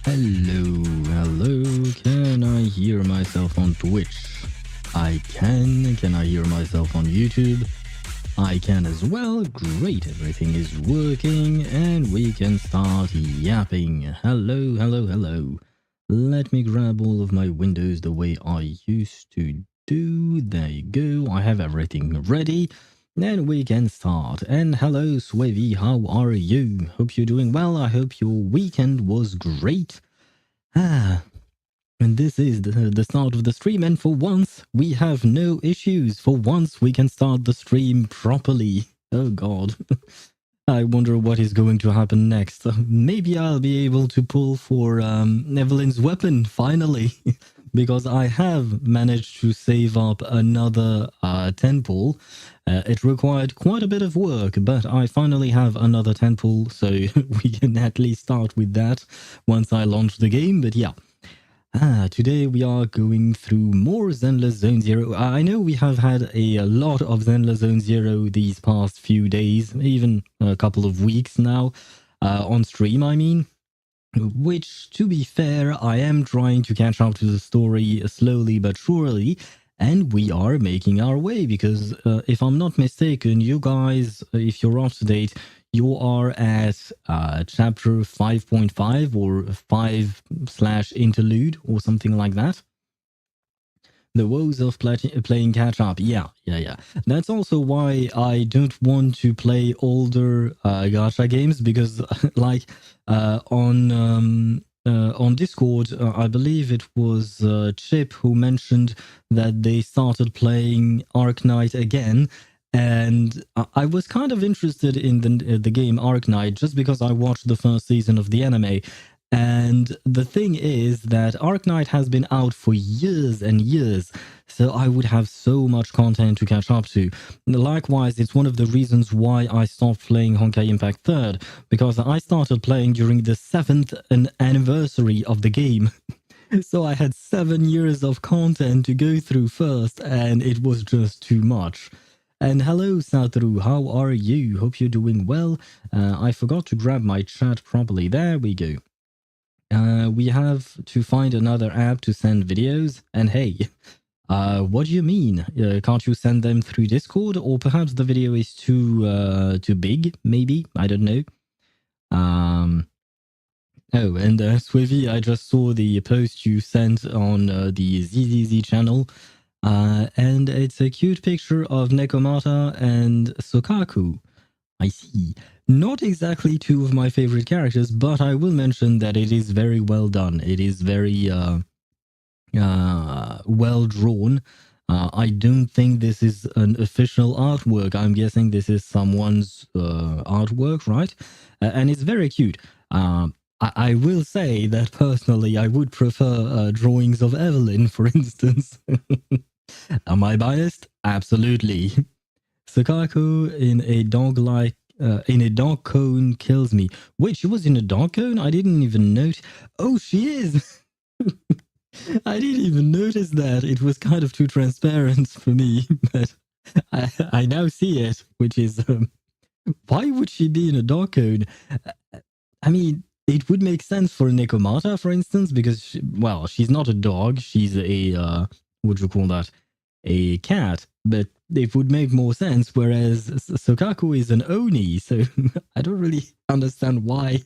Hello. Can I hear myself on Twitch? I can. Can I hear myself on YouTube? I can as well. Great, everything is working and we can start yapping. Hello. Let me grab all of my windows the way I used to do. There you go. I have everything ready. Then we can start. And hello, Swavy, how are you? Hope you're doing well. I hope your weekend was great. And this is the start of the stream, and for once, we have no issues. For once, we can start the stream properly. Oh god. I wonder what is going to happen next. Maybe I'll be able to pull for Evelyn's weapon, finally. Because I have managed to save up another 10 pull. It required quite a bit of work, but I finally have another 10 pull, so we can at least start with that once I launch the game. But yeah. Today we are going through more Zenless Zone Zero. I know we have had a lot of Zenless Zone Zero these past few days, even a couple of weeks now, on stream, I mean. Which, to be fair, I am trying to catch up to the story slowly but surely, and we are making our way, because if I'm not mistaken, you guys, if you're up to date, you are at chapter 5.5 or 5/interlude or something like that. The woes of playing catch up. Yeah. That's also why I don't want to play older gacha games, because like on Discord, I believe it was Chip who mentioned that they started playing Arknight again. And I was kind of interested in the game Arknight just because I watched the first season of the anime. And the thing is that Arknight has been out for years and years, so I would have so much content to catch up to. Likewise, it's one of the reasons why I stopped playing Honkai Impact 3rd, because I started playing during the 7th anniversary of the game. So I had 7 years of content to go through first, and it was just too much. And hello, Satoru, how are you? Hope you're doing well. I forgot to grab my chat properly. There we go. We have to find another app to send videos. And hey, what do you mean? Can't you send them through Discord? Or perhaps the video is too big, maybe? I don't know. Oh, and Swivy, I just saw the post you sent on the ZZZ channel. And it's a cute picture of Nekomata and Sokaku. I see. Not exactly two of my favorite characters, but I will mention that it is very well done. It is very well drawn. I don't think this is an official artwork. I'm guessing this is someone's artwork, right? And it's very cute. I will say that personally, I would prefer drawings of Evelyn, for instance. Am I biased? Absolutely. Sakaku in a dog cone kills me. Wait, she was in a dog cone? I didn't even note. Oh, she is. I didn't even notice that. It was kind of too transparent for me, but I now see it, which is why would she be in a dog cone? I mean, it would make sense for Nekomata, for instance, because she's not a dog. She's a what do you call that? A cat, but it would make more sense, whereas Sokaku is an Oni, so I don't really understand why.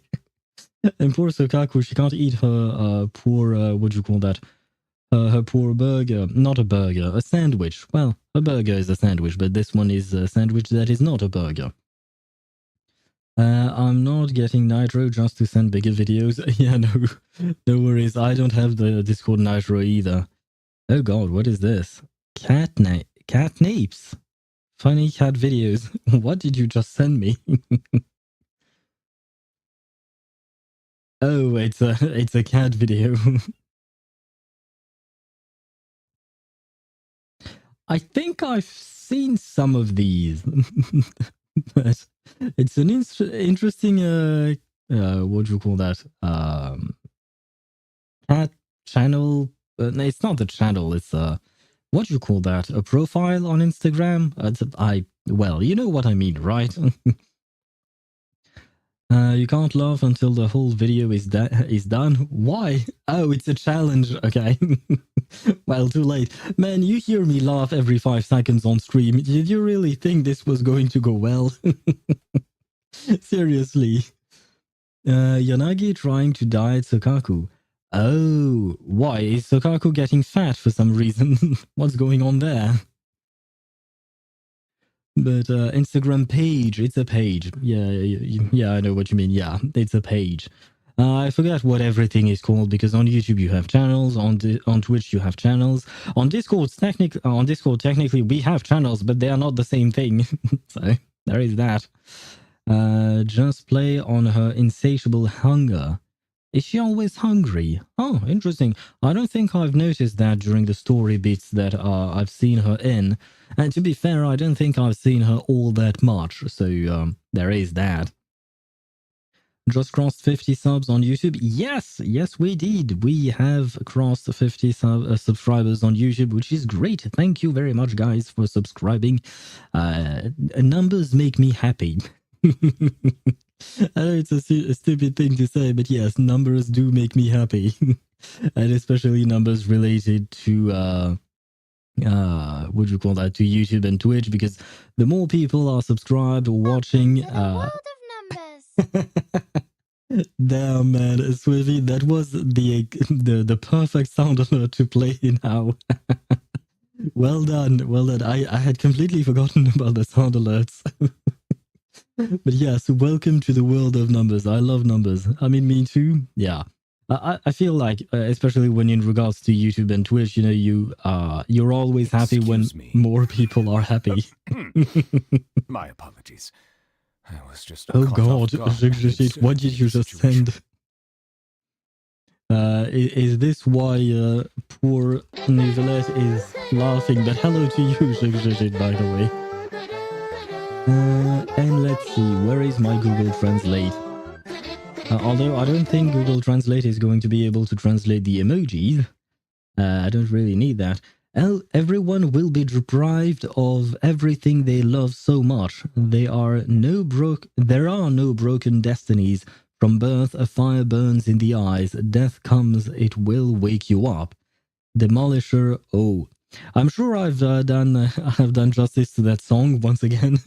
And poor Sokaku, she can't eat her poor, what do you call that? Her poor burger. Not a burger, a sandwich. Well, a burger is a sandwich, but this one is a sandwich that is not a burger. I'm not getting Nitro just to send bigger videos. Yeah, no worries. I don't have the Discord Nitro either. Oh god, what is this? Cat napes. Funny cat videos. What did you just send me? Oh, it's a cat video. I think I've seen some of these, but it's an interesting what do you call that? Cat channel. No, it's not the channel. It's what do you call that? A profile on Instagram? Well, you know what I mean, right? You can't laugh until the whole video is done. Why? Oh, it's a challenge. Okay. Well, too late. Man, you hear me laugh every 5 seconds on stream. Did you really think this was going to go well? Seriously. Yanagi trying to diet Sokaku. Oh, why? Is Sokaku getting fat for some reason? What's going on there? But Instagram page, it's a page. Yeah, I know what you mean. Yeah, it's a page. I forget what everything is called because on YouTube you have channels, on Twitch you have channels, on Discord technically we have channels, but they are not the same thing. So there is that. Just play on her insatiable hunger. Is she always hungry? Oh, interesting. I don't think I've noticed that during the story bits that I've seen her in. And to be fair, I don't think I've seen her all that much, so there is that. Just crossed 50 subs on YouTube. Yes, we did. We have crossed 50 subscribers on YouTube, which is great. Thank you very much, guys, for subscribing. Numbers make me happy. I know it's a stupid thing to say, but yes, numbers do make me happy. And especially numbers related to what do you call that, to YouTube and Twitch, because the more people are subscribed or watching world of numbers. Damn, man, Swiffy, that was the perfect sound alert to play now. Well done. I had completely forgotten about the sound alerts. But yes, welcome to the world of numbers. I love numbers. I mean, me too. Yeah. I feel like, especially when in regards to YouTube and Twitch, you know, you're always happy when more people are happy. My apologies. I was just oh God, what did you just send? Is this why poor Nivelette is laughing? But hello to you, by the way. And let's see, where is my Google Translate? Although I don't think Google Translate is going to be able to translate the emojis. I don't really need that. Everyone will be deprived of everything they love so much. There are no broken destinies. From birth, a fire burns in the eyes. Death comes, it will wake you up. Demolisher, oh. I'm sure I've done justice to that song once again.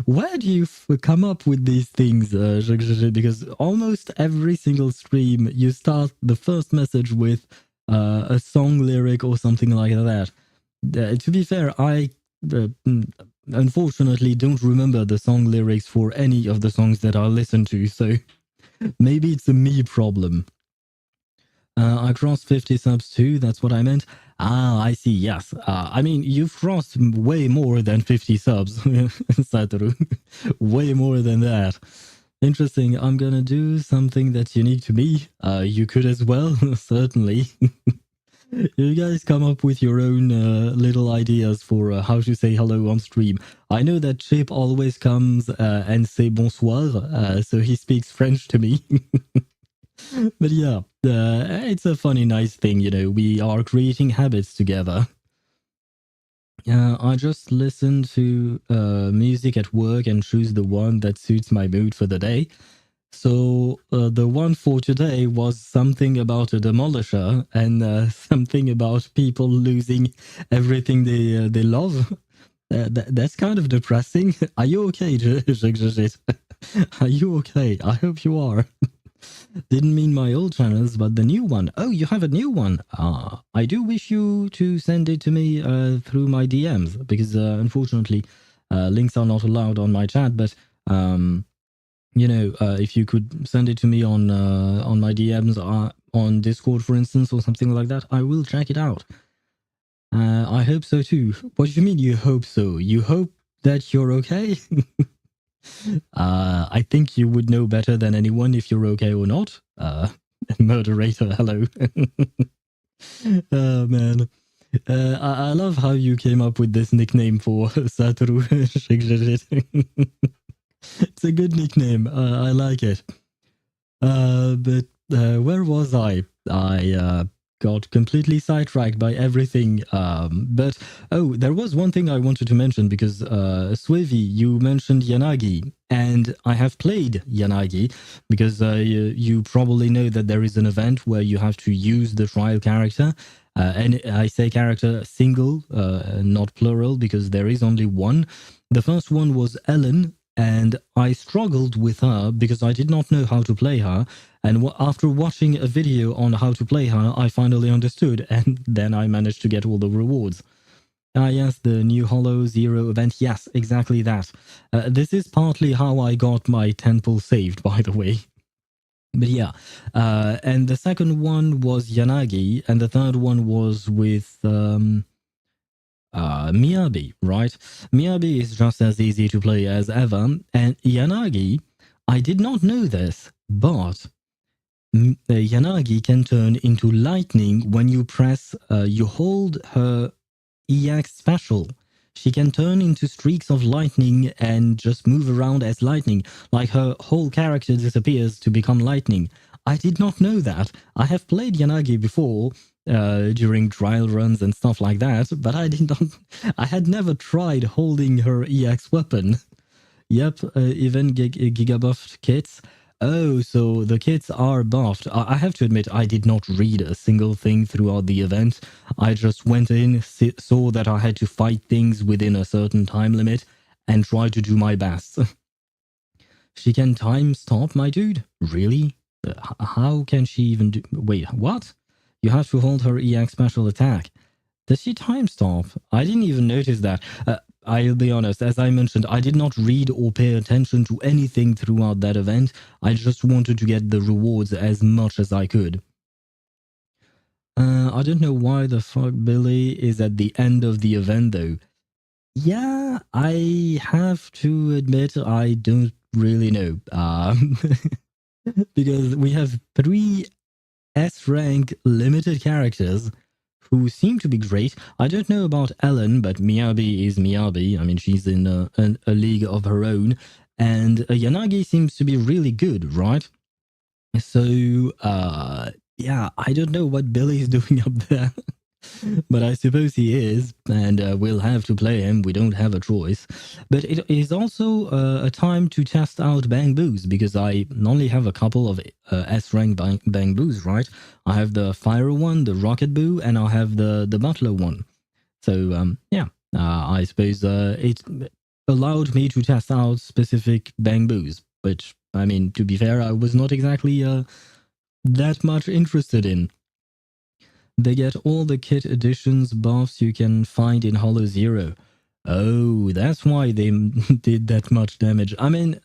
Where do you come up with these things, because almost every single stream you start the first message with a song lyric or something like that. To be fair, I unfortunately don't remember the song lyrics for any of the songs that I listen to, so maybe it's a me problem. I crossed 50 subs too, that's what I meant. Ah, I see, yes. I mean, you've crossed way more than 50 subs, Satoru. Way more than that. Interesting, I'm gonna do something that's unique to me. You could as well, certainly. You guys come up with your own little ideas for how to say hello on stream. I know that Chip always comes and say bonsoir, so he speaks French to me. But yeah, it's a funny, nice thing, you know, we are creating habits together. I just listen to music at work and choose the one that suits my mood for the day. So the one for today was something about a demolisher and something about people losing everything they love. That's kind of depressing. Are you okay, Are you okay? I hope you are. Didn't mean my old channels, but the new one. Oh, you have a new one. I do wish you to send it to me through my DMs, because unfortunately links are not allowed on my chat, but you know, if you could send it to me on my DMs on Discord, for instance, or something like that, I will check it out. I hope so too. What do you mean you hope so? You hope that you're okay? I think you would know better than anyone if you're okay or not. Murderator, hello. Oh, man. I love how you came up with this nickname for Satoru. It's a good nickname. I like it. But where was I? I got completely sidetracked by everything. But there was one thing I wanted to mention because Swivi, you mentioned Yanagi, and I have played Yanagi because you probably know that there is an event where you have to use the trial character. And I say character single, not plural, because there is only one. The first one was Ellen, and I struggled with her because I did not know how to play her. And after watching a video on how to play her, I finally understood, and then I managed to get all the rewards. Ah, yes, the new Holo Zero event. Yes, exactly that. This is partly how I got my temple saved, by the way. But yeah, and the second one was Yanagi, and the third one was with Miyabi, right? Miyabi is just as easy to play as ever, and Yanagi, I did not know this, but Yanagi can turn into lightning when you you hold her EX special. She can turn into streaks of lightning and just move around as lightning, like her whole character disappears to become lightning. I did not know that. I have played Yanagi before during trial runs and stuff like that, but I did not. I had never tried holding her EX weapon. Yep, even gigabuffed kits. Oh, so the kits are buffed. I have to admit, I did not read a single thing throughout the event. I just went in, saw that I had to fight things within a certain time limit, and tried to do my best. She can time stop, my dude? Really? How can she even do... Wait, what? You have to hold her EX special attack. Does she time stop? I didn't even notice that. I'll be honest, as I mentioned, I did not read or pay attention to anything throughout that event. I just wanted to get the rewards as much as I could. I don't know why the fuck Billy is at the end of the event though. Yeah, I have to admit I don't really know. Because we have 3 S-rank limited characters who seem to be great. I don't know about Ellen, but Miyabi is Miyabi. I mean, she's in a league of her own. And Yanagi seems to be really good, right? So, yeah, I don't know what Billy's doing up there. But I suppose he is, and we'll have to play him. We don't have a choice. But it is also a time to test out Bang Boos, because I only have a couple of S-rank Bang Boos, right? I have the Fire one, the Rocket Boo, and I have the Butler one. So, yeah, I suppose it allowed me to test out specific Bang Boos, which, I mean, to be fair, I was not exactly that much interested in. They get all the kit additions buffs you can find in Holo Zero. Oh, that's why they did that much damage. I mean,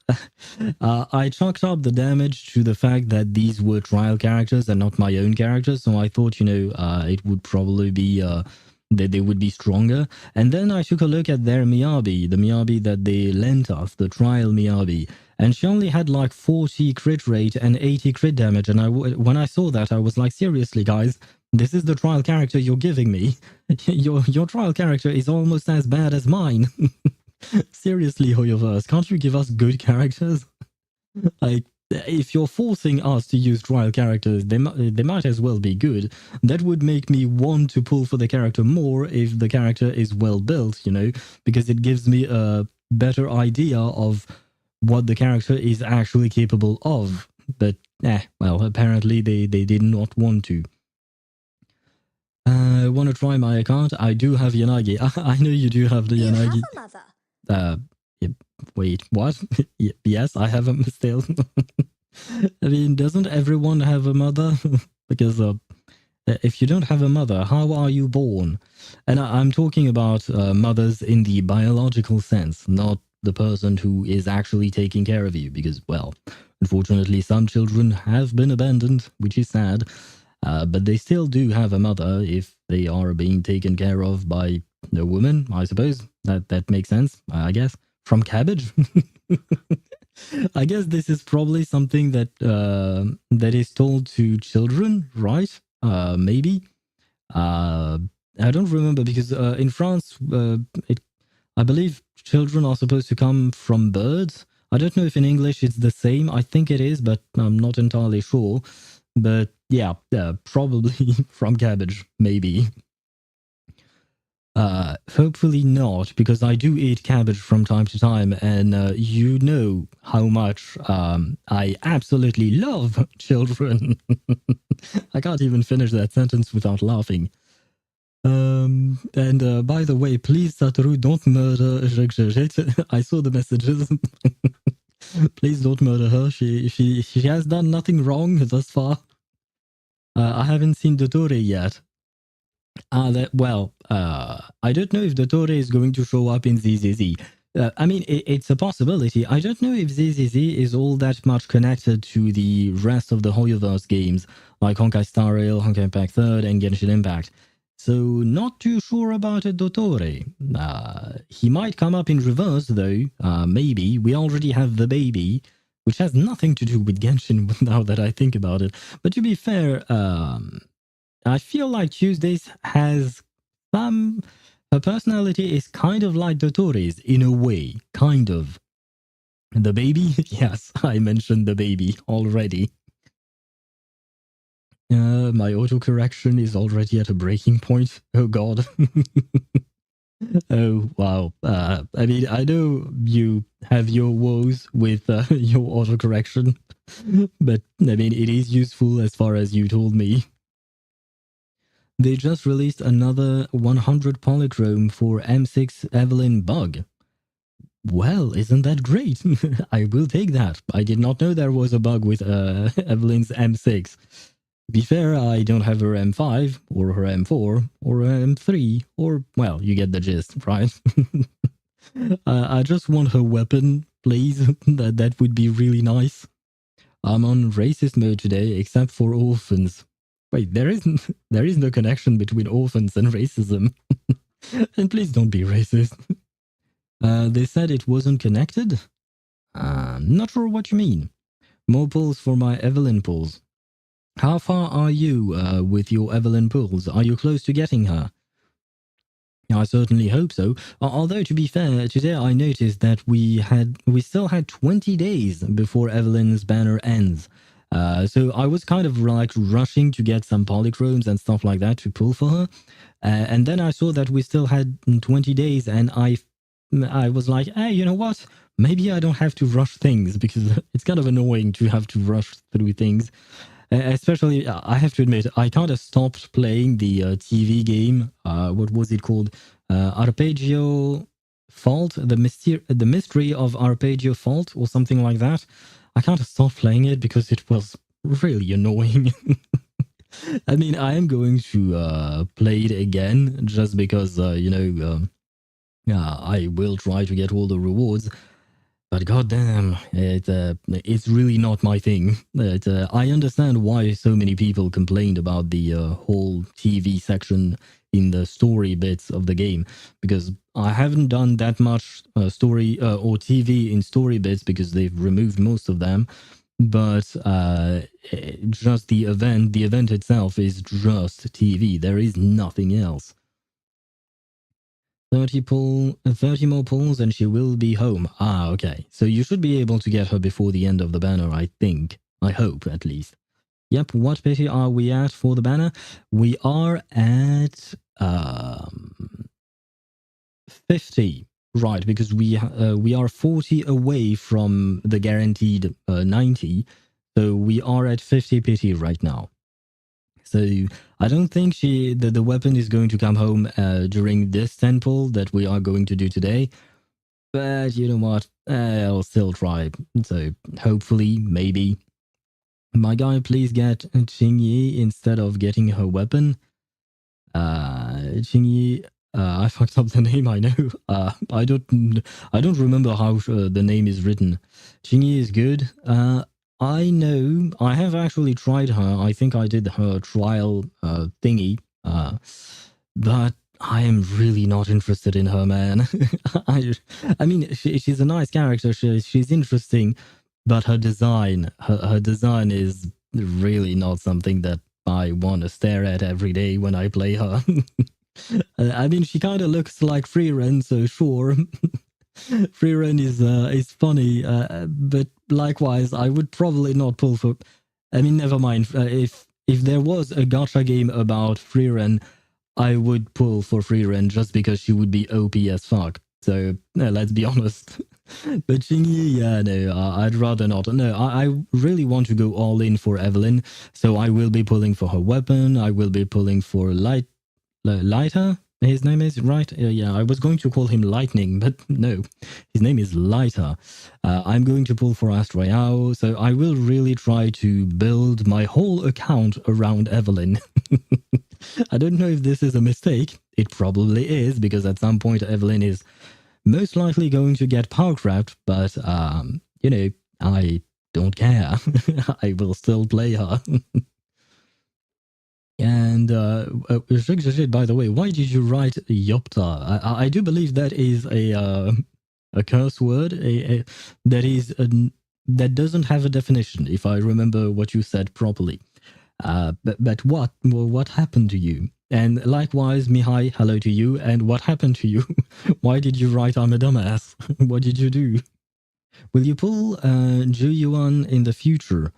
I chalked up the damage to the fact that these were trial characters and not my own characters, so I thought, it would probably be that they would be stronger. And then I took a look at their Miyabi, the Miyabi that they lent us, the trial Miyabi, and she only had like 40 crit rate and 80 crit damage. And when I saw that, I was like, seriously, guys, this is the trial character you're giving me. Your trial character is almost as bad as mine. Seriously, HoYoVerse, can't you give us good characters? Like, if you're forcing us to use trial characters, they might as well be good. That would make me want to pull for the character more if the character is well built, because it gives me a better idea of what the character is actually capable of. But, well, apparently they did not want to. I want to try my account. I do have Yanagi. I know you do have the Yanagi. You have a mother. Wait, what? Yes, I have a still. I mean, doesn't everyone have a mother? Because if you don't have a mother, how are you born? And I'm talking about mothers in the biological sense, not the person who is actually taking care of you. Because, well, unfortunately, some children have been abandoned, which is sad. But they still do have a mother if they are being taken care of by a woman, I suppose. That makes sense, I guess. From Cabbage? I guess this is probably something that that is told to children, right? Maybe. I don't remember because in France, I believe children are supposed to come from birds. I don't know if in English it's the same. I think it is, but I'm not entirely sure. But yeah, probably from cabbage, maybe. Hopefully not, because I do eat cabbage from time to time, and you know how much I absolutely love children. I can't even finish that sentence without laughing. And by the way, please, Satoru, don't murder. I saw the messages. Please don't murder her. She has done nothing wrong thus far. I haven't seen Dottore yet. I don't know if Dottore is going to show up in ZZZ. I mean, it's a possibility. I don't know if ZZZ is all that much connected to the rest of the HoYoVerse games, like Honkai Star Rail, Honkai Impact 3rd, and Genshin Impact. So, not too sure about a Dottore. He might come up in reverse, though. Maybe. We already have the baby, which has nothing to do with Genshin now that I think about it. But to be fair, I feel like Tuesdays has some... Her personality is kind of like Dottore's in a way. Kind of. The baby? Yes, I mentioned the baby already. My autocorrection is already at a breaking point. Oh god. Oh, wow. I mean, I know you have your woes with your autocorrection, but I mean, it is useful as far as you told me. They just released another 100 polychrome for M6 Evelyn bug. Well, isn't that great? I will take that. I did not know there was a bug with Evelyn's M6. To be fair, I don't have her M5, or her M4, or her M3, or, well, you get the gist, right? I just want her weapon, please. That would be really nice. I'm on racist mode today, except for orphans. Wait, there is no connection between orphans and racism. And please don't be racist. They said it wasn't connected? Not sure what you mean. More pulls for my Evelyn pulls. How far are you with your Evelyn pulls? Are you close to getting her? I certainly hope so. Although, to be fair, today I noticed that we still had 20 days before Evelyn's banner ends. So I was kind of like rushing to get some polychromes and stuff like that to pull for her. And then I saw that we still had 20 days, and I was like, hey, you know what? Maybe I don't have to rush things, because it's kind of annoying to have to rush through things. Especially, I have to admit, I kind of stopped playing the TV game. What was it called? Arpeggio Fault? The Mystery of Arpeggio Fault, or something like that. I kind of stopped playing it because it was really annoying. I mean, I am going to play it again just because, I will try to get all the rewards. But goddamn, it's really not my thing. I understand why so many people complained about the whole TV section in the story bits of the game, because I haven't done that much story or TV in story bits because they've removed most of them. But just the event itself is just TV. There is nothing else. 30 more pulls and she will be home. Ah, okay. So you should be able to get her before the end of the banner, I think. I hope, at least. Yep, what pity are we at for the banner? We are at 50. Right, because we are 40 away from the guaranteed 90. So we are at 50 pity right now. So I don't think the weapon is going to come home during this 10 pull that we are going to do today. But you know what? I'll still try. So hopefully, maybe. My guy, please get Qingyi instead of getting her weapon. Qingyi, I fucked up the name, I know. I don't remember how the name is written. Qingyi is good. I know. I have actually tried her. I think I did her trial thingy. But I am really not interested in her, man. I mean, she's a nice character. She's interesting, but her design is really not something that I want to stare at every day when I play her. I mean, she kind of looks like Freeren, so sure. Freeren is funny, but likewise, I would probably not pull for... I mean, never mind. If there was a gacha game about Freeren, I would pull for Freeren just because she would be OP as fuck. So let's be honest. But Chingy, yeah, no, I'd rather not. No, I really want to go all in for Evelyn. So I will be pulling for her weapon. I will be pulling for Lighter. His name is right. Yeah, I was going to call him Lightning, but no, his name is Lighter. I'm going to pull for Astrayao, so I will really try to build my whole account around Evelyn. I don't know if this is a mistake. It probably is, because at some point Evelyn is most likely going to get power craft, but you know, I don't care. I will still play her. And by the way, why did you write Yopta? I do believe that is a curse word, that doesn't have a definition, if I remember what you said properly. But what happened to you? And likewise, Mihai, hello to you. And what happened to you? Why did you write I'm a dumbass? What did you do? Will you pull Ju Yuan in the future?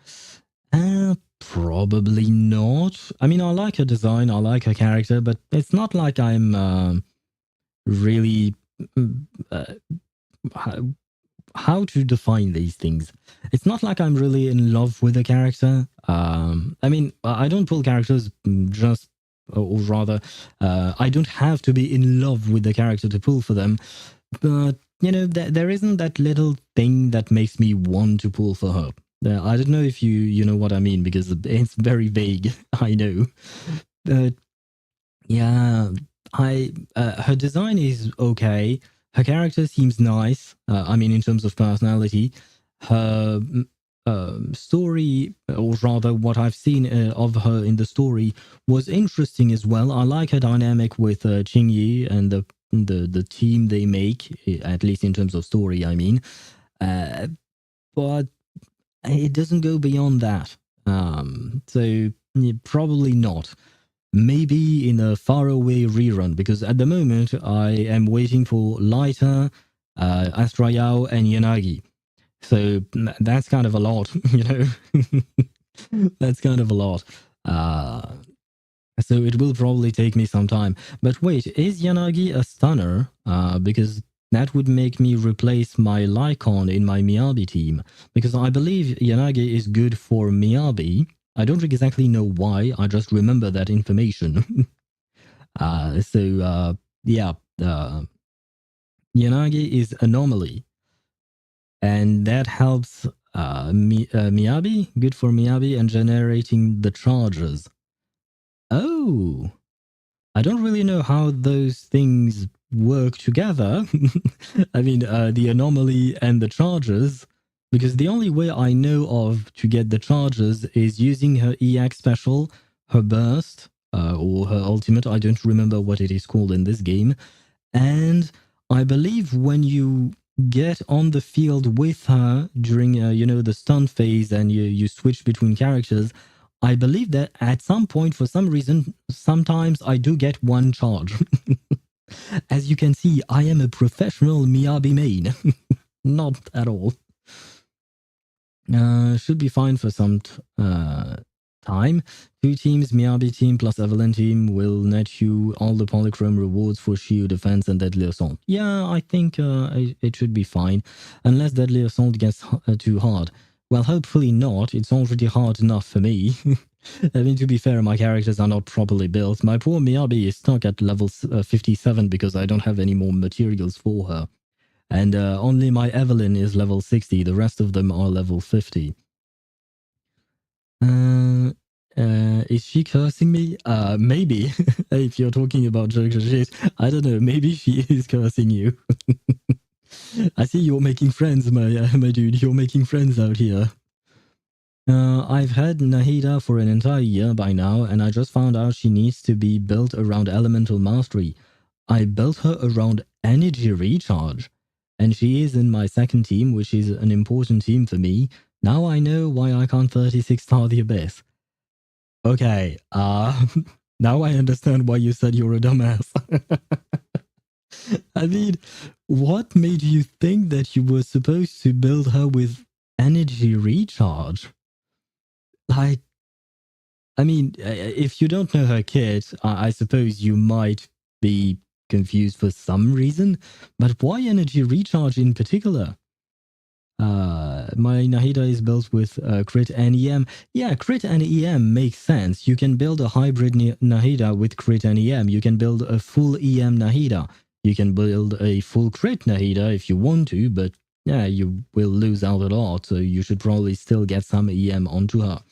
Probably not. I mean, I like her design, I like her character, but it's not like I'm really... how to define these things? It's not like I'm really in love with the character. I mean, I don't pull characters just... or rather, I don't have to be in love with the character to pull for them. But, you know, there isn't that little thing that makes me want to pull for her. I don't know if you know what I mean, because it's very vague, I know. But yeah, her design is okay. Her character seems nice. I mean, in terms of personality. Her story, or rather what I've seen of her in the story, was interesting as well. I like her dynamic with Qingyi and the team they make, at least in terms of story, I mean. But it doesn't go beyond that. So probably not. Maybe in a faraway rerun, because at the moment I am waiting for Lighter, Astrayao, and Yanagi. So that's kind of a lot, you know. That's kind of a lot. So it will probably take me some time. But wait, is Yanagi a stunner? Because that would make me replace my Lycon in my Miyabi team. Because I believe Yanagi is good for Miyabi. I don't exactly know why, I just remember that information. Yeah. Yanagi is Anomaly. And that helps Miyabi, good for Miyabi, and generating the charges. Oh, I don't really know how those things work together. I mean, the anomaly and the charges, because the only way I know of to get the charges is using her EX special, her burst, or her ultimate. I don't remember what it is called in this game. And I believe when you get on the field with her during, you know, the stun phase, and you switch between characters, I believe that at some point, for some reason, sometimes I do get one charge. As you can see, I am a professional Miyabi main. Not at all. Should be fine for some time. 2 teams, Miyabi team plus Evelyn team, will net you all the polychrome rewards for shield defense and deadly assault. Yeah, I think it should be fine, unless deadly assault gets too hard. Well, hopefully not. It's already hard enough for me. I mean, to be fair, my characters are not properly built. My poor Miyabi is stuck at level 57 because I don't have any more materials for her. And only my Evelyn is level 60. The rest of them are level 50. Is she cursing me? Maybe. If you're talking about joke shit, I don't know. Maybe she is cursing you. I see you're making friends, my dude. You're making friends out here. I've had Nahida for an entire year by now, and I just found out she needs to be built around elemental mastery. I built her around energy recharge, and she is in my second team, which is an important team for me. Now I know why I can't 36 star the Abyss. Okay, now I understand why you said you're a dumbass. I mean, what made you think that you were supposed to build her with energy recharge? I mean, if you don't know her kit, I suppose you might be confused for some reason. But why energy recharge in particular? My Nahida is built with crit and EM. Yeah, crit and EM makes sense. You can build a hybrid Nahida with crit and EM. You can build a full EM Nahida. You can build a full crit Nahida if you want to, but yeah, you will lose out a lot, so you should probably still get some EM onto her.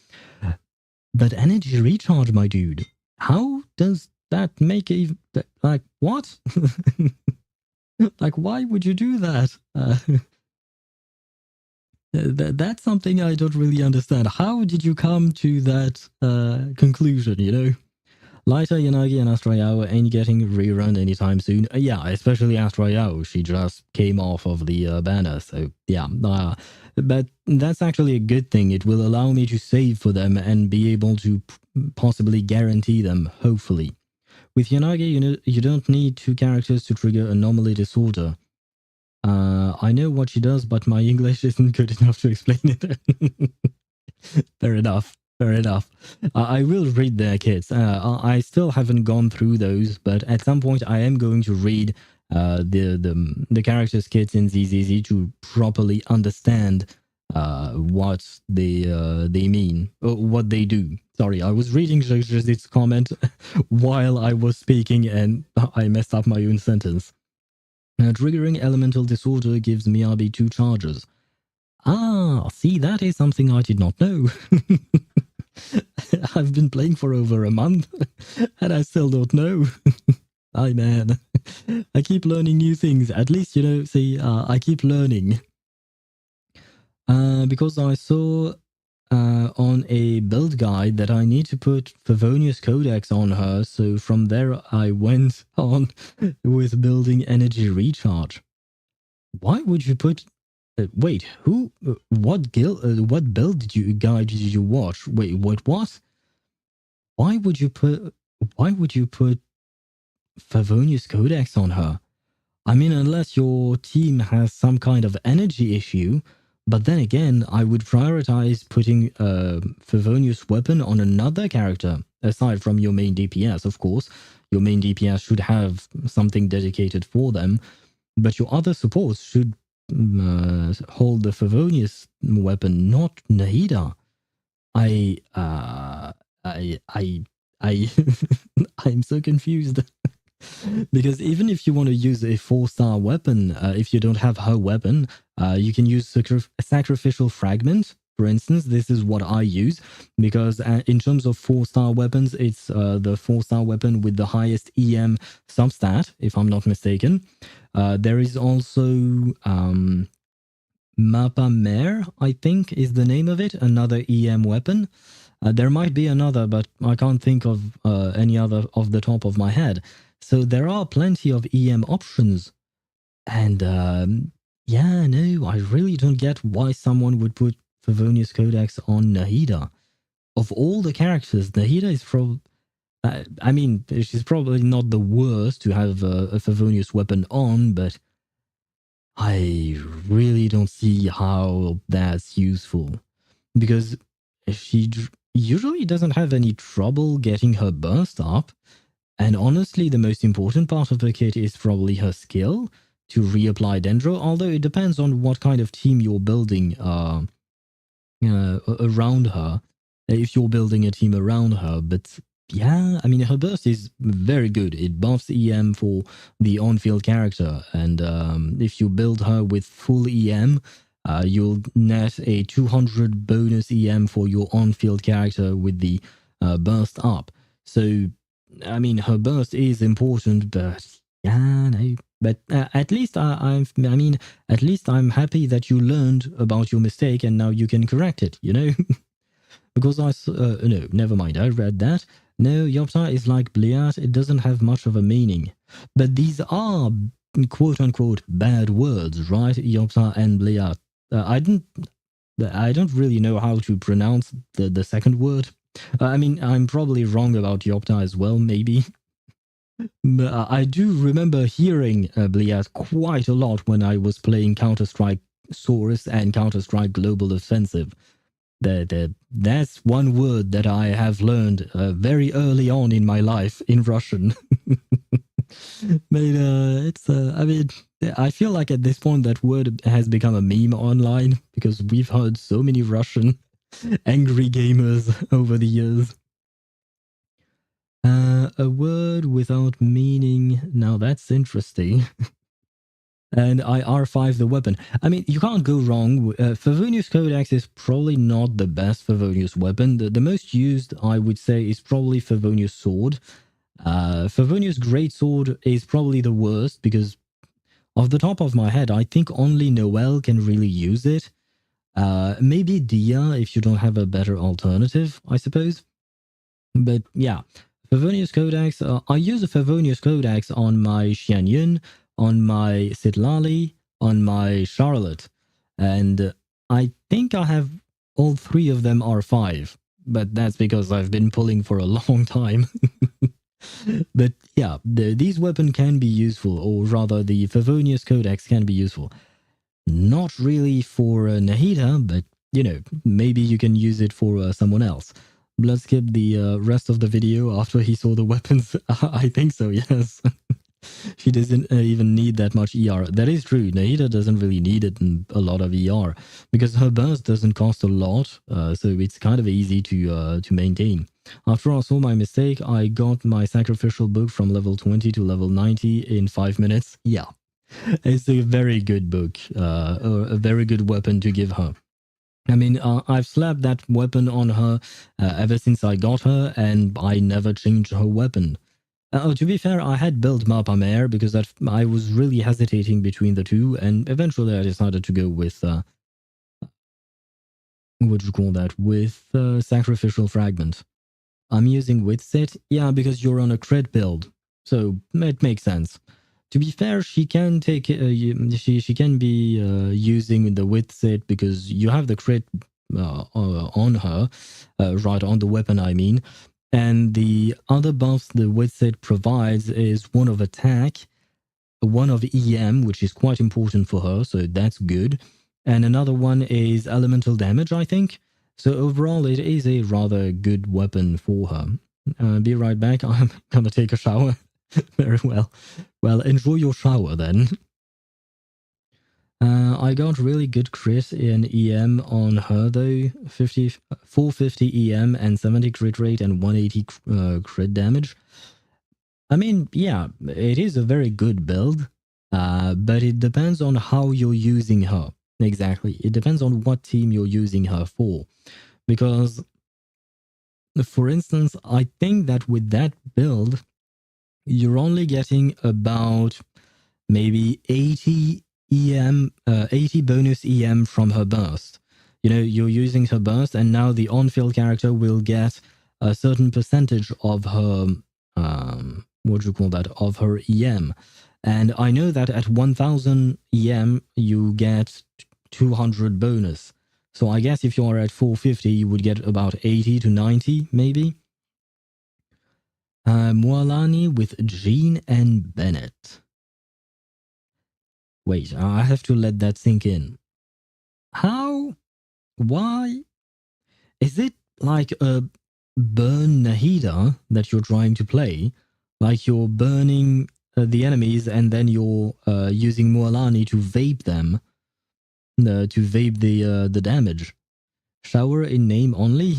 But energy recharge, my dude, how does that make a... Like, what? Like, why would you do that? That's something I don't really understand. How did you come to that conclusion, you know? Lighter, Yanagi, and Astra Yao ain't getting rerun anytime soon. Yeah, especially Astra Yao. She just came off of the banner, so yeah. But that's actually a good thing. It will allow me to save for them and be able to possibly guarantee them, hopefully. With Yanagi, you don't need two characters to trigger anomaly disorder. I know what she does, but my English isn't good enough to explain it. Fair enough. Fair enough. I will read their kits. I still haven't gone through those, but at some point I am going to read the characters' kits in ZZZ to properly understand what they mean, what they do. Sorry, I was reading Jojit's comment while I was speaking, and I messed up my own sentence. Triggering elemental disorder gives Miyabi 2 charges. Ah, see, that is something I did not know. I've been playing for over a month, and I still don't know. Hi, man. I keep learning new things. At least, see, I keep learning. Because I saw on a build guide that I need to put Favonius Codex on her, so from there I went on with building energy recharge. Why would you put... wait, who... what build did you watch? Wait, what? Why would you put Favonius Codex on her? I mean, unless your team has some kind of energy issue, but then again, I would prioritize putting Favonius weapon on another character, aside from your main DPS, of course. Your main DPS should have something dedicated for them, but your other supports should hold the Favonius weapon, not Nahida. I'm so confused. Because even if you want to use a 4-star weapon, if you don't have her weapon, you can use sacrificial fragment. For instance, this is what I use, because in terms of 4-star weapons, it's the 4-star weapon with the highest EM substat, if I'm not mistaken. There is also Mappa Mare, I think is the name of it, another EM weapon. There might be another, but I can't think of any other off the top of my head. So there are plenty of EM options. And yeah, no, I really don't get why someone would put Favonius Codex on Nahida. Of all the characters, Nahida is probably... I mean, she's probably not the worst to have a Favonius weapon on, but I really don't see how that's useful. Because she usually doesn't have any trouble getting her burst up. And honestly, the most important part of the kit is probably her skill to reapply Dendro, although it depends on what kind of team you're building around her, if you're building a team around her. But yeah, I mean, her burst is very good. It buffs EM for the on-field character, and if you build her with full EM, you'll net a 200 bonus EM for your on-field character with the burst up. So, I mean, her burst is important, but yeah, no. But at least at least I'm happy that you learned about your mistake and now you can correct it, you know? Because no, never mind, I read that. No, Yopta is like Bliat, it doesn't have much of a meaning. But these are quote-unquote bad words, right? Yopta and Bliat. I don't really know how to pronounce the second word. I mean, I'm probably wrong about Yopta as well, maybe. But I do remember hearing Bliat quite a lot when I was playing Counter-Strike Source and Counter-Strike Global Offensive. That's one word that I have learned very early on in my life in Russian. But it's I mean, I feel like at this point that word has become a meme online because we've heard so many Russian angry gamers over the years. A word without meaning. Now that's interesting. And IR5 the weapon. I mean, you can't go wrong. Favonius Codex is probably not the best Favonius weapon. The most used, I would say, is probably Favonius Sword. Favonius Greatsword is probably the worst because, off the top of my head, I think only Noel can really use it. Maybe Dia if you don't have a better alternative, I suppose. But yeah, Favonius Codex. I use a Favonius Codex on my Xianyun, on my Sitlali, on my Charlotte, and I think I have all three of them R5. But that's because I've been pulling for a long time. But yeah, these weapons can be useful, or rather, the Favonius Codex can be useful. Not really for Nahida, but you know, maybe you can use it for someone else. Let's skip the rest of the video after he saw the weapons. I think so, yes. She doesn't even need that much ER. That is true. Nahida doesn't really need it in a lot of ER because her burst doesn't cost a lot, so it's kind of easy to maintain. After I saw my mistake, I got my sacrificial book from level 20 to level 90 in 5 minutes. Yeah, it's a very good book, or a very good weapon to give her. I mean, I've slapped that weapon on her ever since I got her, and I never changed her weapon. To be fair, I had built Mapa Mare because I was really hesitating between the two, and eventually I decided to go with, what do you call that, with Sacrificial Fragment. I'm using Withset, yeah, because you're on a crit build, so it makes sense. To be fair, she can take she can be using the Withset because you have the crit on her, right on the weapon, I mean. And the other buffs the Withset provides is one of attack, one of EM, which is quite important for her, so that's good. And another one is elemental damage, I think. So overall, it is a rather good weapon for her. Be right back. I'm gonna take a shower. Very well. Well, enjoy your shower then. I got really good crit in EM on her though. 450 EM and 70 crit rate and 180 crit damage. I mean, yeah, it is a very good build, but it depends on how you're using her. Exactly. It depends on what team you're using her for. Because, for instance, I think that with that build, you're only getting about maybe 80 EM, 80 bonus EM from her burst. You know, you're using her burst, and now the on-field character will get a certain percentage of her, what do you call that, of her EM. And I know that at 1000 EM, you get 200 bonus. So I guess if you're at 450, you would get about 80 to 90, maybe. Mualani with Jean and Bennett. Wait, I have to let that sink in. How? Why? Is it like a burn Nahida that you're trying to play? Like you're burning the enemies and then you're using Mualani to vape them, to vape the damage. Shower in name only?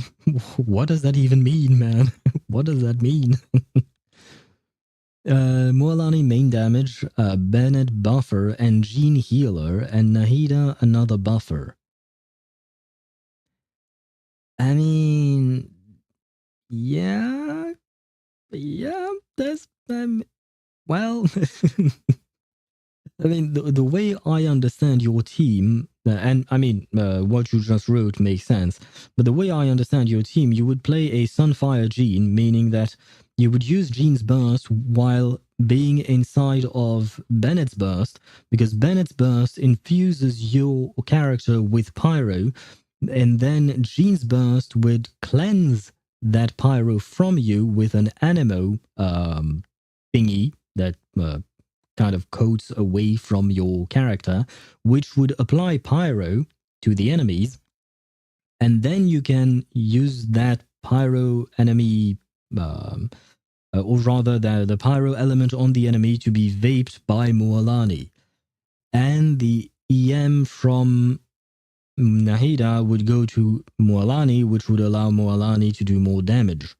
What does that even mean, man? What does that mean? Mualani main damage, Bennett buffer, and Jean healer, and Nahida another buffer. I mean, yeah, that's, well, I mean, the way I understand your team, and I mean, what you just wrote makes sense, but the way I understand your team, you would play a Sunfire Jean, meaning that you would use Jean's burst while being inside of Bennett's burst, because Bennett's burst infuses your character with pyro, and then Jean's burst would cleanse that pyro from you with an anemo thingy that kind of coats away from your character, which would apply pyro to the enemies. and then you can use that pyro enemy, or rather the pyro element on the enemy to be vaped by Moalani. And the EM from Nahida would go to Moalani, which would allow Moalani to do more damage.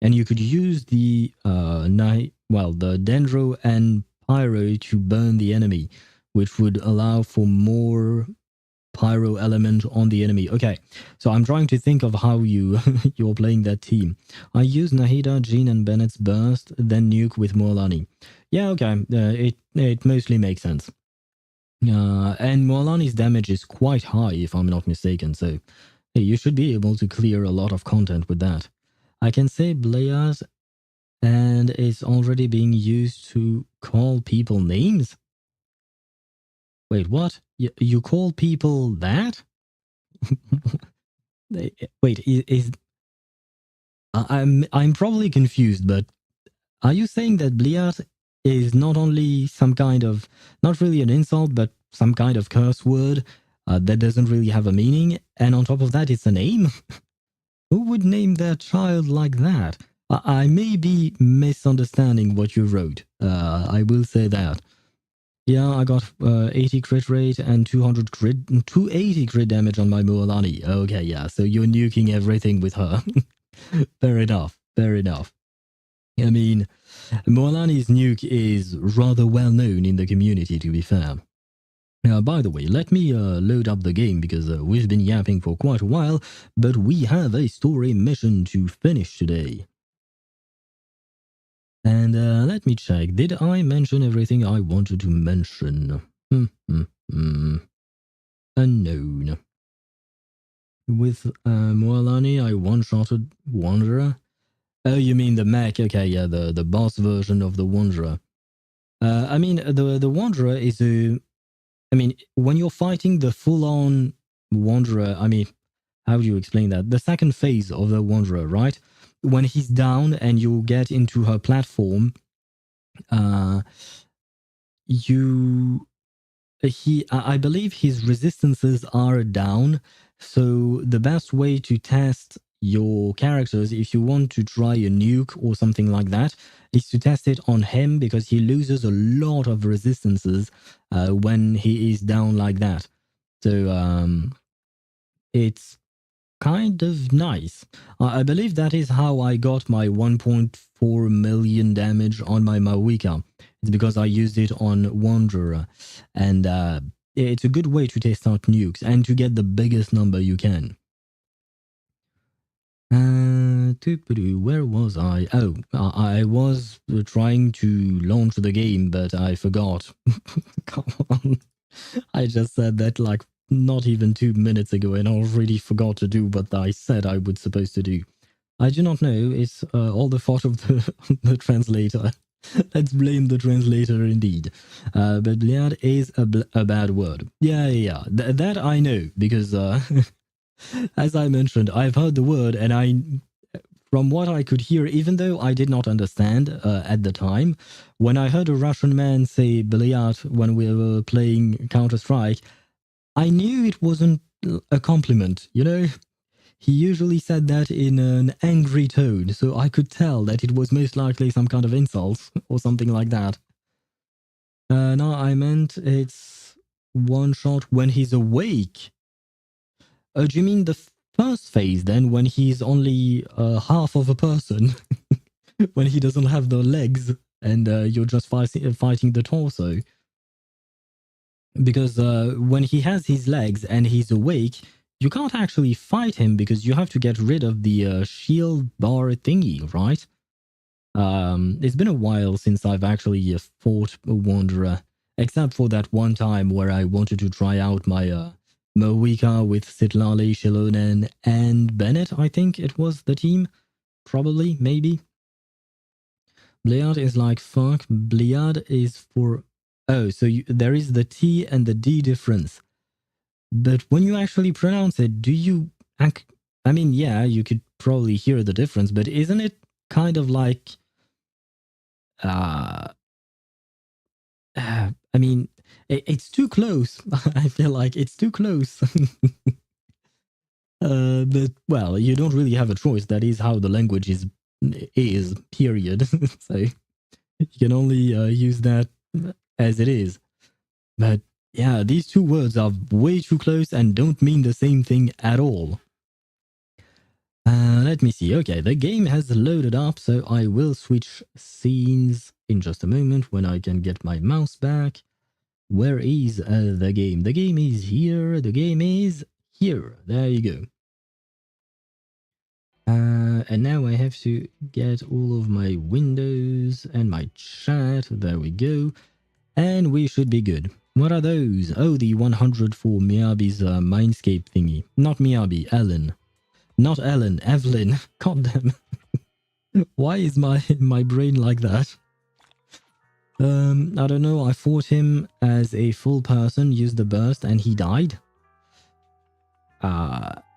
And you could use the the Dendro and Pyro to burn the enemy, which would allow for more pyro element on the enemy. Okay, so I'm trying to think of how you're playing that team. I use Nahida, Jean, and Bennett's burst, then nuke with Moalani. Yeah, okay, it mostly makes sense. And Moalani's damage is quite high, if I'm not mistaken, so hey, you should be able to clear a lot of content with that. I can say Bleas, and it's already being used to call people names? Wait, what? You call people that? Wait, I'm probably confused, but are you saying that Bliat is not only some kind of, not really an insult, but some kind of curse word that doesn't really have a meaning, and on top of that, it's a name? Who would name their child like that? I may be misunderstanding what you wrote. I will say that. Yeah, I got 80 crit rate and 200 crit, 280 crit damage on my Moalani. Okay, yeah, so you're nuking everything with her. Fair enough, fair enough. I mean, Moalani's nuke is rather well known in the community, to be fair. By the way, let me load up the game because we've been yapping for quite a while, but we have a story mission to finish today. And let me check. Did I mention everything I wanted to mention? Unknown. With Moalani, I one-shotted Wanderer. Oh, you mean the mech? Okay, yeah, the boss version of the Wanderer. I mean, the Wanderer is a... I mean, when you're fighting the full-on Wanderer, I mean, how do you explain that? The second phase of the Wanderer, right? When he's down and you get into her platform, I believe his resistances are down. So the best way to test your characters, if you want to try a nuke or something like that, is to test it on him because he loses a lot of resistances when he is down like that. So it's kind of nice. I believe that is how I got my 1.4 million damage on my Mawika. It's because I used it on Wanderer. And it's a good way to test out nukes and to get the biggest number you can. Where was I? Oh, I was trying to launch the game, but I forgot. Come on. I just said that like not even 2 minutes ago and already forgot to do what I said I was supposed to do. I do not know. It's all the fault of the translator. Let's blame the translator indeed. But Bliad is a bad word. Yeah. That I know because as I mentioned, I've heard the word and from what I could hear, even though I did not understand at the time, when I heard a Russian man say Bliat when we were playing Counter-Strike, I knew it wasn't a compliment, you know? He usually said that in an angry tone, so I could tell that it was most likely some kind of insult or something like that. No, I meant it's one shot when he's awake. Oh, do you mean the first phase then, when he's only half of a person? When he doesn't have the legs and you're just fighting the torso? Because when he has his legs and he's awake, you can't actually fight him because you have to get rid of the shield bar thingy, right? It's been a while since I've actually fought a Wanderer, except for that one time where I wanted to try out my Mawika with Sitlali, Shilonen, and Bennett, I think it was the team. Probably, maybe. Bliad is like fuck. Bliad is for... Oh, so there is the T and the D difference. But when you actually pronounce it, do you... I mean, yeah, you could probably hear the difference, but isn't it kind of like... I mean, it's too close. I feel like it's too close. But well, you don't really have a choice. That is how the language is period. So you can only use that as it is. But yeah, these two words are way too close and don't mean the same thing at all. Let me see. Okay, the game has loaded up, so I will switch scenes in just a moment when I can get my mouse back. Where is the game? The game is here. The game is here. There you go. And now I have to get all of my windows and my chat. There we go. And we should be good. What are those? Oh, the 100 for Miyabi's Mindscape thingy. Not Miyabi, Ellen. Not Ellen, Evelyn. God damn. Why is my brain like that? I don't know. I fought him as a full person, used the burst, and he died.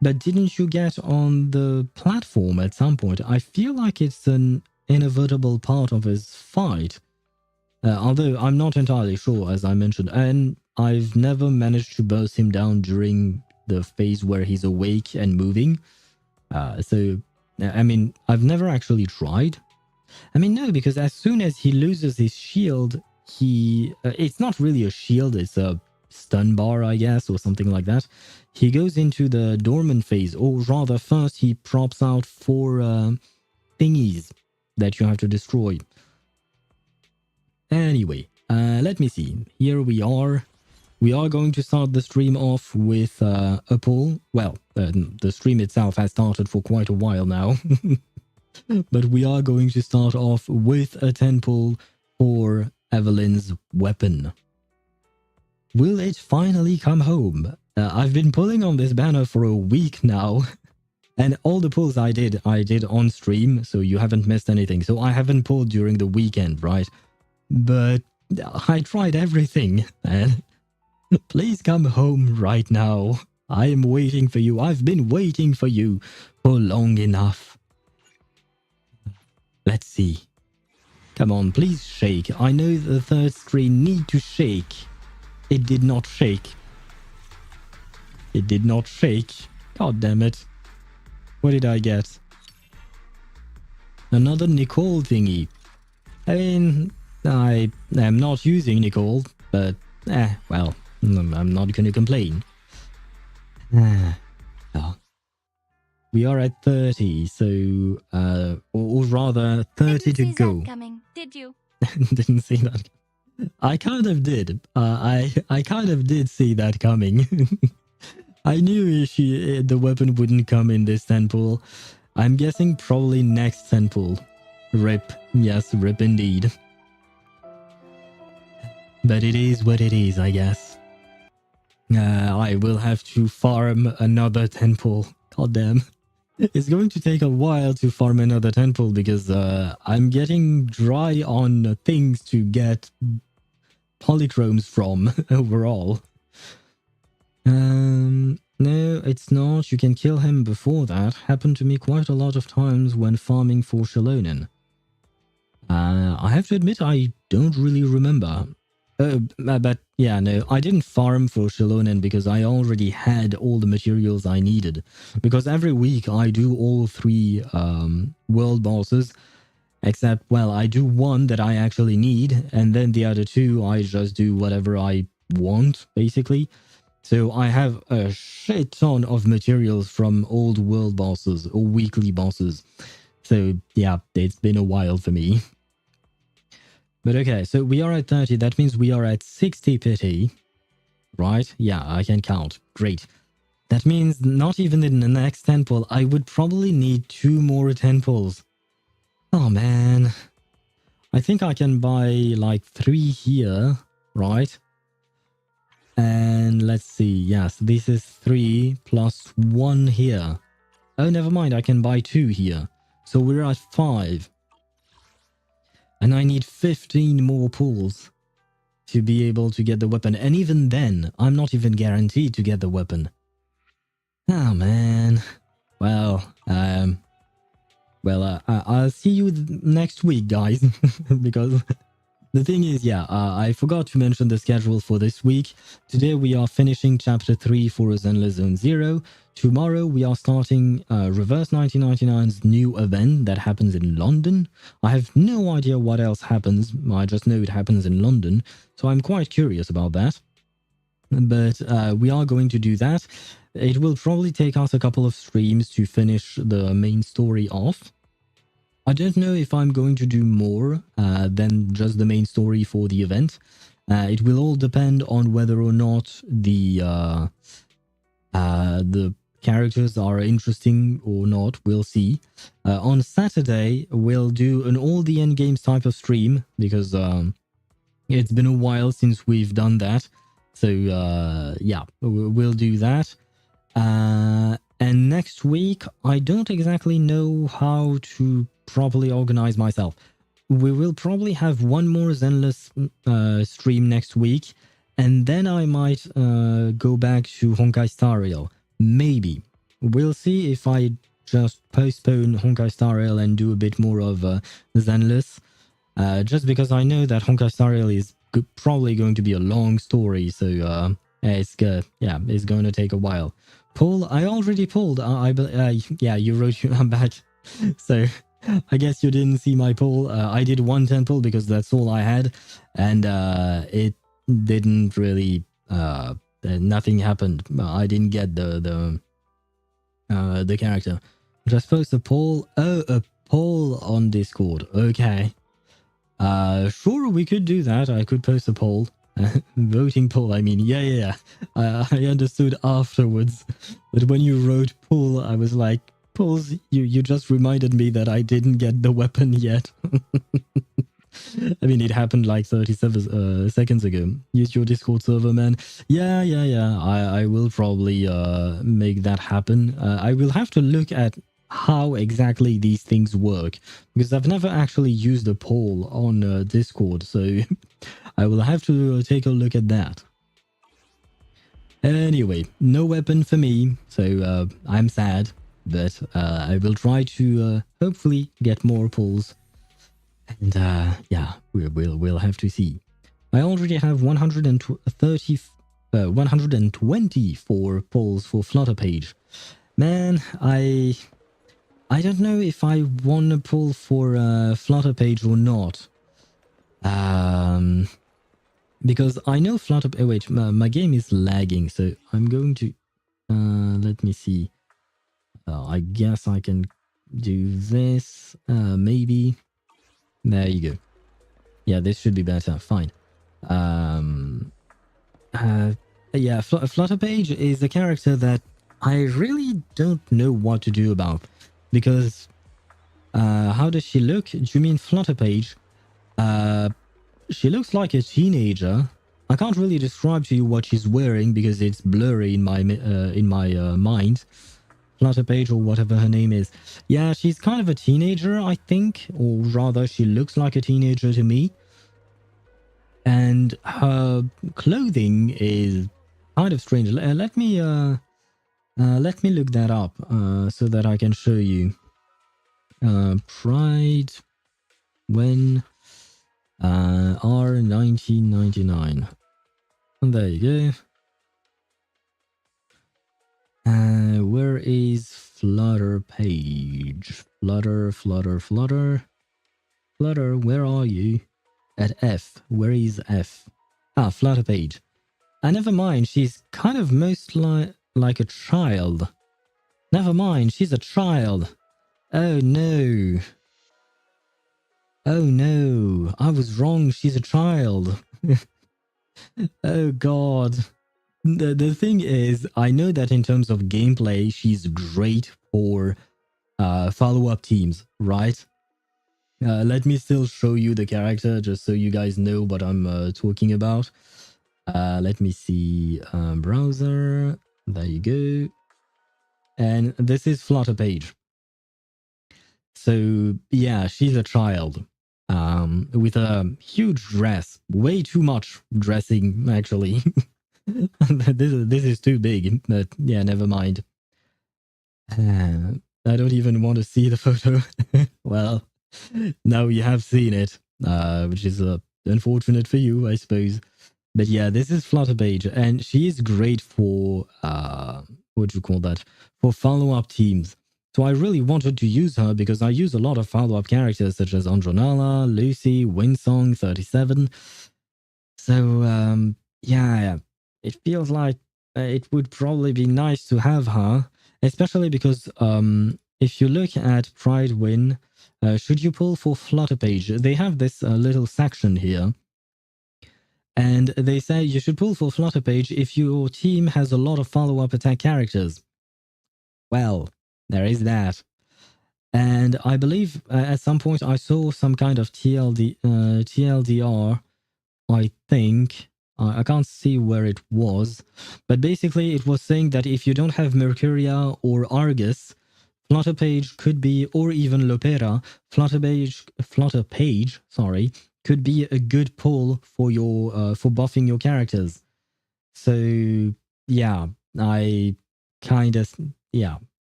But didn't you get on the platform at some point? I feel like it's an inevitable part of his fight. Although I'm not entirely sure, as I mentioned. And I've never managed to burst him down during the phase where he's awake and moving. So, I mean, I've never actually tried. I mean, no, because as soon as he loses his shield, it's not really a shield, it's a stun bar, I guess, or something like that. He goes into the dormant phase, or rather, first he props out 4 thingies that you have to destroy. Anyway, let me see. Here we are. We are going to start the stream off with a poll. Well, the stream itself has started for quite a while now. But we are going to start off with a 10 pull for Evelyn's weapon. Will it finally come home? I've been pulling on this banner for a week now. And all the pulls I did on stream, so you haven't missed anything. So I haven't pulled during the weekend, right? But I tried everything, man. Please come home right now. I am waiting for you. I've been waiting for you for long enough. Let's see. Come on, please shake. I know the third screen need to shake. It did not shake. It did not shake. God damn it. What did I get? Another Nicole thingy. I mean, I am not using Nicole, but well, I'm not going to complain. Oh. We are at 30, so, or rather 30 to go. Didn't see that coming, did you? Didn't see that. I kind of did. I kind of did see that coming. I knew the weapon wouldn't come in this 10 pull. I'm guessing probably next 10 pull. Rip. Yes, rip indeed. But it is what it is, I guess. I will have to farm another 10 pull. God damn. It's going to take a while to farm another 10 pull because I'm getting dry on things to get polychromes from overall. No, it's not. You can kill him before that. Happened to me quite a lot of times when farming for Shalonen. I have to admit I don't really remember. But yeah, no, I didn't farm for Shalonen because I already had all the materials I needed. Because every week I do all 3 world bosses, except, well, I do one that I actually need, and then the other 2 I just do whatever I want, basically. So I have a shit ton of materials from old world bosses or weekly bosses. So yeah, it's been a while for me. But okay, so we are at 30. That means we are at 60 pity. Right? Yeah, I can count. Great. That means not even in the next 10 pull, I would probably need 2 more 10 pulls. Oh man. I think I can buy like 3 here, right? And let's see. Yes, this is 3 plus 1 here. Oh, never mind. I can buy 2 here. So we're at 5. And I need 15 more pulls to be able to get the weapon. And even then, I'm not even guaranteed to get the weapon. Oh, man. Well, I'll see you next week, guys. Because The thing is, I forgot to mention the schedule for this week. Today we are finishing chapter 3 for Zenless Zone Zero. Tomorrow we are starting Reverse 1999's new event that happens in London. I have no idea what else happens. I just know it happens in London. So I'm quite curious about that. But we are going to do that. It will probably take us a couple of streams to finish the main story off. I don't know if I'm going to do more than just the main story for the event. It will all depend on whether or not the characters are interesting or not. We'll see. On Saturday, we'll do an all the end games type of stream because it's been a while since we've done that. So yeah, we'll do that. And next week, I don't exactly know how to properly organize myself. We will probably have one more Zenless stream next week, and then I might go back to Honkai Star Rail. Maybe. We'll see if I just postpone Honkai Star Rail and do a bit more of Zenless. Just because I know that Honkai Star Rail is probably going to be a long story, so it's going to take a while. Pull, I already pulled. Yeah, you wrote I'm back. So I guess you didn't see my pull. I did one temple because that's all I had, and it didn't really. Nothing happened. I didn't get the character. Just supposed to pull. Oh, a poll on Discord. Okay. Sure, we could do that. I could post a poll. Voting poll, I mean. Yeah. I understood afterwards. But when you wrote poll, I was like, polls, you just reminded me that I didn't get the weapon yet. I mean, it happened like 37 seconds ago. Use your Discord server, man. Yeah. I will probably make that happen. I will have to look at how exactly these things work, because I've never actually used a poll on Discord, so I will have to take a look at that. Anyway, no weapon for me, so I'm sad, but I will try to hopefully get more pulls, and yeah, we'll have to see. I already have 124 pulls for Flutter page. Man, I don't know if I want to pull for Flutter page or not. Because I know Flutter... Oh wait, my game is lagging, so I'm going to... let me see. I guess I can do this. Maybe. There you go. Yeah, this should be better. Fine. Yeah, Flutter page is a character that I really don't know what to do about. Because how does she look? Do you mean Flutter page? She looks like a teenager. I can't really describe to you what she's wearing because it's blurry in my mind. Flutter page or whatever her name is. Yeah, she's kind of a teenager, I think, or rather, she looks like a teenager to me. And her clothing is kind of strange. Let me look that up so that I can show you. Pride when R1999. And there you go. Where is Flutter page? Flutter, where are you? At F. Where is F? Ah, Flutter page. Never mind, she's kind of most like a child. Never mind, she's a child. Oh no. Oh no, I was wrong, she's a child. Oh god. The thing is, I know that in terms of gameplay, she's great for follow-up teams, right? Let me still show you the character, just so you guys know what I'm talking about. Let me see. Browser. There you go. And this is Flutter page. So, yeah, she's a child. With a huge dress. Way too much dressing, actually. This is too big, but yeah, never mind. I don't even want to see the photo. Well, now you have seen it, which is a Unfortunate for you, I suppose. But yeah, this is Flutterpage, and she is great for what do you call that? For follow-up teams. So I really wanted to use her because I use a lot of follow-up characters such as Andronala, Lucy, Winsong, 37. So yeah, it feels like it would probably be nice to have her, especially because if you look at Pride Win, should you pull for Flutterpage, they have this little section here. And they say you should pull for Flutterpage if your team has a lot of follow-up attack characters. Well, there is that. And I believe at some point I saw some kind of TLDR, I think. I can't see where it was. But basically it was saying that if you don't have Mercuria or Argus, Flutterpage could be, or even Lopera, Flutterpage, sorry, could be a good pull for your for buffing your characters. So yeah, I kind of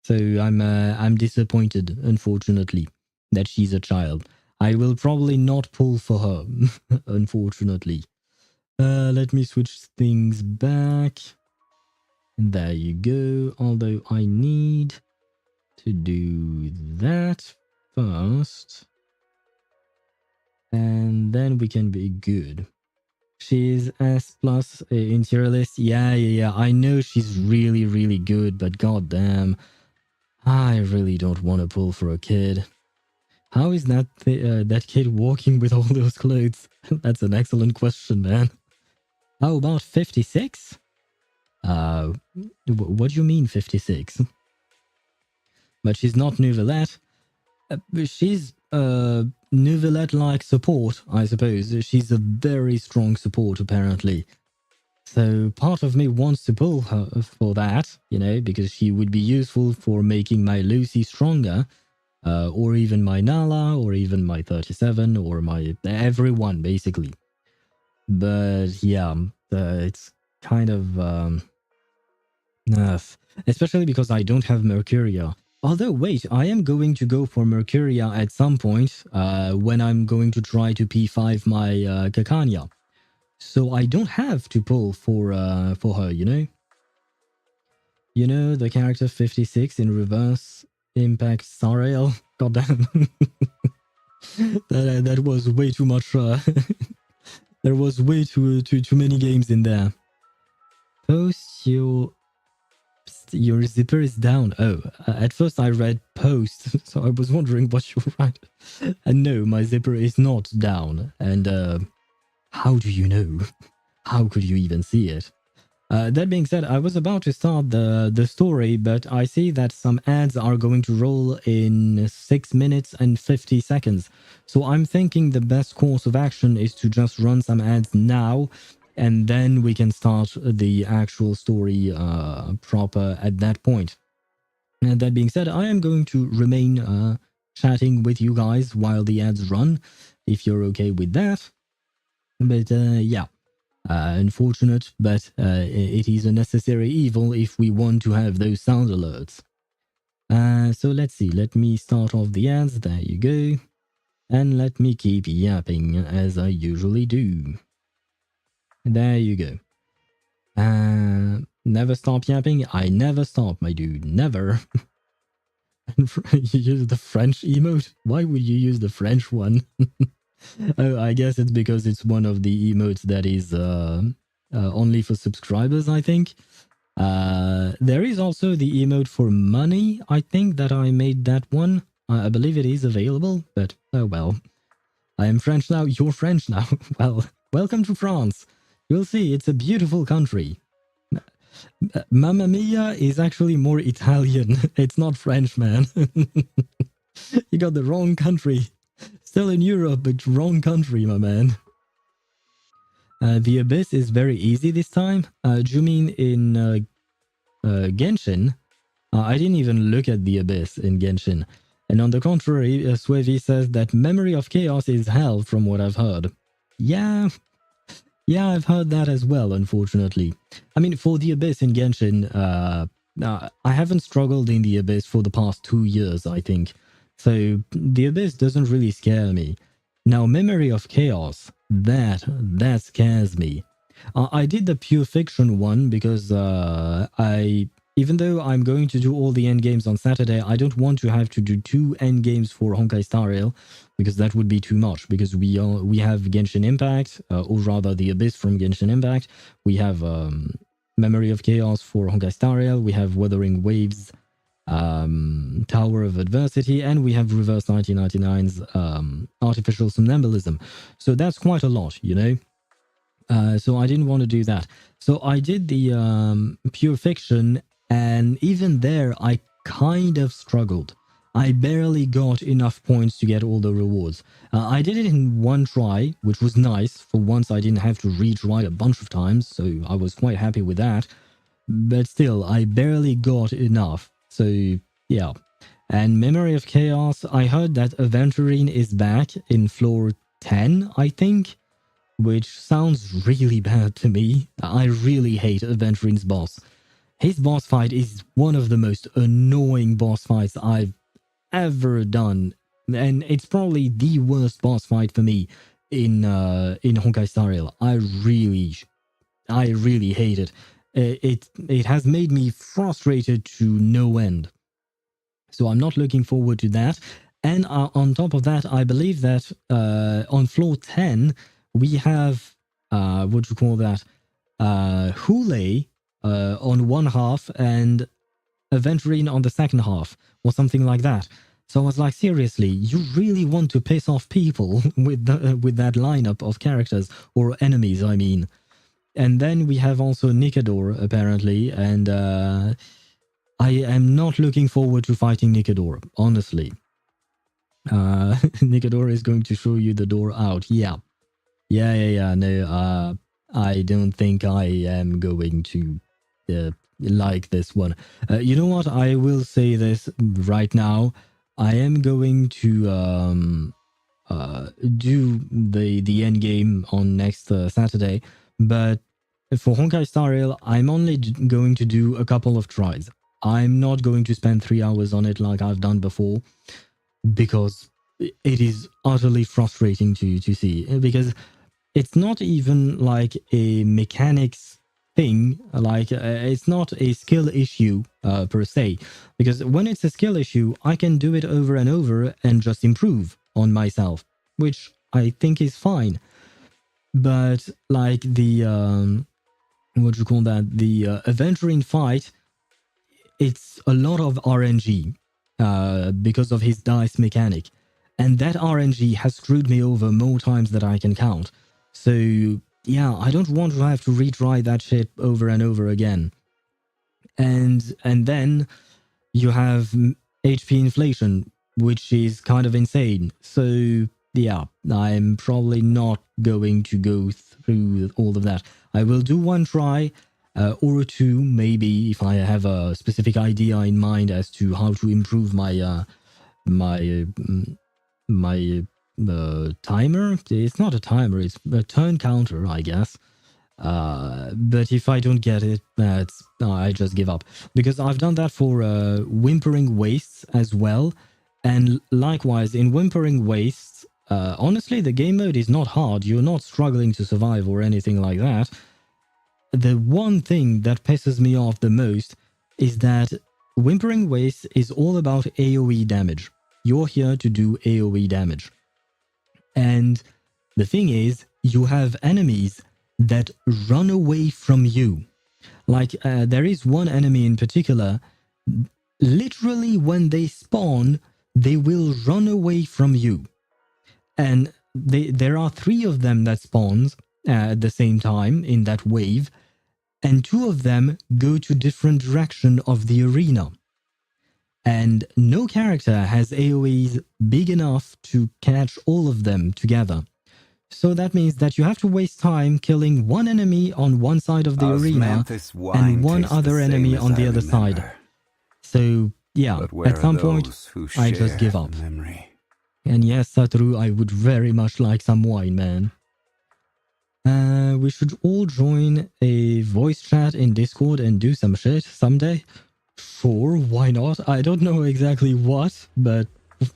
So I'm disappointed, unfortunately, that she's a child. I will probably not pull for her, unfortunately. Let me switch things back. There you go. Although I need to do that first, and then we can be good. She's S plus in tier list. Yeah. I know she's really, really good, but goddamn, I really don't want to pull for a kid. How is that that kid walking with all those clothes? That's an excellent question, man. How about 56? What do you mean 56? But she's not Nouvellette. She's Nouvellette-like support, I suppose. She's a very strong support, apparently. So part of me wants to pull her for that, you know, because she would be useful for making my Lucy stronger, or even my Nala, or even my 37, or my everyone, basically. But yeah, it's kind of especially because I don't have Mercuria. Although, wait, I am going to go for Mercuria at some point when I'm going to try to P5 my Kakanya. So I don't have to pull for her, you know? You know, the character 56 in reverse impact Sarael. Goddamn. that was way too much. There was way too many games in there. Post your zipper is down. Oh, at first I read post, so I was wondering what you write. And no, my zipper is not down. And how do you know? How could you even see it? That being said, I was about to start the story, but I see that some ads are going to roll in 6 minutes and 50 seconds. So I'm thinking the best course of action is to just run some ads now, and then we can start the actual story proper at that point. And that being said, I am going to remain chatting with you guys while the ads run, if you're okay with that. But yeah. Unfortunate, but it is a necessary evil if we want to have those sound alerts. So let's see. Let me start off the ads. There you go. And let me keep yapping as I usually do. There you go. Never stop yapping. I never stop, my dude. Never. You use the French emote? Why would you use the French one? Oh, I guess it's because it's one of the emotes that is only for subscribers, I think. There is also the emote for money. I think that I made that one. I believe it is available, but oh well. I am French now, you're French now. Well, welcome to France. You'll see, it's a beautiful country. Mamma Mia is actually more Italian. It's not French, man. You got the wrong country. Still in Europe, but wrong country, my man. The Abyss is very easy this time. Do you mean in Genshin? I didn't even look at the Abyss in Genshin. And on the contrary, Swevi says that Memory of Chaos is hell from what I've heard. Yeah, I've heard that as well, unfortunately. I mean, for the Abyss in Genshin, I haven't struggled in the Abyss for the past 2 years, I think. So the Abyss doesn't really scare me. Now, Memory of Chaos, that scares me. I did the pure fiction one because even though I'm going to do all the end games on Saturday, I don't want to have to do 2 end games for Honkai Star Rail because that would be too much. Because we have Genshin Impact, or rather the Abyss from Genshin Impact. We have Memory of Chaos for Honkai Star Rail. We have Wuthering Waves, Tower of Adversity, and we have Reverse 1999's Artificial Somnambulism. So that's quite a lot, you know. So I didn't want to do that. So I did the pure fiction, and even there I kind of struggled. I barely got enough points to get all the rewards. I did it in one try, which was nice. For once I didn't have to retry a bunch of times, so I was quite happy with that. But still, I barely got enough. So yeah. And Memory of Chaos, I heard that Aventurine is back in floor 10, I think, which sounds really bad to me. I really hate Aventurine's boss. His boss fight is one of the most annoying boss fights I've ever done, and it's probably the worst boss fight for me in Honkai Star Rail. I really hate it. It has made me frustrated to no end. So I'm not looking forward to that. And on top of that, I believe that on floor 10 we have what do you call that? Hule on one half and Aventurine on the second half, or something like that. So I was like, seriously, you really want to piss off people with that lineup of characters, or enemies, I mean. And then we have also Nikador, apparently, and I am not looking forward to fighting Nikador, honestly. Nikador is going to show you the door out. Yeah. No, I don't think I am going to like this one. You know what? I will say this right now. I am going to do the end game on next Saturday, but for Honkai Star Rail, I'm only going to do a couple of tries. I'm not going to spend 3 hours on it like I've done before, because it is utterly frustrating to see, because it's not even like a mechanics thing, like it's not a skill issue per se, because when it's a skill issue, I can do it over and over and just improve on myself, which I think is fine. But like the what do you call that, the Aventurine fight, it's a lot of RNG because of his dice mechanic, and that RNG has screwed me over more times than I can count. So yeah, I don't want to have to retry that shit over and over again. And then you have HP inflation, which is kind of insane. So yeah, I'm probably not going to go through all of that. I will do one try or two, maybe, if I have a specific idea in mind as to how to improve my timer. It's not a timer, it's a turn counter, I guess. But if I don't get it, that's I just give up, because I've done that for Whimpering Wastes as well. And likewise in Whimpering Wastes, honestly, the game mode is not hard. You're not struggling to survive or anything like that. The one thing that pisses me off the most is that Whimpering Wastes is all about AoE damage. You're here to do AoE damage. And the thing is, you have enemies that run away from you. Like, there is one enemy in particular, literally when they spawn, they will run away from you. And there are 3 of them that spawns at the same time in that wave, and 2 of them go to different direction of the arena. And no character has AoEs big enough to catch all of them together. So that means that you have to waste time killing one enemy on one side of the arena and one other enemy on the other side. So yeah, at some point, I just give up. And yes, Satoru, I would very much like some wine, man. We should all join a voice chat in Discord and do some shit someday. Sure, why not? I don't know exactly what, but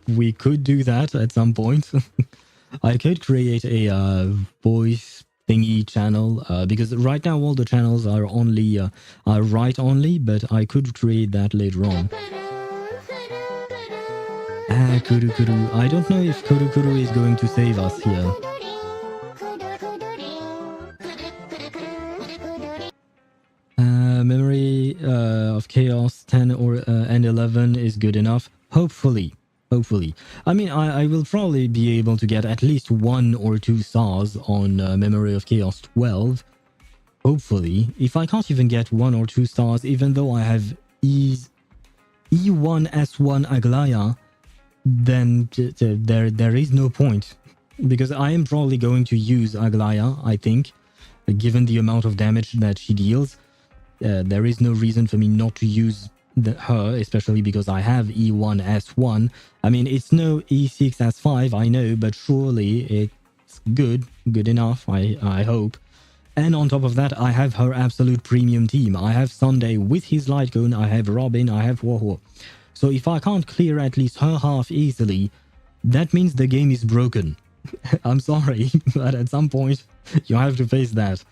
we could do that at some point. I could create a voice thingy channel because right now all the channels are only are write only, but I could create that later on. Kuru Kuru. I don't know if Kuru Kuru is going to save us here. Memory of Chaos 10 or and 11 is good enough. Hopefully. Hopefully. I mean, I will probably be able to get at least 1 or 2 stars on Memory of Chaos 12. Hopefully. If I can't even get 1 or 2 stars, even though I have E1 S1 Aglaya, then there is no point. Because I am probably going to use Aglaya, I think, given the amount of damage that she deals. There is no reason for me not to use her, especially because I have E1 S1. I mean, it's no E6 S5, I know, but surely it's good enough, I hope. And on top of that, I have her absolute premium team. I have Sunday with his light cone, I have Robin, I have Woho. So if I can't clear at least her half easily, that means the game is broken. I'm sorry, but at some point, you have to face that.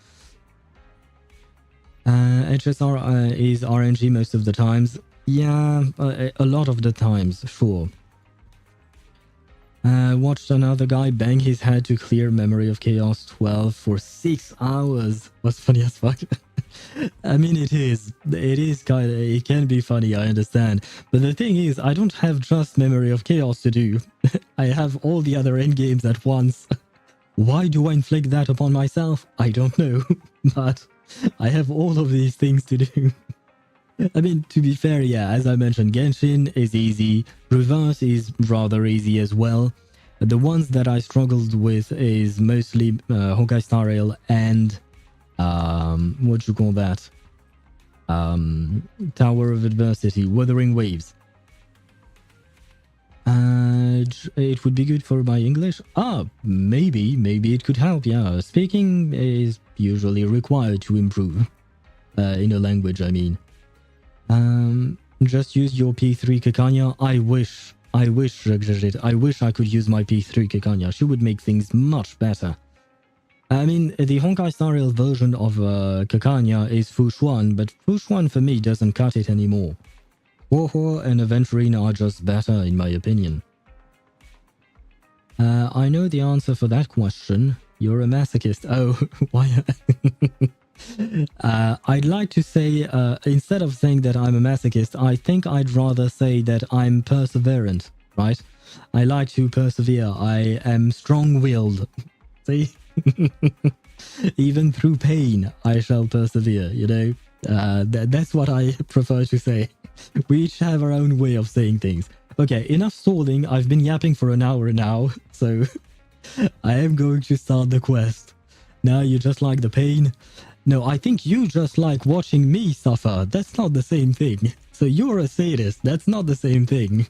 HSR is RNG most of the times. Yeah, a lot of the times, sure. Watched another guy bang his head to clear Memory of Chaos 12 for 6 hours. Was funny as fuck. I mean, it is kind of, it can be funny, I understand. But the thing is, I don't have just Memory of Chaos to do. I have all the other endgames at once. Why do I inflict that upon myself? I don't know. But I have all of these things to do. I mean, to be fair, yeah, as I mentioned, Genshin is easy. Reverse is rather easy as well. The ones that I struggled with is mostly Honkai Star Rail and what you call that? Tower of Adversity, Wuthering Waves. It would be good for my English. Maybe it could help. Yeah, speaking is usually required to improve in a language. I mean, just use your P3 Kekanya. I wish, I wish I could use my P3 Kekanya. She would make things much better. I mean, the Honkai Star Rail version of Kekanya is Fushuan, but Fushuan for me doesn't cut it anymore. Woho and Aventurine are just better, in my opinion. I know the answer for that question. You're a masochist. Oh, why? I'd like to say, instead of saying that I'm a masochist, I think I'd rather say that I'm perseverant, right? I like to persevere. I am strong-willed. See? Even through pain, I shall persevere, you know? That's what I prefer to say. We each have our own way of saying things. Okay, enough stalling. I've been yapping for an hour now, so I am going to start the quest. Now you just like the pain? No, I think you just like watching me suffer. That's not the same thing. So you're a sadist. That's not the same thing.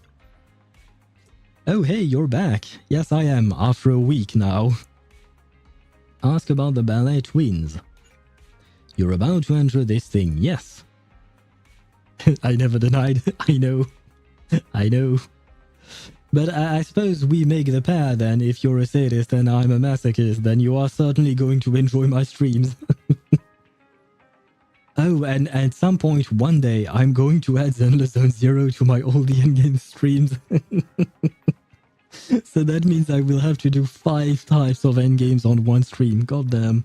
Oh, hey, you're back. Yes, I am, after a week now. Ask about the ballet twins. You're about to enter this thing, yes. I never denied. I know. I know. But I suppose we make the pair then. If you're a sadist and I'm a masochist, then you are certainly going to enjoy my streams. Oh, and at some point one day, I'm going to add Zenless Zone Zero to my all the endgame streams. So that means I will have to do 5 types of endgames on one stream. God damn.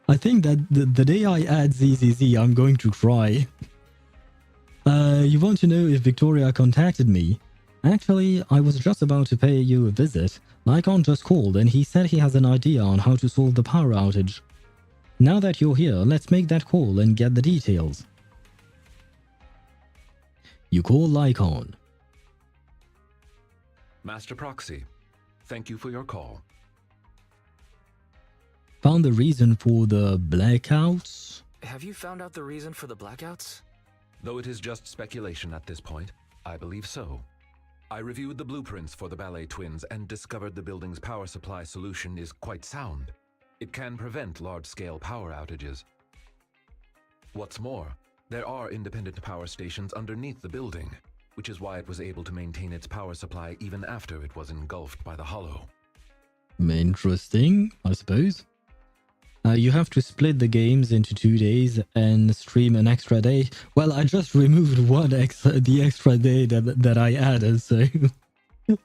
I think that the day I add ZZZ, I'm going to cry. You want to know if Victoria contacted me? Actually, I was just about to pay you a visit. Lycon just called and he said he has an idea on how to solve the power outage. Now that you're here, let's make that call and get the details. You call Lycon. Master Proxy, thank you for your call. Found the reason for the blackouts? Have you found out the reason for the blackouts? Though it is just speculation at this point, I believe so. I reviewed the blueprints for the ballet twins and discovered the building's power supply solution is quite sound. It can prevent large-scale power outages. What's more, there are independent power stations underneath the building, which is why it was able to maintain its power supply even after it was engulfed by the Hollow. Interesting, I suppose. You have to split the games into 2 days and stream an extra day. Well, I just removed the extra day that I added, so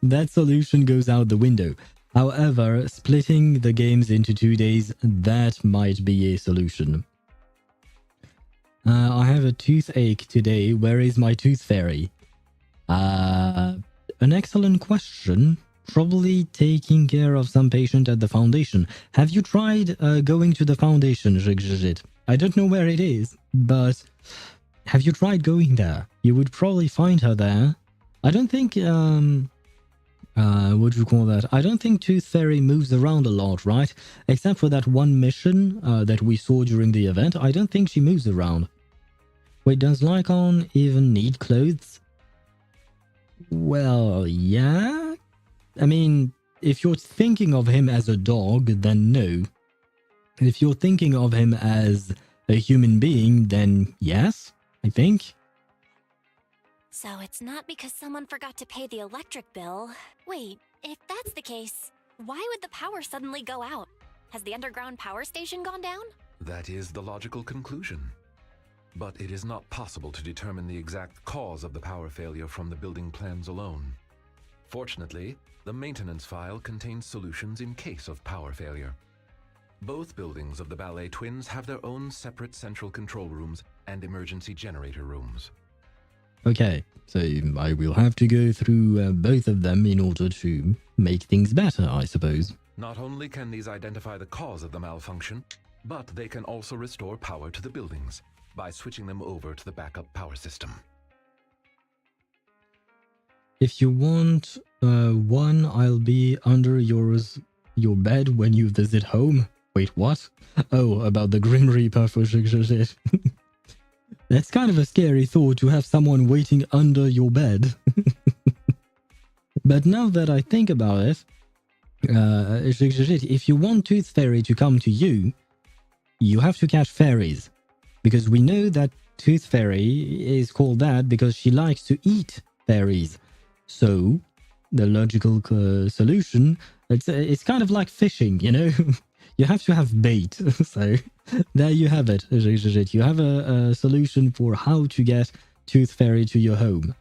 that solution goes out the window. However, splitting the games into 2 days, that might be a solution. I have a toothache today. Where is my tooth fairy? An excellent question. Probably taking care of some patient at the foundation. Have you tried going to the foundation, Jigjit? I don't know where it is, but have you tried going there? You would probably find her there. I don't think, what do you call that? I don't think Tooth Fairy moves around a lot, right? Except for that one mission that we saw during the event. I don't think she moves around. Wait, does Lycon even need clothes? Well, yeah. I mean, if you're thinking of him as a dog, then no. If you're thinking of him as a human being, then yes, I think. So it's not because someone forgot to pay the electric bill. Wait, if that's the case, why would the power suddenly go out? Has the underground power station gone down? That is the logical conclusion. But it is not possible to determine the exact cause of the power failure from the building plans alone. Fortunately, the maintenance file contains solutions in case of power failure. Both buildings of the Ballet Twins have their own separate central control rooms and emergency generator rooms. Okay, so I will have to go through both of them in order to make things better, I suppose. Not only can these identify the cause of the malfunction, but they can also restore power to the buildings by switching them over to the backup power system. If you want one, I'll be under your bed when you visit home. Wait, what? Oh, about the Grim Reaper for shit. That's kind of a scary thought to have someone waiting under your bed. But now that I think about it, if you want Tooth Fairy to come to you, you have to catch fairies. Because we know that Tooth Fairy is called that because she likes to eat fairies. So, the logical solution, it's kind of like fishing, you know? You have to have bait. So, there you have it. You have a solution for how to get Tooth Fairy to your home.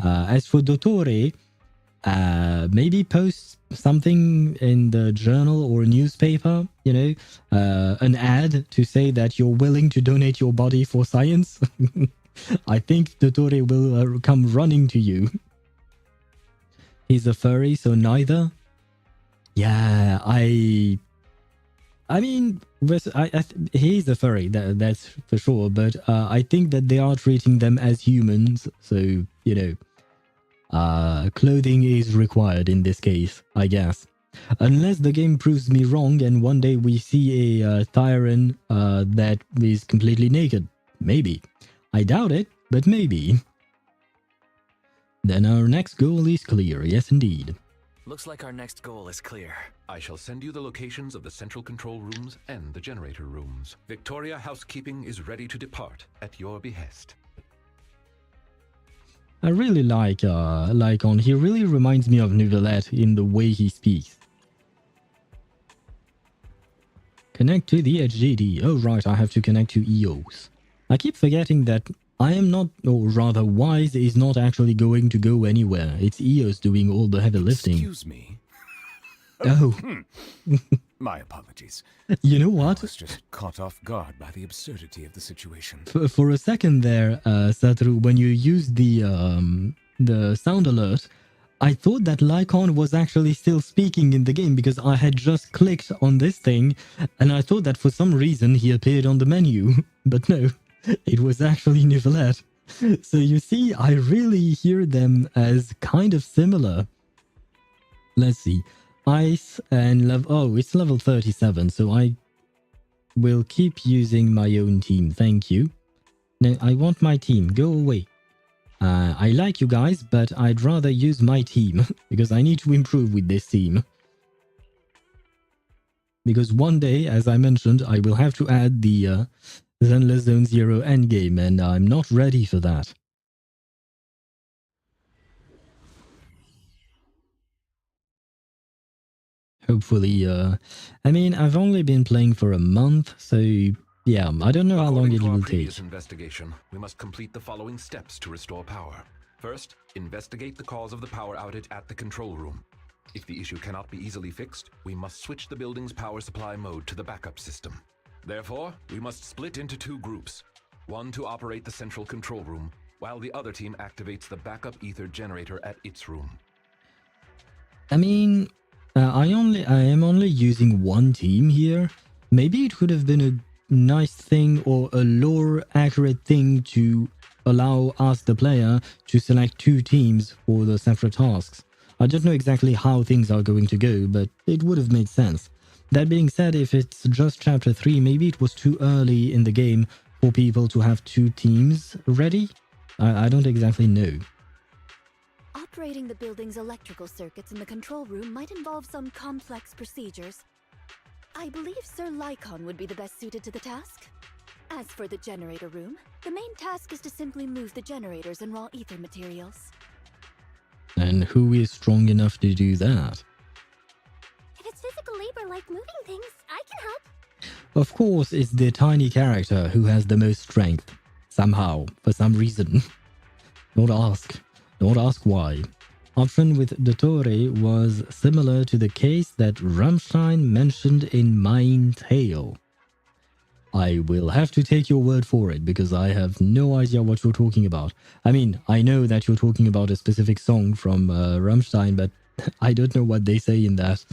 As for Dottore, maybe post something in the journal or newspaper, you know, an ad to say that you're willing to donate your body for science. I think Dottore will come running to you. He's a furry, so neither. Yeah, I mean, he's a furry, that's for sure, but I think that they are treating them as humans, so, you know, clothing is required in this case, I guess. Unless the game proves me wrong and one day we see a Thyran that is completely naked. Maybe. I doubt it, but maybe. Then our next goal is clear, yes indeed. Looks like our next goal is clear. I shall send you the locations of the central control rooms and the generator rooms. Victoria Housekeeping is ready to depart at your behest. I really like Lycon. He really reminds me of Nouvellette in the way he speaks. Connect to the HDD. Oh right, I have to connect to EOS. I keep forgetting that I am not, or rather Wise is not actually going to go anywhere. It's EOS doing all the heavy lifting. Excuse me. Oh. My apologies. You know what? I was just caught off guard by the absurdity of the situation. For a second there, Satru, when you used the sound alert, I thought that Lycon was actually still speaking in the game because I had just clicked on this thing and I thought that for some reason he appeared on the menu. But no, it was actually Nouvellette. So you see, I really hear them as kind of similar. Let's see. Ice and level... Oh, it's level 37, so I will keep using my own team. Thank you. No, I want my team. Go away. I like you guys, but I'd rather use my team because I need to improve with this team. Because one day, as I mentioned, I will have to add the Zenless Zone Zero endgame, and I'm not ready for that. Hopefully, I mean, I've only been playing for a month, so yeah, I don't know how long According it to our will previous take. investigation, we must complete the following steps to restore power. First, investigate the cause of the power outage at the control room. If the issue cannot be easily fixed, we must switch the building's power supply mode to the backup system. Therefore, we must split into 2 groups. One to operate the central control room, while the other team activates the backup ether generator at its room. I mean, I am only using one team here. Maybe it would have been a nice thing or a lore accurate thing to allow us, the player, to select 2 teams for the separate tasks. I don't know exactly how things are going to go, but it would have made sense. That being said, if it's just chapter 3, maybe it was too early in the game for people to have 2 teams ready? I don't exactly know. Operating the building's electrical circuits in the control room might involve some complex procedures. I believe Sir Lycon would be the best suited to the task. As for the generator room, the main task is to simply move the generators and raw ether materials. And who is strong enough to do that? If it's physical labor like moving things, I can help. Of course, it's the tiny character who has the most strength. Somehow, for some reason. Don't ask why. Option with Dottore was similar to the case that Rammstein mentioned in Mein Tale. I will have to take your word for it because I have no idea what you're talking about. I mean, I know that you're talking about a specific song from Rammstein, but I don't know what they say in that.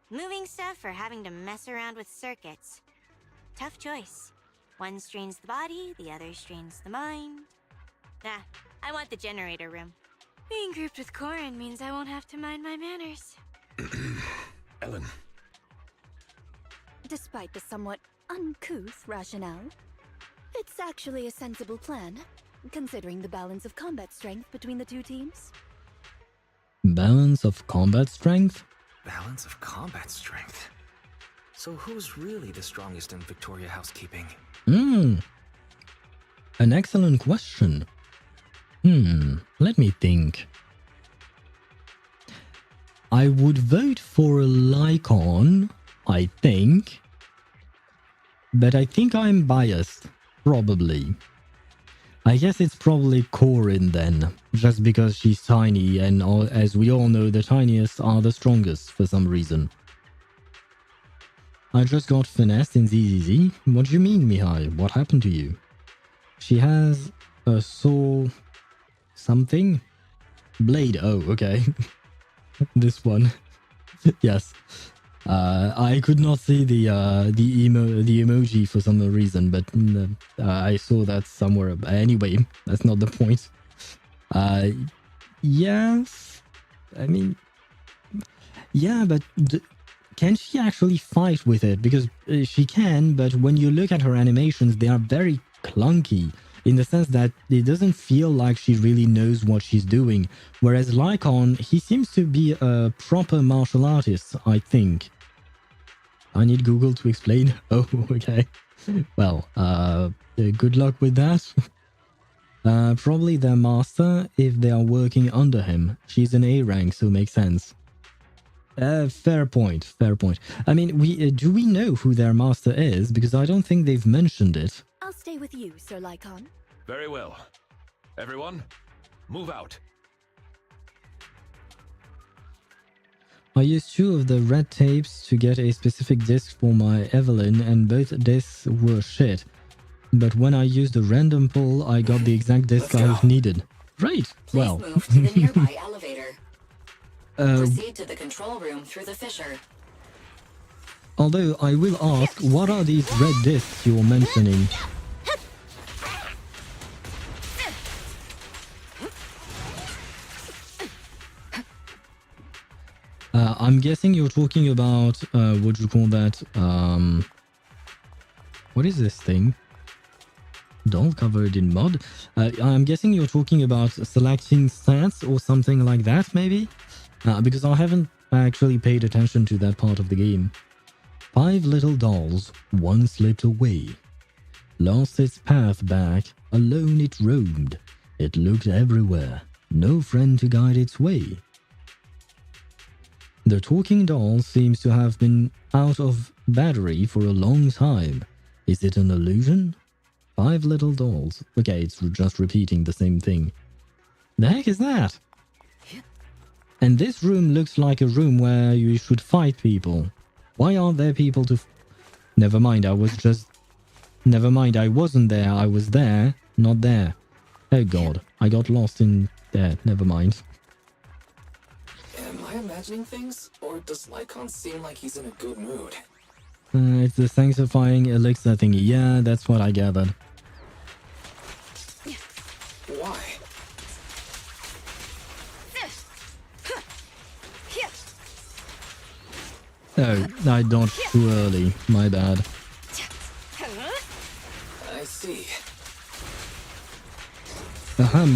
Moving stuff or having to mess around with circuits. Tough choice. One strains the body, the other strains the mind. Nah, I want the generator room. Being grouped with Corin means I won't have to mind my manners. Ellen. Despite the somewhat uncouth rationale, it's actually a sensible plan, considering the balance of combat strength between the 2 teams. Balance of combat strength? Balance of combat strength. So who's really the strongest in Victoria housekeeping? An excellent question. Let me think. I would vote for Lycon, I think. But I think I'm biased, probably. I guess it's probably Corin then, just because she's tiny and as we all know, the tiniest are the strongest for some reason. I just got finessed in ZZZ. What do you mean, Mihai? What happened to you? She has a soul something? Blade. Oh, okay. This one. Yes. I could not see the emoji for some reason, but I saw that somewhere. Anyway, that's not the point. Yes. I mean, yeah, but can she actually fight with it? Because she can, but when you look at her animations, they are very clunky in the sense that it doesn't feel like she really knows what she's doing. Whereas Lycon, he seems to be a proper martial artist, I think. I need Google to explain. Oh, okay. Well, good luck with that. Probably their master if they are working under him. She's an A rank, so makes sense. Fair point, fair point. I mean, do we know who their master is? Because I don't think they've mentioned it. I'll stay with you, Sir Lycon. Very well. Everyone, move out. I used 2 of the red tapes to get a specific disc for my Evelyn, and both discs were shit. But when I used a random pull, I got the exact disc I needed. Right, well. Please move to the nearby elevator. Proceed to the control room through the fissure. Although I will ask, what are these red discs you're mentioning? I'm guessing you're talking about, what do you call that? What is this thing? Doll covered in mud? I'm guessing you're talking about selecting stats or something like that, maybe? Because I haven't actually paid attention to that part of the game. 5 little dolls, one slipped away. Lost its path back, alone it roamed. It looked everywhere, no friend to guide its way. The talking doll seems to have been out of battery for a long time. Is it an illusion? 5 little dolls. Okay, it's just repeating the same thing. The heck is that? And this room looks like a room where you should fight people. Why aren't there people to... Never mind, I was just... Never mind, I wasn't there. I was there, not there. Oh god, I got lost in there. Never mind. Am I imagining things? Or does Lycon seem like he's in a good mood? It's the sanctifying elixir thingy. Yeah, that's what I gathered. Why? Oh, I dodged too early. My bad. I see.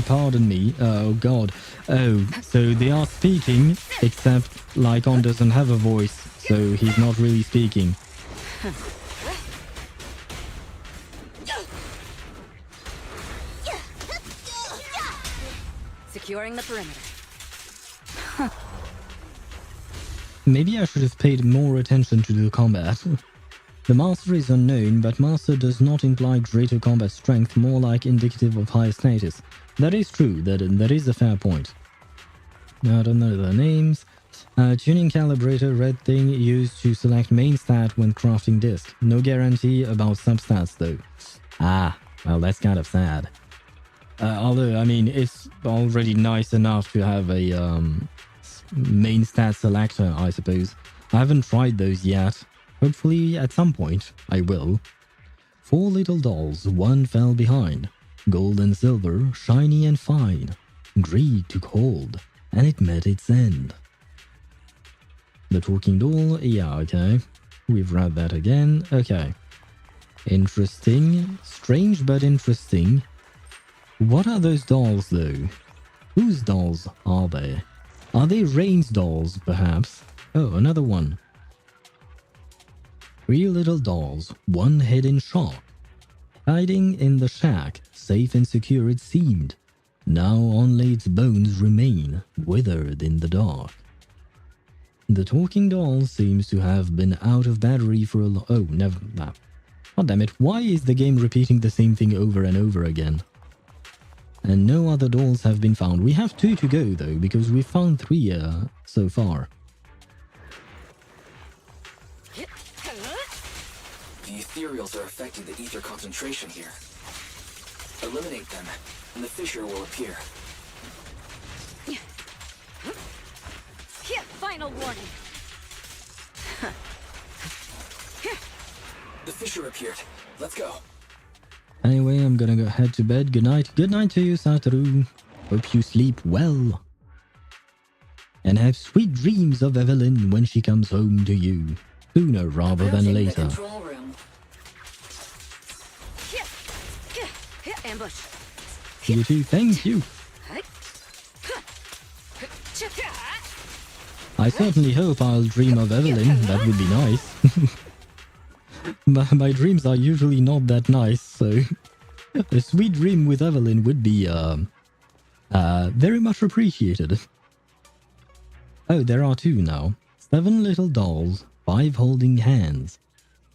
Pardon me. Oh god. Oh, so they are speaking, except Lycon doesn't have a voice, so he's not really speaking. Securing the perimeter. Maybe I should have paid more attention to the combat. The master is unknown, but master does not imply greater combat strength, more like indicative of higher status. That is true, that is a fair point. I don't know the names. Tuning calibrator, red thing used to select main stat when crafting disc. No guarantee about substats though. Ah, well that's kind of sad. Although, I mean, it's already nice enough to have a main stat selector, I suppose. I haven't tried those yet. Hopefully at some point I will. 4 little dolls, one fell behind. Gold and silver, shiny and fine. Greed took hold, and it met its end. The talking doll, yeah, okay. We've read that again, okay. Interesting, strange but interesting. What are those dolls though? Whose dolls are they? Are they Rain's dolls, perhaps? Oh, another one. 3 little dolls, one head in shock. Hiding in the shack, safe and secure it seemed. Now only its bones remain, withered in the dark. The talking doll seems to have been out of battery for a oh, never... Nah. God damn it, why is the game repeating the same thing over and over again? And no other dolls have been found. We have 2 to go though, because we found 3 so far. The Ethereals are affecting the ether concentration here. Eliminate them, and the fissure will appear. Final warning. The fissure appeared. Let's go. Anyway, I'm gonna go head to bed. Good night. Good night to you, Satoru. Hope you sleep well. And have sweet dreams of Evelyn when she comes home to you. Sooner rather than later. Control room. Ambush. You too, thank you. I certainly hope I'll dream of Evelyn. That would be nice. My dreams are usually not that nice, so a sweet dream with Evelyn would be very much appreciated. Oh, there are 2 now. 7 little dolls, 5 holding hands.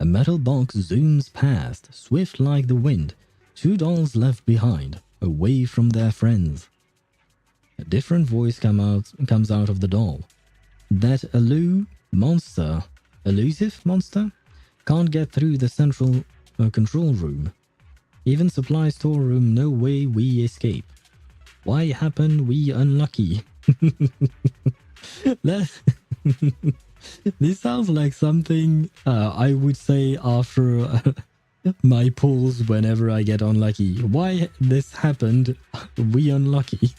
A metal box zooms past, swift like the wind. 2 dolls left behind, away from their friends. A different voice comes out of the doll. That elusive monster, can't get through the central control room. Even supply storeroom, no way we escape. Why happen we unlucky? This sounds like something I would say after my pulls whenever I get unlucky. Why this happened, we unlucky.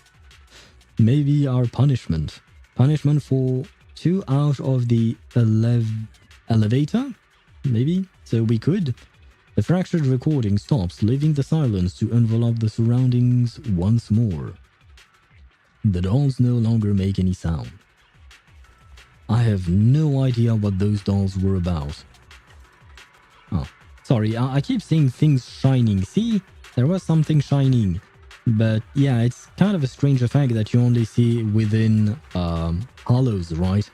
Maybe our punishment. Punishment for 2 out of the elevator? Maybe? So we could. The fractured recording stops, leaving the silence to envelop the surroundings once more. The dolls no longer make any sound. I have no idea what those dolls were about. Oh, sorry, I keep seeing things shining. See? There was something shining. But yeah, it's kind of a strange effect that you only see within hollows, right?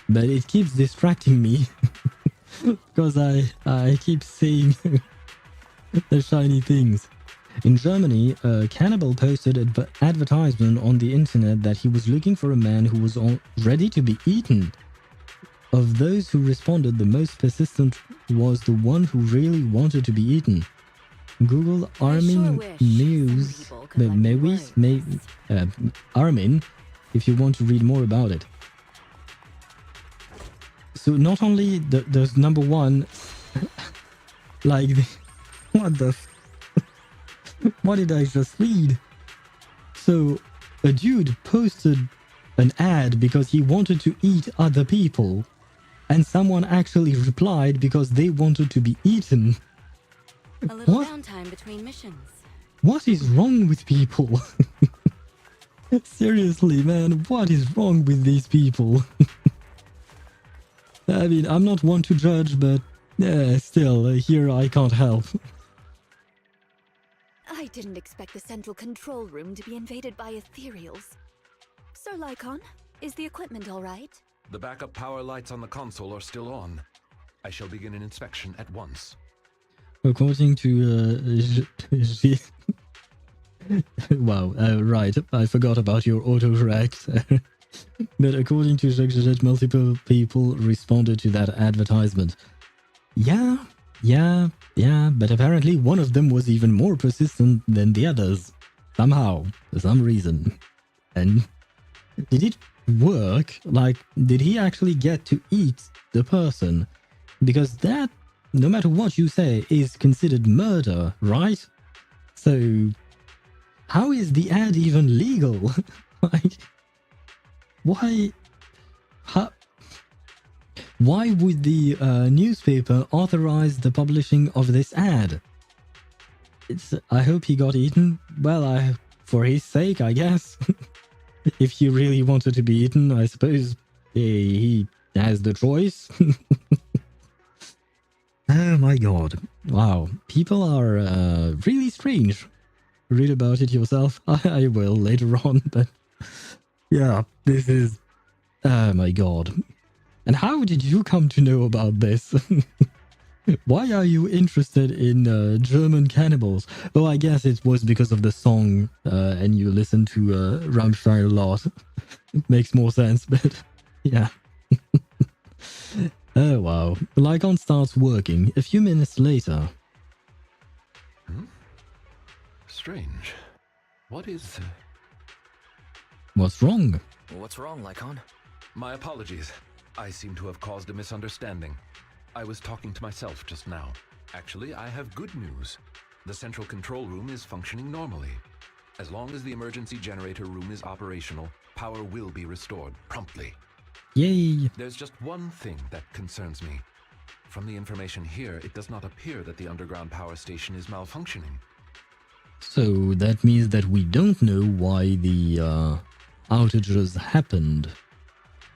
but it keeps distracting me because I keep seeing the shiny things. In Germany, a cannibal posted an advertisement on the internet that he was looking for a man who was ready to be eaten. Of those who responded, the most persistent was the one who really wanted to be eaten. Google Armin News, Armin, if you want to read more about it. So not only there's number one, like, what the, what did I just read? So a dude posted an ad because he wanted to eat other people, and someone actually replied because they wanted to be eaten. A little downtime between missions. What is wrong with people? Seriously, man, what is wrong with these people? I mean, I'm not one to judge, but still, here I can't help. I didn't expect the central control room to be invaded by Ethereals. Sir Lycon, is the equipment all right? The backup power lights on the console are still on. I shall begin an inspection at once. According to wow, right, I forgot about your autocorrect. But according to Jacques, multiple people responded to that advertisement. Yeah, but apparently one of them was even more persistent than the others. Somehow, for some reason. And did it work? Like, did he actually get to eat the person? Because that, no matter what you say, is considered murder, right? So, how is the ad even legal? Like, why would the newspaper authorize the publishing of this ad? I hope he got eaten. Well, for his sake, I guess. If he really wanted to be eaten, I suppose he has the choice. Oh my god. Wow. People are really strange. Read about it yourself. I will later on, but yeah, this is... Oh my god. And how did you come to know about this? Why are you interested in German cannibals? Oh, I guess it was because of the song and you listen to Rammstein a lot. It makes more sense, but yeah. Oh wow. Lycon starts working a few minutes later. Strange. What is... What's wrong? What's wrong, Lycon? My apologies. I seem to have caused a misunderstanding. I was talking to myself just now. Actually, I have good news. The central control room is functioning normally. As long as the emergency generator room is operational, power will be restored promptly. Yay! There's just one thing that concerns me. From the information here, it does not appear that the underground power station is malfunctioning. So that means that we don't know why the outages happened.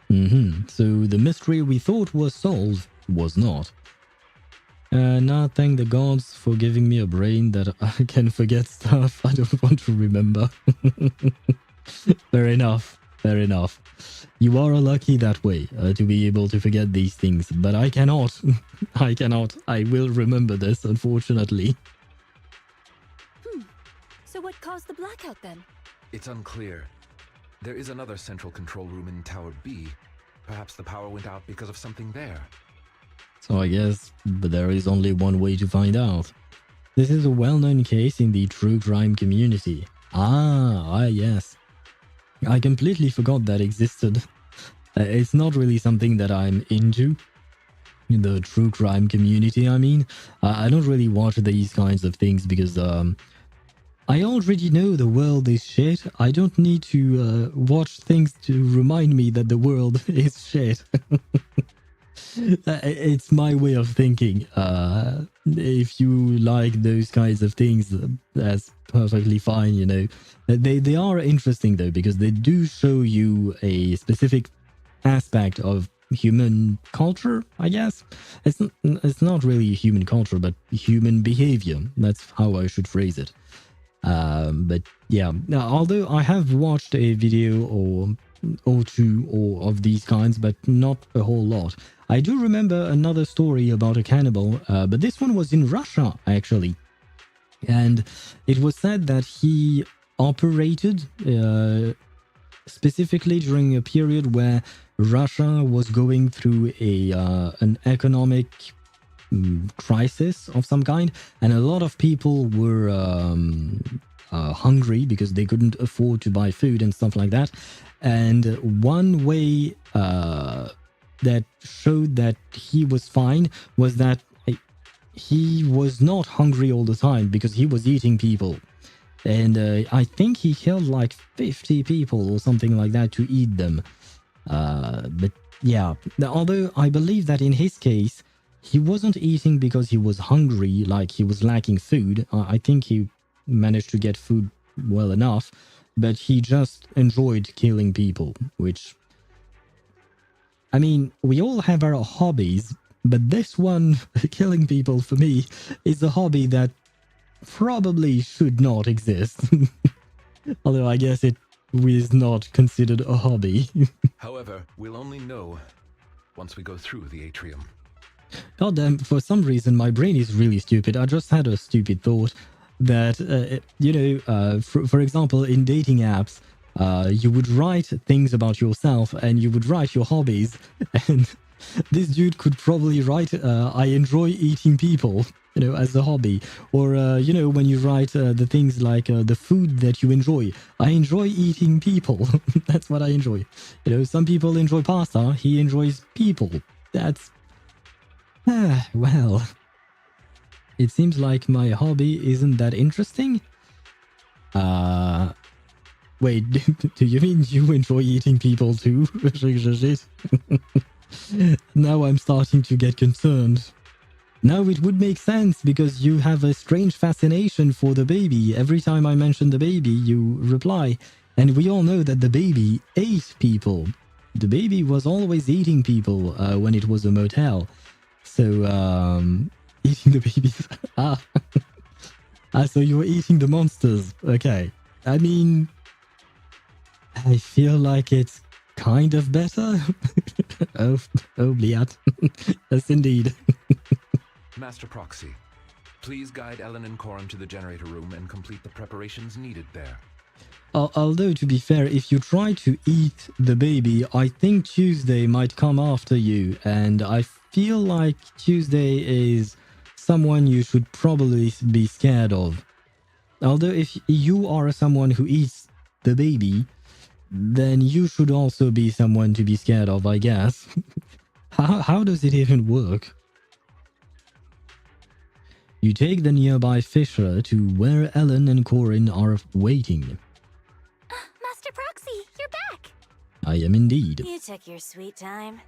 So the mystery we thought was solved was not. Now thank the gods for giving me a brain that I can forget stuff I don't want to remember. Fair enough. Fair enough. You are lucky that way, to be able to forget these things, but I cannot. I cannot. I will remember this, unfortunately. So what caused the blackout then? It's unclear. There is another central control room in Tower B. Perhaps the power went out because of something there. So I guess but there is only one way to find out. This is a well-known case in the true crime community. Yes. I completely forgot that existed. It's not really something that I'm into. The true crime community, I mean. I don't really watch these kinds of things because I already know the world is shit. I don't need to watch things to remind me that the world is shit. It's my way of thinking. If you like those kinds of things, that's perfectly fine, you know. They are interesting though, because they do show you a specific aspect of human culture, I guess. It's not really human culture, but human behavior. That's how I should phrase it. But yeah, although I have watched a video or or two or of these kinds, but not a whole lot. I do remember another story about a cannibal, but this one was in Russia, actually. And it was said that he operated specifically during a period where Russia was going through an economic crisis of some kind, and a lot of people were hungry because they couldn't afford to buy food and stuff like that. And one way that showed that he was fine was that he was not hungry all the time because he was eating people. And I think he killed like 50 people or something like that to eat them. But yeah, although I believe that in his case, he wasn't eating because he was hungry, like he was lacking food. I think he managed to get food well enough, but he just enjoyed killing people, which... I mean, we all have our hobbies, but this one, killing people, for me, is a hobby that probably should not exist. Although I guess it is not considered a hobby. However, we'll only know once we go through the atrium. Goddamn, for some reason my brain is really stupid. I just had a stupid thought that, for example, in dating apps, you would write things about yourself and you would write your hobbies, and this dude could probably write, I enjoy eating people, as a hobby. Or, when you write the things like the food that you enjoy. I enjoy eating people. That's what I enjoy. Some people enjoy pasta. He enjoys people. That's... well... It seems like my hobby isn't that interesting. Wait, do you mean you enjoy eating people too? Now I'm starting to get concerned. Now it would make sense because you have a strange fascination for the baby. Every time I mention the baby, you reply. And we all know that the baby ate people. The baby was always eating people when it was a motel. So, eating the babies. So you were eating the monsters. Okay. I mean, I feel like it's kind of better. oh, bliat. Yes, indeed. Master Proxy, please guide Ellen and Corum to the generator room and complete the preparations needed there. Although, to be fair, if you try to eat the baby, I think Tuesday might come after you, and I feel like Tuesday is someone you should probably be scared of. Although if you are someone who eats the baby, then you should also be someone to be scared of, I guess. How does it even work? You take the nearby fissure to where Ellen and Corin are waiting. Master Proxy, you're back! I am indeed. You took your sweet time.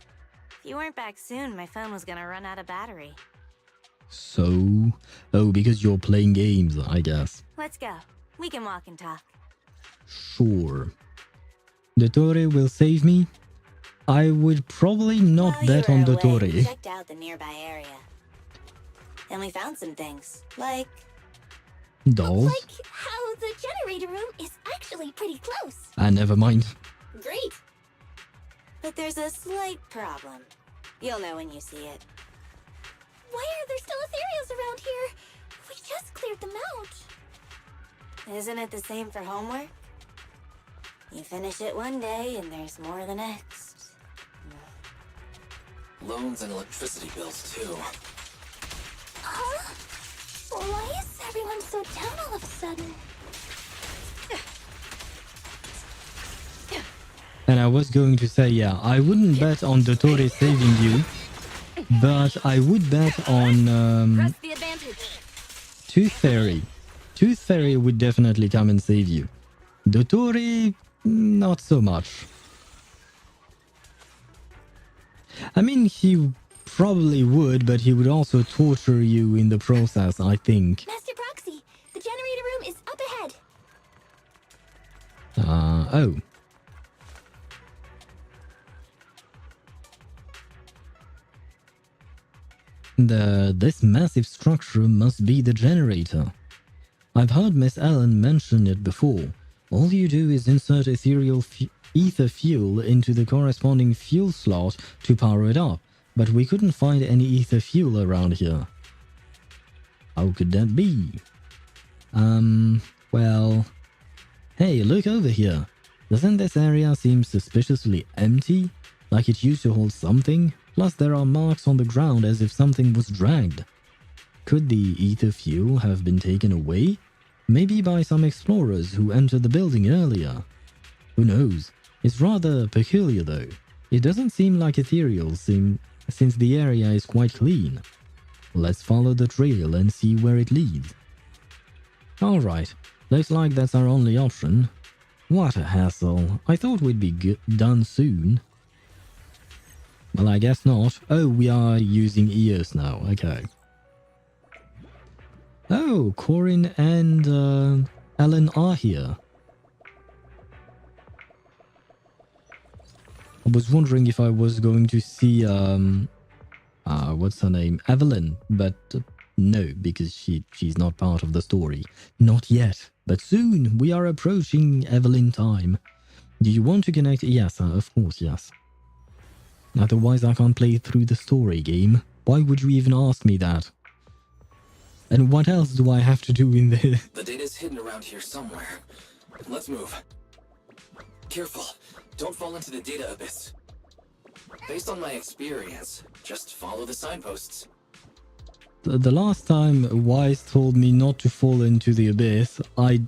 If you weren't back soon, my phone was gonna run out of battery. So? Oh, because you're playing games, I guess. Let's go. We can walk and talk. Sure. Dottore will save me? I would probably not bet on Dottore. We checked out the nearby area. And we found some things, like... dolls? Like how the generator room is actually pretty close. Never mind. Great. But there's a slight problem. You'll know when you see it. Why are there still Ethereals around here? We just cleared them out. Isn't it the same for homework? You finish it one day and there's more the next. Loans and electricity bills, too. Huh? Why is everyone so down all of a sudden? And I was going to say, yeah, I wouldn't bet on Dottore saving you, but I would bet on Press the advantage. Tooth Fairy. Tooth Fairy would definitely come and save you. Dottore, not so much. I mean, he probably would, but he would also torture you in the process, I think. Master Proxy, the generator room is up ahead. Oh. This massive structure must be the generator. I've heard Miss Ellen mention it before. All you do is insert ethereal ether fuel into the corresponding fuel slot to power it up, but we couldn't find any ether fuel around here. How could that be? Well... Hey, look over here. Doesn't this area seem suspiciously empty? Like it used to hold something? Plus there are marks on the ground as if something was dragged. Could the ether fuel have been taken away? Maybe by some explorers who entered the building earlier. Who knows? It's rather peculiar though. It doesn't seem like Ethereals since the area is quite clean. Let's follow the trail and see where it leads. Alright, looks like that's our only option. What a hassle. I thought we'd be done soon. Well, I guess not. Oh, we are using ears now. Okay. Oh, Corin and Ellen are here. I was wondering if I was going to see, what's her name? Evelyn, but no, because she's not part of the story. Not yet, but soon. We are approaching Evelyn time. Do you want to connect? Yes, of course, yes. Otherwise, I can't play through the story game. Why would you even ask me that? And what else do I have to do in there? The data's hidden around here somewhere. Let's move. Careful. Don't fall into the data abyss. Based on my experience, just follow the signposts. The last time Wise told me not to fall into the abyss, I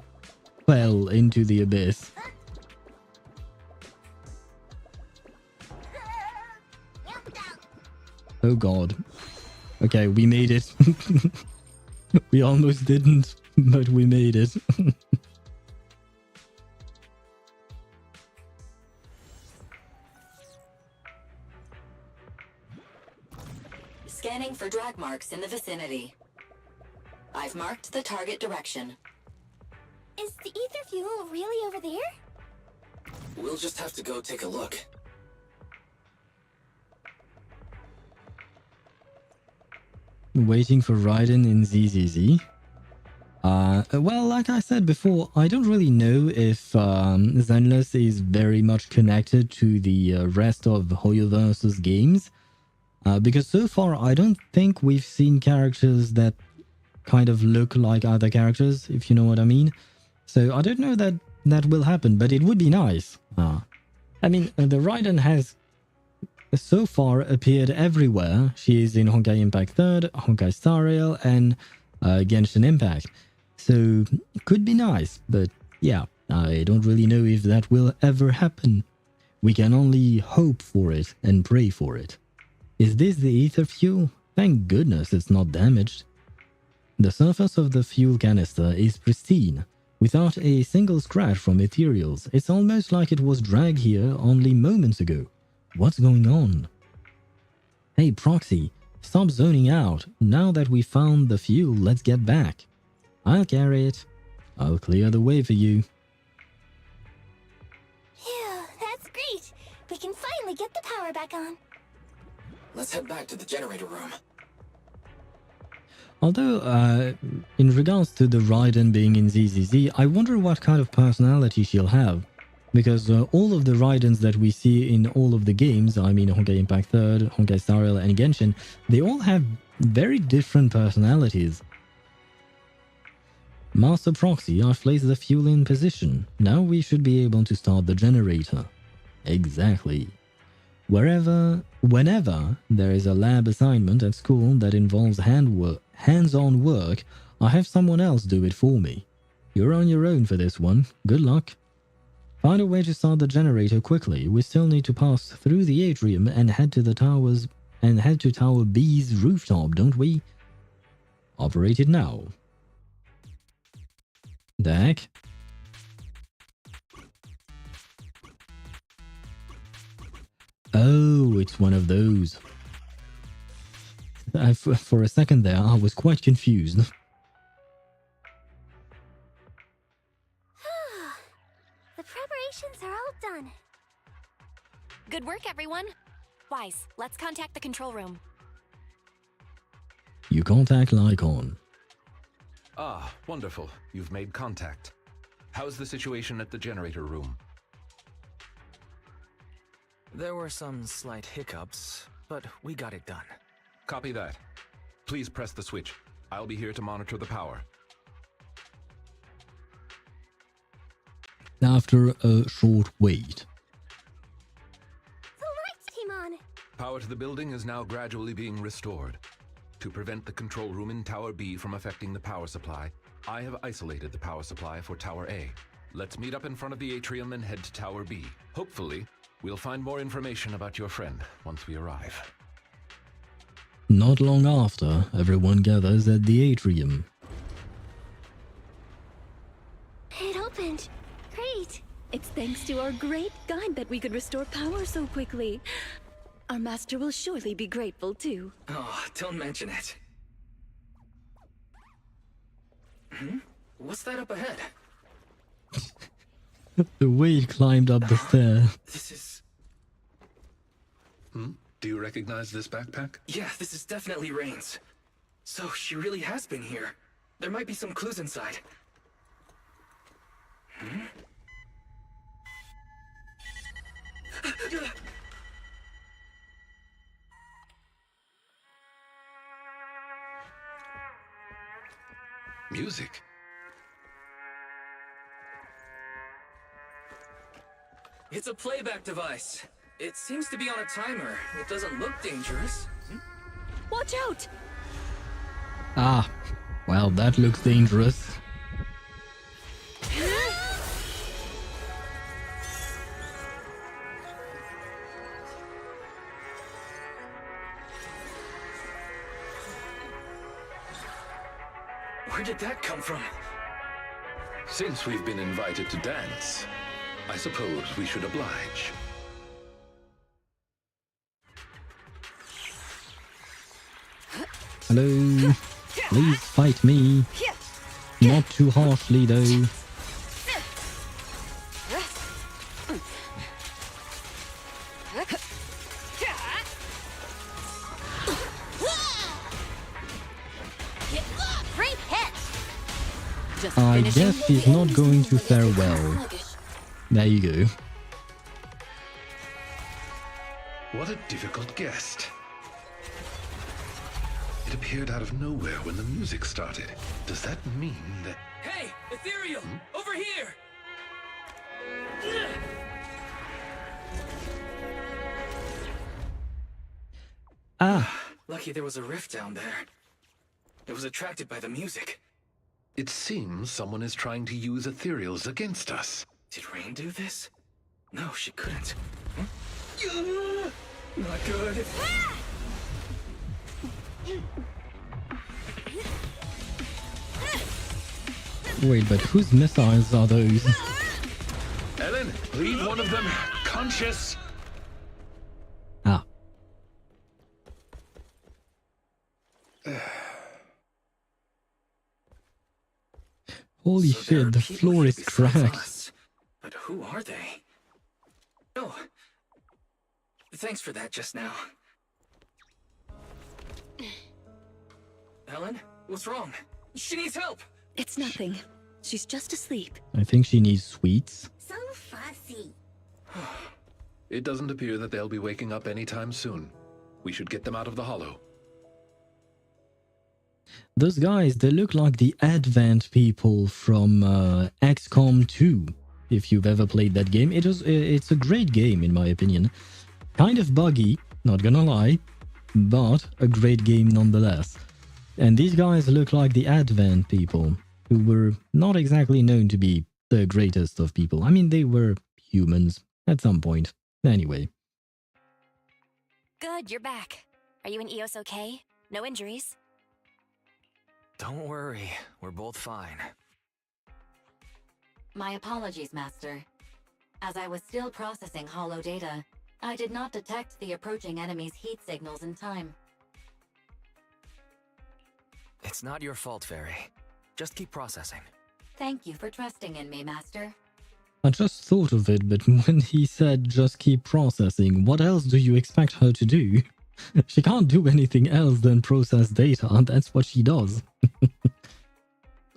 fell into the abyss. Oh god. Okay, we made it. We almost didn't, but we made it. Scanning for drag marks in the vicinity. I've marked the target direction. Is the ether fuel really over there? We'll just have to go take a look. Waiting for Raiden in ZZZ. Well, like I said before, I don't really know if Zenless is very much connected to the rest of HoYoVerse's games. Because so far, I don't think we've seen characters that kind of look like other characters, if you know what I mean. So I don't know that that will happen, but it would be nice. I mean, the Raiden has so far appeared everywhere. She is in Honkai Impact 3rd, Honkai Star Rail, and Genshin Impact. So, could be nice, but yeah, I don't really know if that will ever happen. We can only hope for it and pray for it. Is this the ether fuel? Thank goodness it's not damaged. The surface of the fuel canister is pristine, without a single scratch from Ethereals. It's almost like it was dragged here only moments ago. What's going on? Hey Proxy, stop zoning out. Now that we found the fuel, let's get back. I'll carry it. I'll clear the way for you. Phew, that's great. We can finally get the power back on. Let's head back to the generator room. Although, in regards to the Raiden being in ZZZ, I wonder what kind of personality she'll have. Because all of the Raidens that we see in all of the games, I mean Honkai Impact 3rd, Honkai Star Rail, and Genshin, they all have very different personalities. Master Proxy, I've placed the fuel in position. Now we should be able to start the generator. Exactly. Whenever there is a lab assignment at school that involves hands-on work, I have someone else do it for me. You're on your own for this one. Good luck. Find a way to start the generator quickly. We still need to pass through the atrium and head to the towers and head to Tower B's rooftop, don't we? Operate it now. The heck? Oh, it's one of those. For a second there, I was quite confused. The preparations are all done. Good work, everyone. Wise, let's contact the control room. You contact Lycon. Ah, wonderful. You've made contact. How's the situation at the generator room? There were some slight hiccups, but we got it done. Copy that. Please press the switch. I'll be here to monitor the power. After a short wait. The lights came on! Power to the building is now gradually being restored. To prevent the control room in Tower B from affecting the power supply, I have isolated the power supply for Tower A. Let's meet up in front of the atrium and head to Tower B. Hopefully, we'll find more information about your friend once we arrive. Not long after, everyone gathers at the atrium. It opened. Great. It's thanks to our great guide that we could restore power so quickly. Our master will surely be grateful too. Oh, don't mention it. What's that up ahead? The Wade climbed up the stair. This is... Do you recognize this backpack? Yeah, this is definitely Rain's. So she really has been here. There might be some clues inside. Music. It's a playback device. It seems to be on a timer. It doesn't look dangerous. Watch out! Ah, well, that looks dangerous. Where did that come from? Since we've been invited to dance, I suppose we should oblige. Hello, please fight me. Not too harshly though. I guess he's not going to fare well. There you go. What a difficult guest. It appeared out of nowhere when the music started. Does that mean that... Hey, Ethereal! Over here! Lucky there was a rift down there. It was attracted by the music. It seems someone is trying to use Ethereals against us. Did Rain do this? No, she couldn't. Not good. Wait, but whose missiles are those? Ellen, leave one of them conscious. Ah. Holy So there are shit, the people floor here is besides cracked. us. But who are they? Oh. Thanks for that just now. Ellen, what's wrong? She needs help! It's nothing. She's just asleep. I think she needs sweets. So fussy. It doesn't appear that they'll be waking up anytime soon. We should get them out of the hollow. Those guys, they look like the Advent people from XCOM 2. If you've ever played that game, it's a great game in my opinion. Kind of buggy, not gonna lie, but a great game nonetheless. And these guys look like the Advent people, who were not exactly known to be the greatest of people. I mean, they were humans at some point. Anyway. Good, you're back. Are you and Eos okay? No injuries? Don't worry, we're both fine. My apologies, Master. As I was still processing holo data, I did not detect the approaching enemy's heat signals in time. It's not your fault, Fairy. Just keep processing. Thank you for trusting in me, Master. I just thought of it, but when he said just keep processing, what else do you expect her to do? She can't do anything else than process data, that's what she does.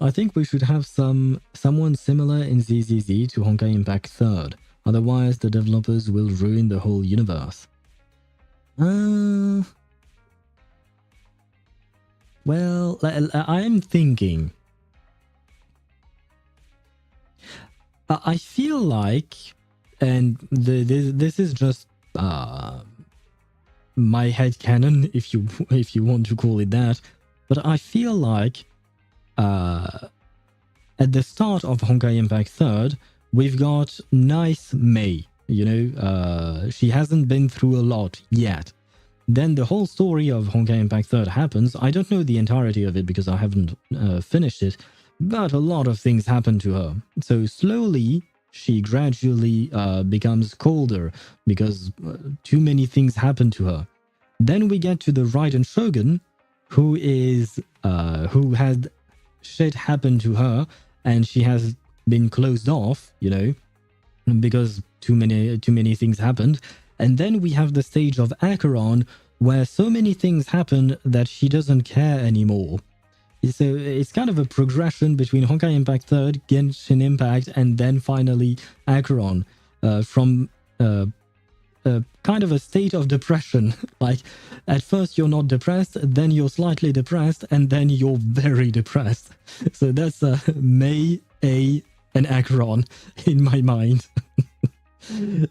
I think we should have someone similar in ZZZ to Honkai Impact 3rd. Otherwise, the developers will ruin the whole universe. Well, I'm thinking. I feel like, and this is just my headcanon, if you want to call it that, but I feel like at the start of Honkai Impact 3rd, we've got nice Mei. You know, she hasn't been through a lot yet. Then the whole story of Honkai Impact 3rd happens. I don't know the entirety of it because I haven't finished it, but a lot of things happen to her. So slowly, she gradually becomes colder because too many things happen to her. Then we get to the Raiden Shogun, who had shit happen to her, and she has been closed off, you know, because too many things happened. And then we have the stage of Acheron, where so many things happen that she doesn't care anymore. So it's kind of a progression between Honkai Impact 3rd, Genshin Impact, and then finally Acheron, from kind of a state of depression. Like, at first you're not depressed, then you're slightly depressed, and then you're very depressed. So that's Mei, A, and Acheron in my mind.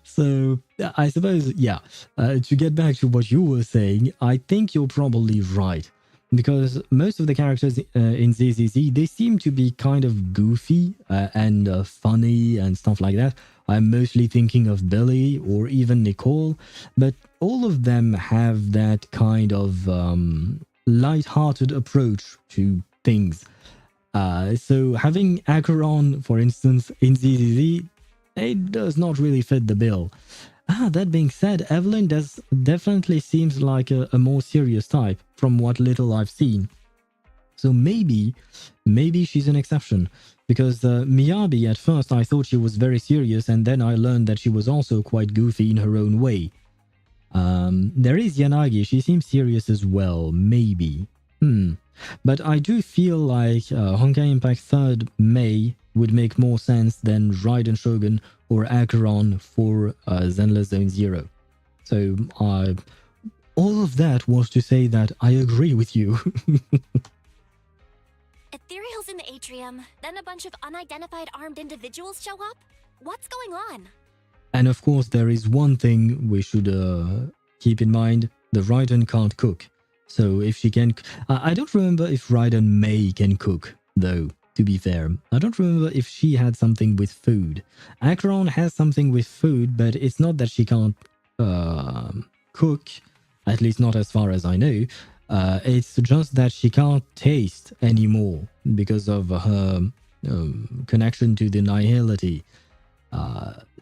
So I suppose, yeah, to get back to what you were saying, I think you're probably right. Because most of the characters in ZZZ, they seem to be kind of goofy and funny and stuff like that. I'm mostly thinking of Billy or even Nicole, but all of them have that kind of light-hearted approach to things. So having Acheron, for instance, in ZZZ, it does not really fit the bill. That being said, Evelyn definitely seems like a more serious type from what little I've seen. So maybe she's an exception. Because Miyabi, at first I thought she was very serious, and then I learned that she was also quite goofy in her own way. There is Yanagi, she seems serious as well, maybe. But I do feel like Honkai Impact 3rd Mei would make more sense than Raiden Shogun or Acheron for Zenless Zone Zero. So all of that was to say that I agree with you. Ethereals in the atrium, then a bunch of unidentified armed individuals show up? What's going on? And of course, there is one thing we should keep in mind. The Raiden can't cook. So if she can... I don't remember if Raiden Mei can cook, though, to be fair. I don't remember if she had something with food. Acheron has something with food, but it's not that she can't cook, at least not as far as I know. It's just that she can't taste anymore because of her connection to the nihility.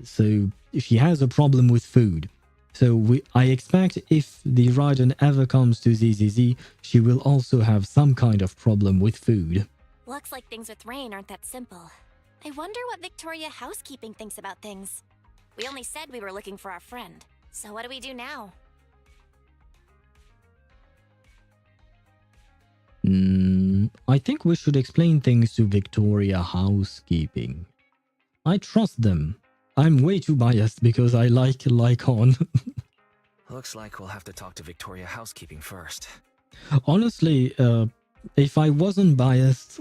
So she has a problem with food. So I expect if the Raiden ever comes to ZZZ, she will also have some kind of problem with food. Looks like things with Rain aren't that simple. I wonder what Victoria Housekeeping thinks about things. We only said we were looking for our friend. So what do we do now? I think we should explain things to Victoria Housekeeping. I trust them. I'm way too biased because I like Lycon. Looks like we'll have to talk to Victoria Housekeeping first. Honestly, if I wasn't biased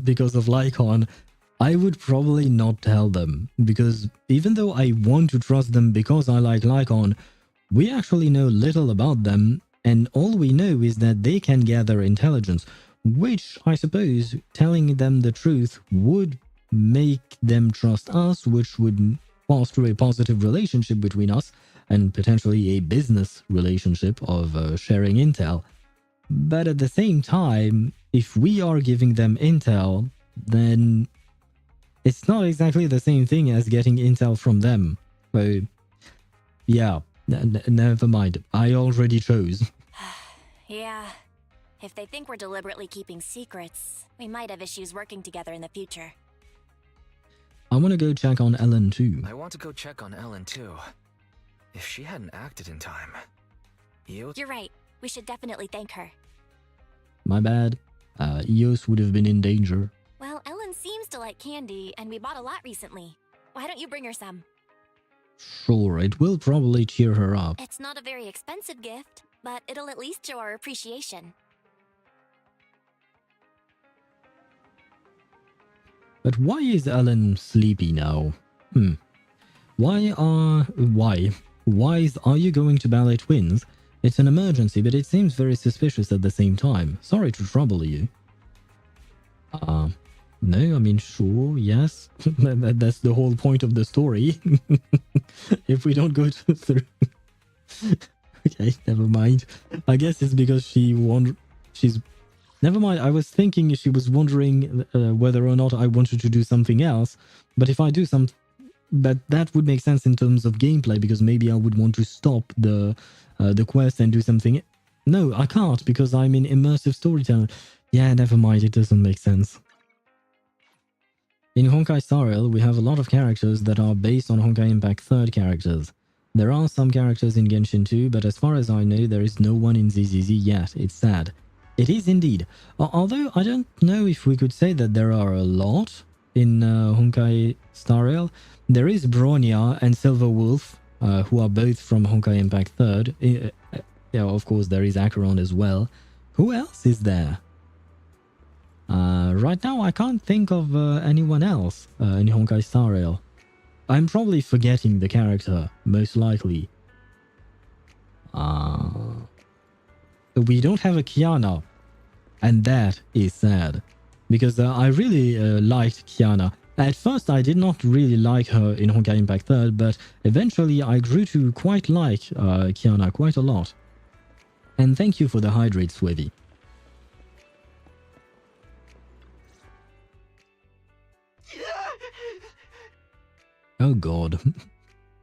because of Lycon, I would probably not tell them. Because even though I want to trust them because I like Lycon, we actually know little about them, and all we know is that they can gather intelligence, which I suppose telling them the truth would make them trust us, which would foster a positive relationship between us and potentially a business relationship of sharing intel. But at the same time, if we are giving them intel, then it's not exactly the same thing as getting intel from them. So, yeah, never mind. I already chose. Yeah. If they think we're deliberately keeping secrets, we might have issues working together in the future. I want to go check on Ellen too. I want to go check on Ellen too. If she hadn't acted in time... You're right. We should definitely thank her. My bad. Eos would have been in danger. Well, like candy, and we bought a lot recently. Why don't you bring her some? Sure, it will probably cheer her up. It's not a very expensive gift, but it'll at least show our appreciation. But why is Ellen sleepy now? Why are you going to Ballet Twins? It's an emergency, but it seems very suspicious at the same time. Sorry to trouble you. No, I mean, sure, yes. That's the whole point of the story. If we don't go through... Okay, never mind. I guess it's because she's... Never mind, I was thinking she was wondering whether or not I wanted to do something else. But if I do something... But that would make sense in terms of gameplay, because maybe I would want to stop the quest and do something... No, I can't, because I'm in immersive storytelling. Yeah, never mind, it doesn't make sense. In Honkai Star Rail, we have a lot of characters that are based on Honkai Impact 3rd characters. There are some characters in Genshin too, but as far as I know, there is no one in ZZZ yet. It's sad. It is indeed. Although, I don't know if we could say that there are a lot in Honkai Star Rail. There is Bronya and Silver Wolf, who are both from Honkai Impact 3rd. Yeah, of course, there is Acheron as well. Who else is there? Right now, I can't think of anyone else in Honkai Star Rail. I'm probably forgetting the character, most likely. We don't have a Kiana, and that is sad. Because I really liked Kiana. At first, I did not really like her in Honkai Impact 3rd, but eventually I grew to quite like Kiana quite a lot. And thank you for the hydrate, Swivy. Oh god.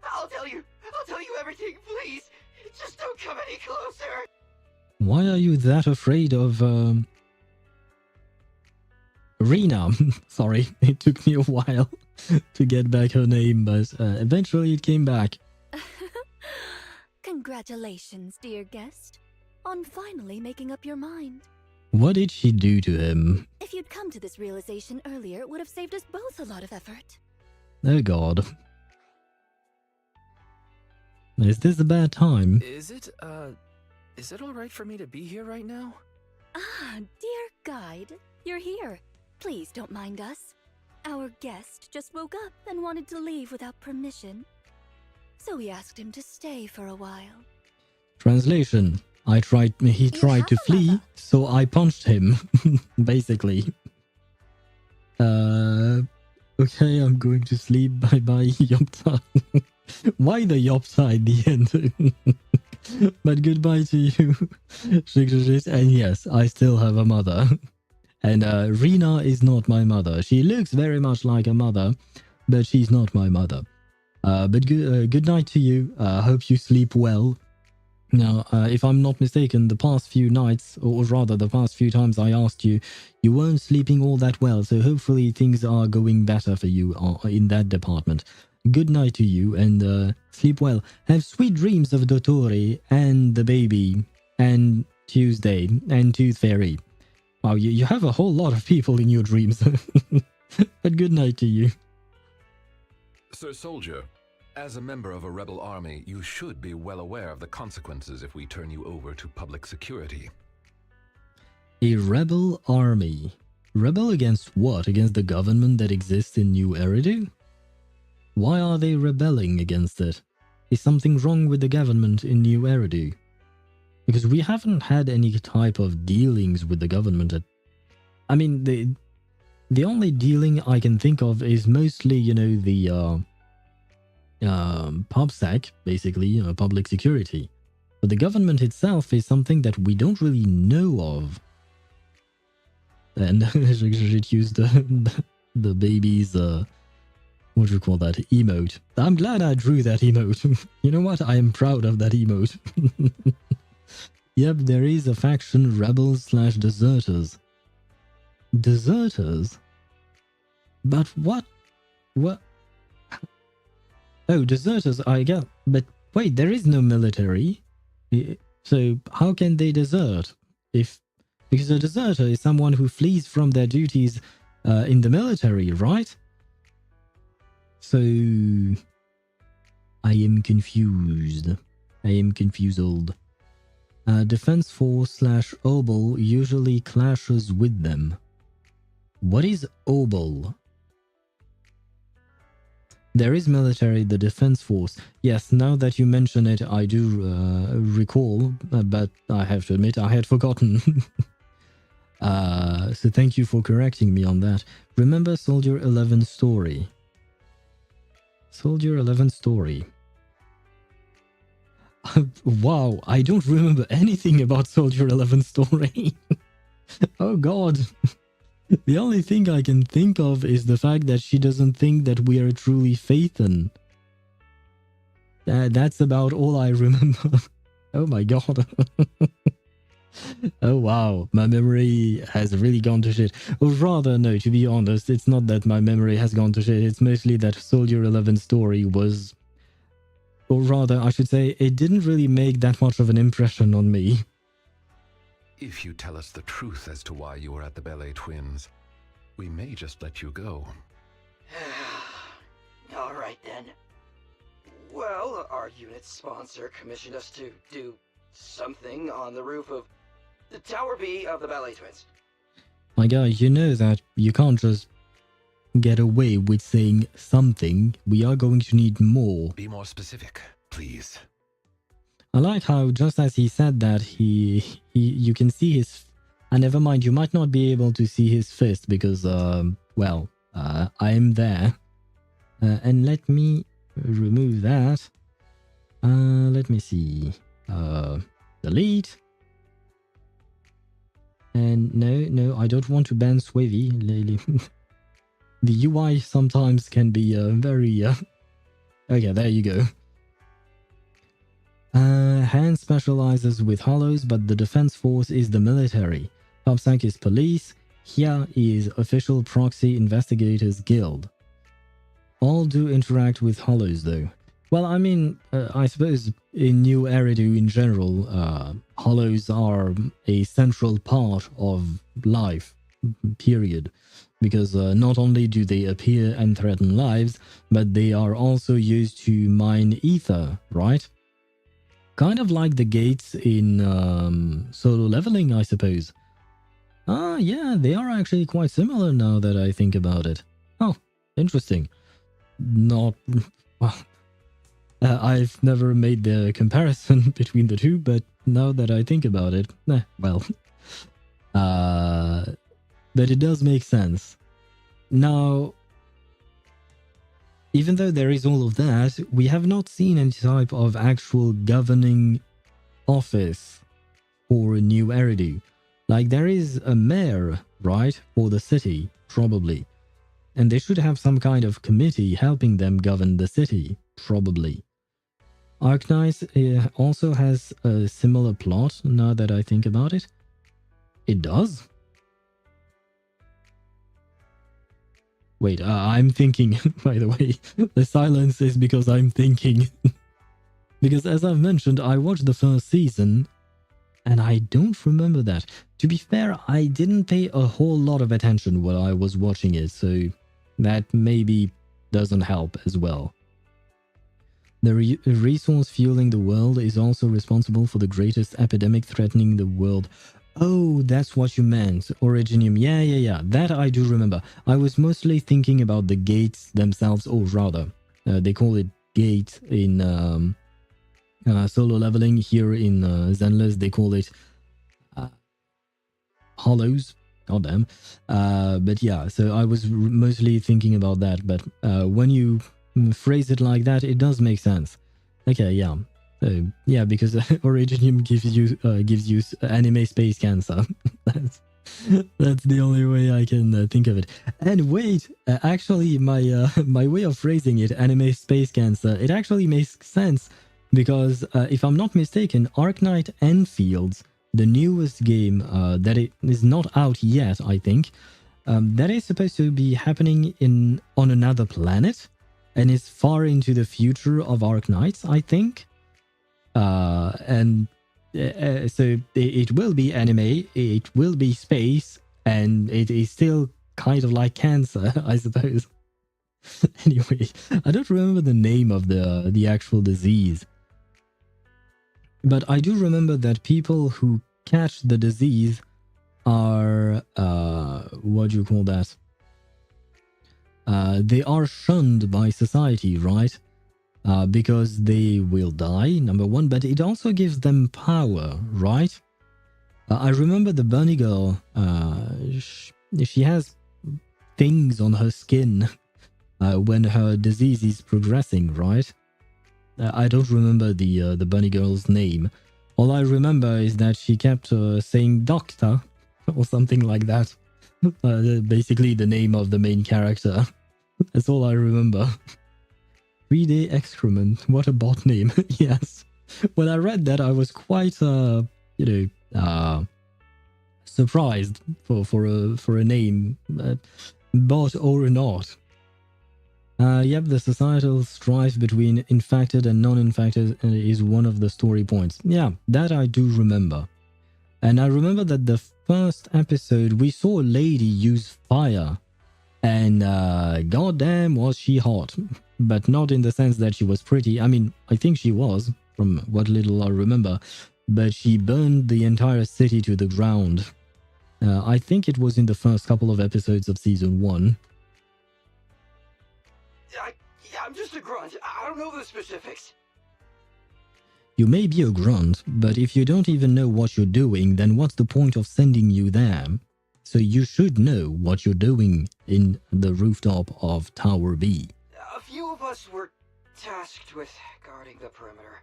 I'll tell you everything, please. Just don't come any closer. Why are you that afraid of Rena? Sorry, it took me a while to get back her name, but eventually it came back. Congratulations, dear guest, on finally making up your mind. What did she do to him? If you'd come to this realization earlier, it would have saved us both a lot of effort. Oh god. Is this a bad time? Is it alright for me to be here right now? Ah, dear guide, you're here. Please don't mind us. Our guest just woke up and wanted to leave without permission. So we asked him to stay for a while. Translation. He tried to flee, so I punched him, basically. Okay, I'm going to sleep. Bye-bye, Yopta. Why the Yopta at the end? But goodbye to you, Shikshishis. And yes, I still have a mother. And Rena is not my mother. She looks very much like a mother, but she's not my mother. But good night to you. Hope you sleep well. Now, if I'm not mistaken, the past few nights, or rather the past few times I asked you, you weren't sleeping all that well, so hopefully things are going better for you in that department. Good night to you, and sleep well. Have sweet dreams of Dotori, and the baby, and Tuesday, and Tooth Fairy. Wow, you have a whole lot of people in your dreams. But good night to you. Sir Soldier, as a member of a rebel army, you should be well aware of the consequences if we turn you over to public security. A rebel army? Rebel against what? Against the government that exists in New Eridu? Why are they rebelling against it? Is something wrong with the government in New Eridu? Because we haven't had any type of dealings with the government. I mean, the only dealing I can think of is mostly, you know, the PubSec, basically, public security. But the government itself is something that we don't really know of. And it used the baby's, what do you call that, emote. I'm glad I drew that emote. You know what? I am proud of that emote. Yep, there is a faction, rebels/deserters. Deserters? But what? What? Oh, deserters, I get. But wait, there is no military. So how can they desert? Because a deserter is someone who flees from their duties in the military, right? So I am confused. I am confused. Defense Force / OBL usually clashes with them. What is OBL? There is military, the Defense Force. Yes, now that you mention it, I do recall, but I have to admit I had forgotten. So thank you for correcting me on that. Remember Soldier 11 story? Soldier 11 story. Wow, I don't remember anything about Soldier 11 story. Oh god. The only thing I can think of is the fact that she doesn't think that we are truly Phaethon. That's about all I remember. Oh my god. Oh wow, my memory has really gone to shit. Or rather, no, to be honest, it's not that my memory has gone to shit, it's mostly that Soldier 11 story was... Or rather, I should say, it didn't really make that much of an impression on me. If you tell us the truth as to why you were at the Ballet Twins, we may just let you go. Alright then. Well, our unit's sponsor commissioned us to do something on the roof of the Tower B of the Ballet Twins. My guy, you know that you can't just get away with saying something. We are going to need more. Be more specific, please. I like how just as he said that, you can see his... never mind, you might not be able to see his fist because, well, I'm there. And let me remove that. Let me see. Delete. And no, I don't want to ban Swavy. The UI sometimes can be very... Okay, there you go. Hand specializes with hollows, but the defense force is the military. Topsank is police. Here is official Proxy Investigators Guild. All do interact with hollows though. Well, I mean, I suppose in New Eridu in general, hollows are a central part of life, period. Because not only do they appear and threaten lives, but they are also used to mine ether, right? Kind of like the gates in solo leveling, I suppose. Ah, yeah, they are actually quite similar now that I think about it. Oh, interesting. Not... well, I've never made the comparison between the two, but now that I think about it, well... but it does make sense. Now, even though there is all of that, we have not seen any type of actual governing office for New Eridu. Like, there is a mayor, right, for the city, probably. And they should have some kind of committee helping them govern the city, probably. Arknight also has a similar plot, now that I think about it. It does? Wait, I'm thinking, by the way. The silence is because I'm thinking. Because as I've mentioned, I watched the first season, and I don't remember that. To be fair, I didn't pay a whole lot of attention while I was watching it, so that maybe doesn't help as well. The resource fueling the world is also responsible for the greatest epidemic threatening the world. Oh, that's what you meant. Originium. Yeah. That I do remember. I was mostly thinking about the gates themselves, or rather, they call it gate in solo leveling. Here in Zenless, they call it hollows. Goddamn. But yeah, so I was mostly thinking about that. But when you phrase it like that, it does make sense. Okay, yeah. Yeah, because Originium gives you anime space cancer. That's the only way I can think of it. And wait, actually, my way of phrasing it, anime space cancer, it actually makes sense because if I'm not mistaken, Arknight Enfields, the newest game that it is not out yet, I think, that is supposed to be happening on another planet, and is far into the future of Arknights, I think. So it will be anime, it will be space, and it is still kind of like cancer, I suppose. Anyway, I don't remember the name of the actual disease. But I do remember that people who catch the disease are, what do you call that? They are shunned by society, right? Because they will die, number one, but it also gives them power, right? I remember the bunny girl, she has things on her skin when her disease is progressing, right? I don't remember the bunny girl's name. All I remember is that she kept saying doctor or something like that. Basically the name of the main character. That's all I remember. 3D excrement. What a bot name. Yes. When I read that, I was quite, surprised for a name, bot or not. Yep, the societal strife between infected and non-infected is one of the story points. Yeah, that I do remember. And I remember that the first episode, we saw a lady use fire. And goddamn was she hot. But not in the sense that she was pretty. I mean, I think she was, from what little I remember. But she burned the entire city to the ground. I think it was in the first couple of episodes of season 1. I'm just a grunt. I don't know the specifics. You may be a grunt, but if you don't even know what you're doing, then what's the point of sending you there? So you should know what you're doing in the rooftop of Tower B. A few of us were tasked with guarding the perimeter.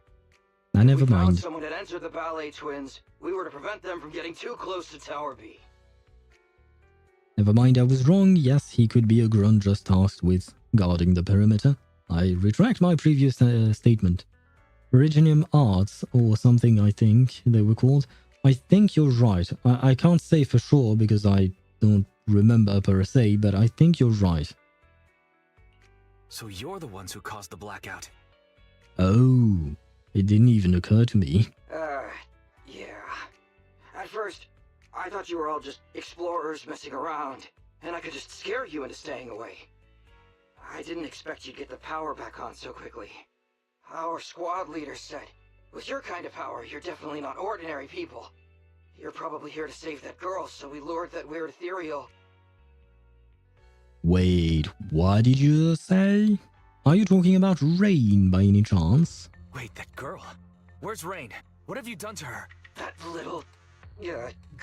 Never we found mind. someone had entered the ballet twins. We were to prevent them from getting too close to Tower B. Never mind, I was wrong. Yes, he could be a grunt just tasked with guarding the perimeter. I retract my previous statement. Originium Arts, or something I think they were called. I think you're right. I can't say for sure because I don't remember per se, but I think you're right. So you're the ones who caused the blackout. Oh, it didn't even occur to me. Yeah. At first, I thought you were all just explorers messing around, and I could just scare you into staying away. I didn't expect you'd get the power back on so quickly. Our squad leader said, with your kind of power, you're definitely not ordinary people. You're probably here to save that girl, so we lured that weird Ethereal. Wait, what did you say? Are you talking about Rain by any chance? Wait, that girl? Where's Rain? What have you done to her? That little,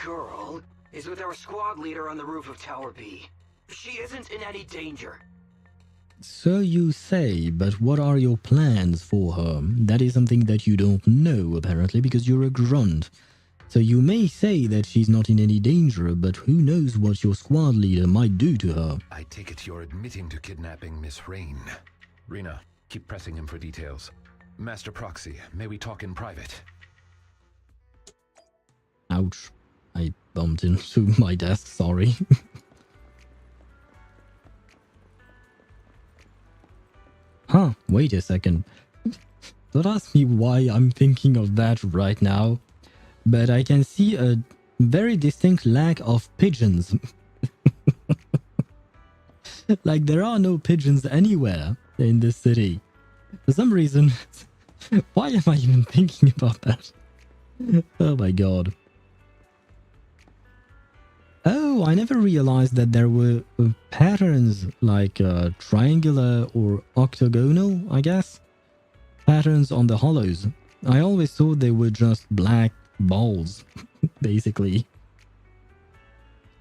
girl is with our squad leader on the roof of Tower B. She isn't in any danger. So you say, but what are your plans for her? That is something that you don't know, apparently, because you're a grunt. So you may say that she's not in any danger, but who knows what your squad leader might do to her. I take it you're admitting to kidnapping Miss Rain. Rena, keep pressing him for details. Master Proxy, may we talk in private? Ouch. I bumped into my desk, sorry. Huh, wait a second. Don't ask me why I'm thinking of that right now, but I can see a very distinct lack of pigeons. Like, there are no pigeons anywhere in this city. For some reason, why am I even thinking about that? Oh my god. Oh, I never realized that there were patterns like triangular or octagonal, I guess. Patterns on the hollows. I always thought they were just black balls, basically.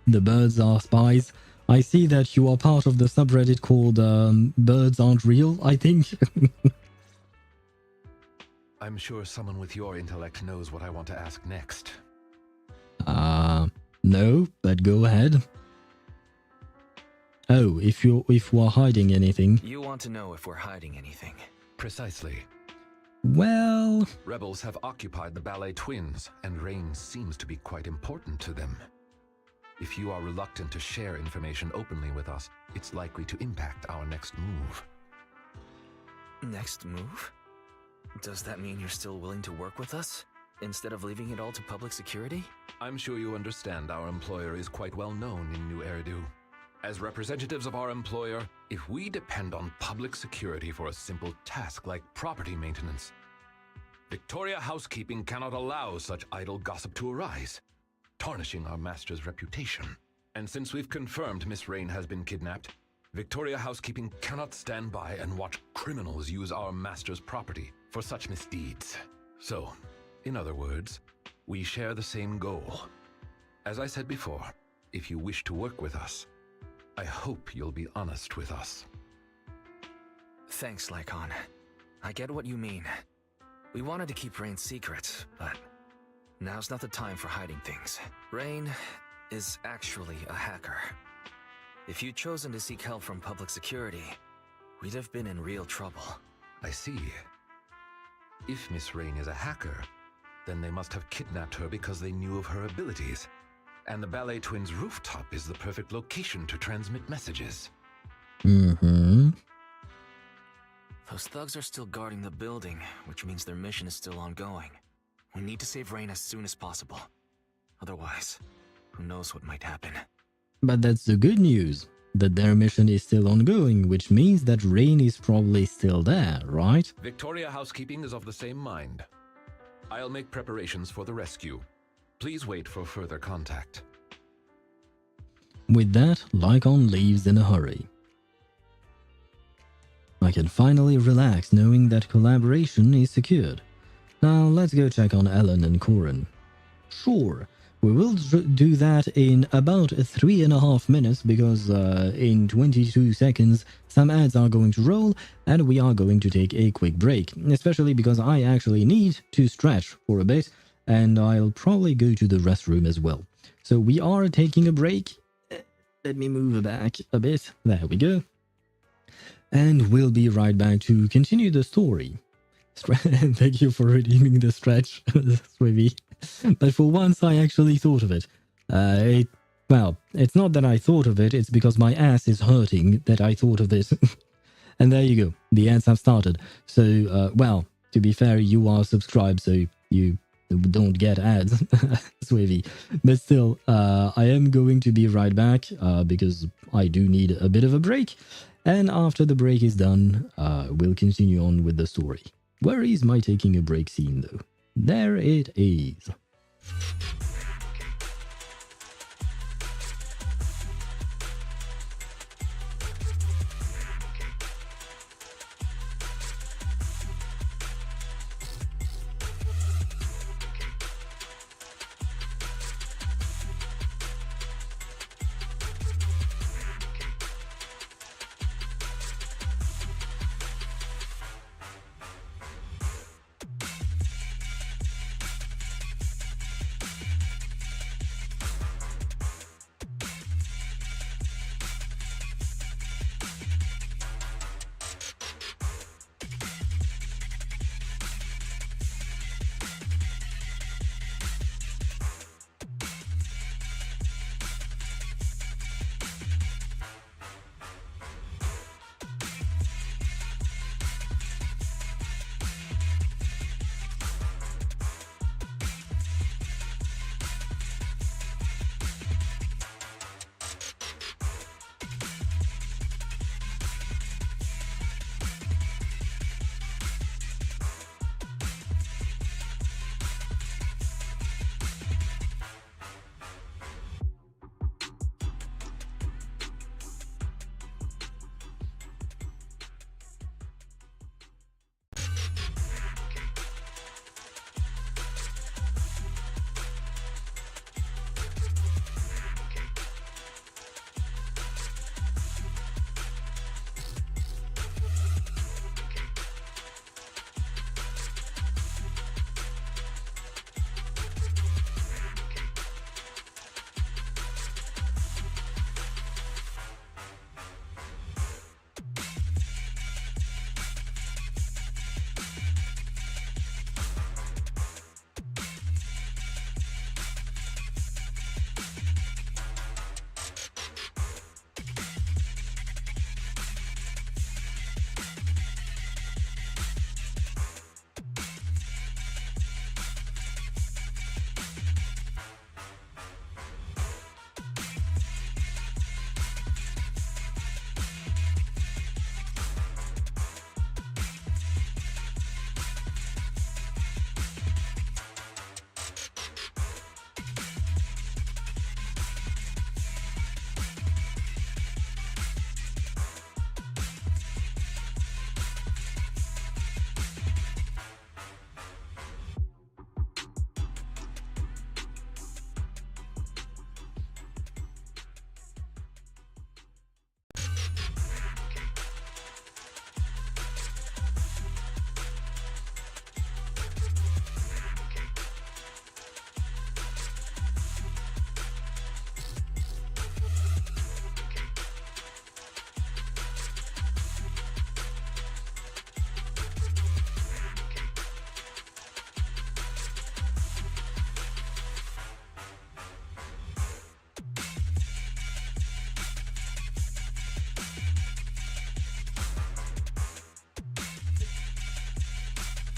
The birds are spies. I see that you are part of the subreddit called Birds Aren't Real, I think. I'm sure someone with your intellect knows what I want to ask next. No, but go ahead. Oh, if you are hiding anything. You want to know if we're hiding anything. Precisely. Well... Rebels have occupied the ballet twins, and Rain seems to be quite important to them. If you are reluctant to share information openly with us, it's likely to impact our next move. Next move? Does that mean you're still willing to work with us, instead of leaving it all to public security? I'm sure you understand our employer is quite well known in New Eridu. As representatives of our employer, if we depend on public security for a simple task like property maintenance, Victoria Housekeeping cannot allow such idle gossip to arise, tarnishing our master's reputation. And since we've confirmed Miss Rain has been kidnapped, Victoria Housekeeping cannot stand by and watch criminals use our master's property for such misdeeds. So, in other words, we share the same goal. As I said before, if you wish to work with us, I hope you'll be honest with us. Thanks, Lycon. I get what you mean. We wanted to keep Rain secret, but now's not the time for hiding things. Rain is actually a hacker. If you'd chosen to seek help from public security, we'd have been in real trouble. I see. If Miss Rain is a hacker, then they must have kidnapped her because they knew of her abilities. And the Ballet Twins' rooftop is the perfect location to transmit messages. Mm-hmm. Those thugs are still guarding the building, which means their mission is still ongoing. We need to save Rain as soon as possible. Otherwise, who knows what might happen. But that's the good news, that their mission is still ongoing, which means that Rain is probably still there, right? Victoria Housekeeping is of the same mind. I'll make preparations for the rescue. Please wait for further contact. With that, Lycon leaves in a hurry. I can finally relax knowing that collaboration is secured. Now let's go check on Ellen and Corin. Sure, we will do that in about 3.5 minutes because in 22 seconds some ads are going to roll and we are going to take a quick break, especially because I actually need to stretch for a bit and I'll probably go to the restroom as well. So we are taking a break. Let me move back a bit. There we go. And we'll be right back to continue the story. Thank you for redeeming the stretch, Swivy. But for once, I actually thought of it. Well, it's not that I thought of it, it's because my ass is hurting that I thought of this. And there you go. The ads have started. So, well, to be fair, you are subscribed, so you don't get ads, Swivy. But still, I am going to be right back because I do need a bit of a break. And after the break is done, we'll continue on with the story. Where is my taking a break scene, though? There it is.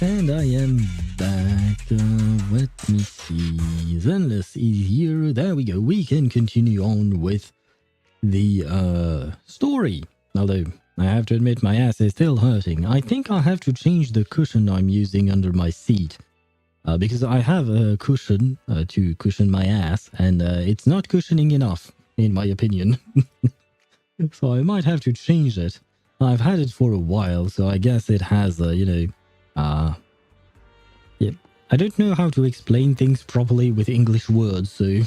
And I am back. Let me see. Zenless is here. There we go. We can continue on with the story. Although, I have to admit my ass is still hurting. I think I have to change the cushion I'm using under my seat. Because I have a cushion to cushion my ass, and it's not cushioning enough, in my opinion. So I might have to change it. I've had it for a while, so I guess it has, yeah. I don't know how to explain things properly with English words, so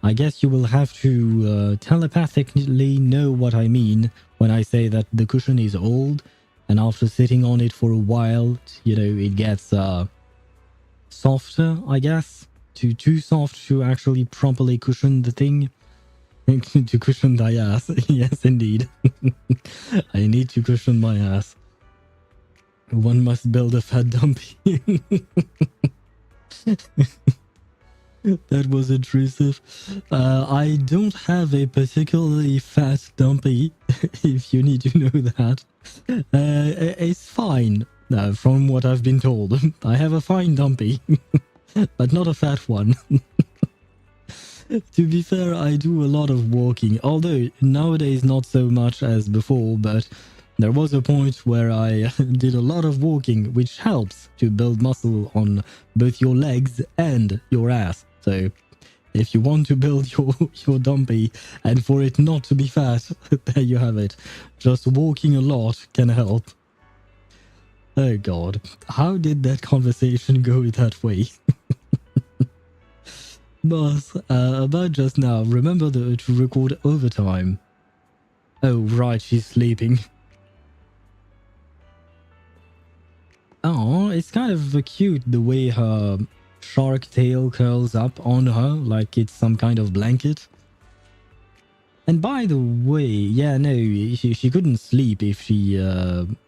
I guess you will have to telepathically know what I mean when I say that the cushion is old, and after sitting on it for a while, it gets softer, I guess. Too soft to actually properly cushion the thing. To cushion thy ass. Yes, indeed. I need to cushion my ass. One must build a fat dumpy. That was intrusive. I don't have a particularly fat dumpy, if you need to know that. It's fine, from what I've been told. I have a fine dumpy, but not a fat one. To be fair, I do a lot of walking, although nowadays not so much as before, but there was a point where I did a lot of walking, which helps to build muscle on both your legs and your ass. So if you want to build your dumpy and for it not to be fat, there you have it. Just walking a lot can help. Oh god, how did that conversation go that way? But about just now, remember to record overtime. Oh right, she's sleeping. Oh, it's kind of cute the way her shark tail curls up on her like it's some kind of blanket. And by the way, yeah, no, she couldn't sleep if she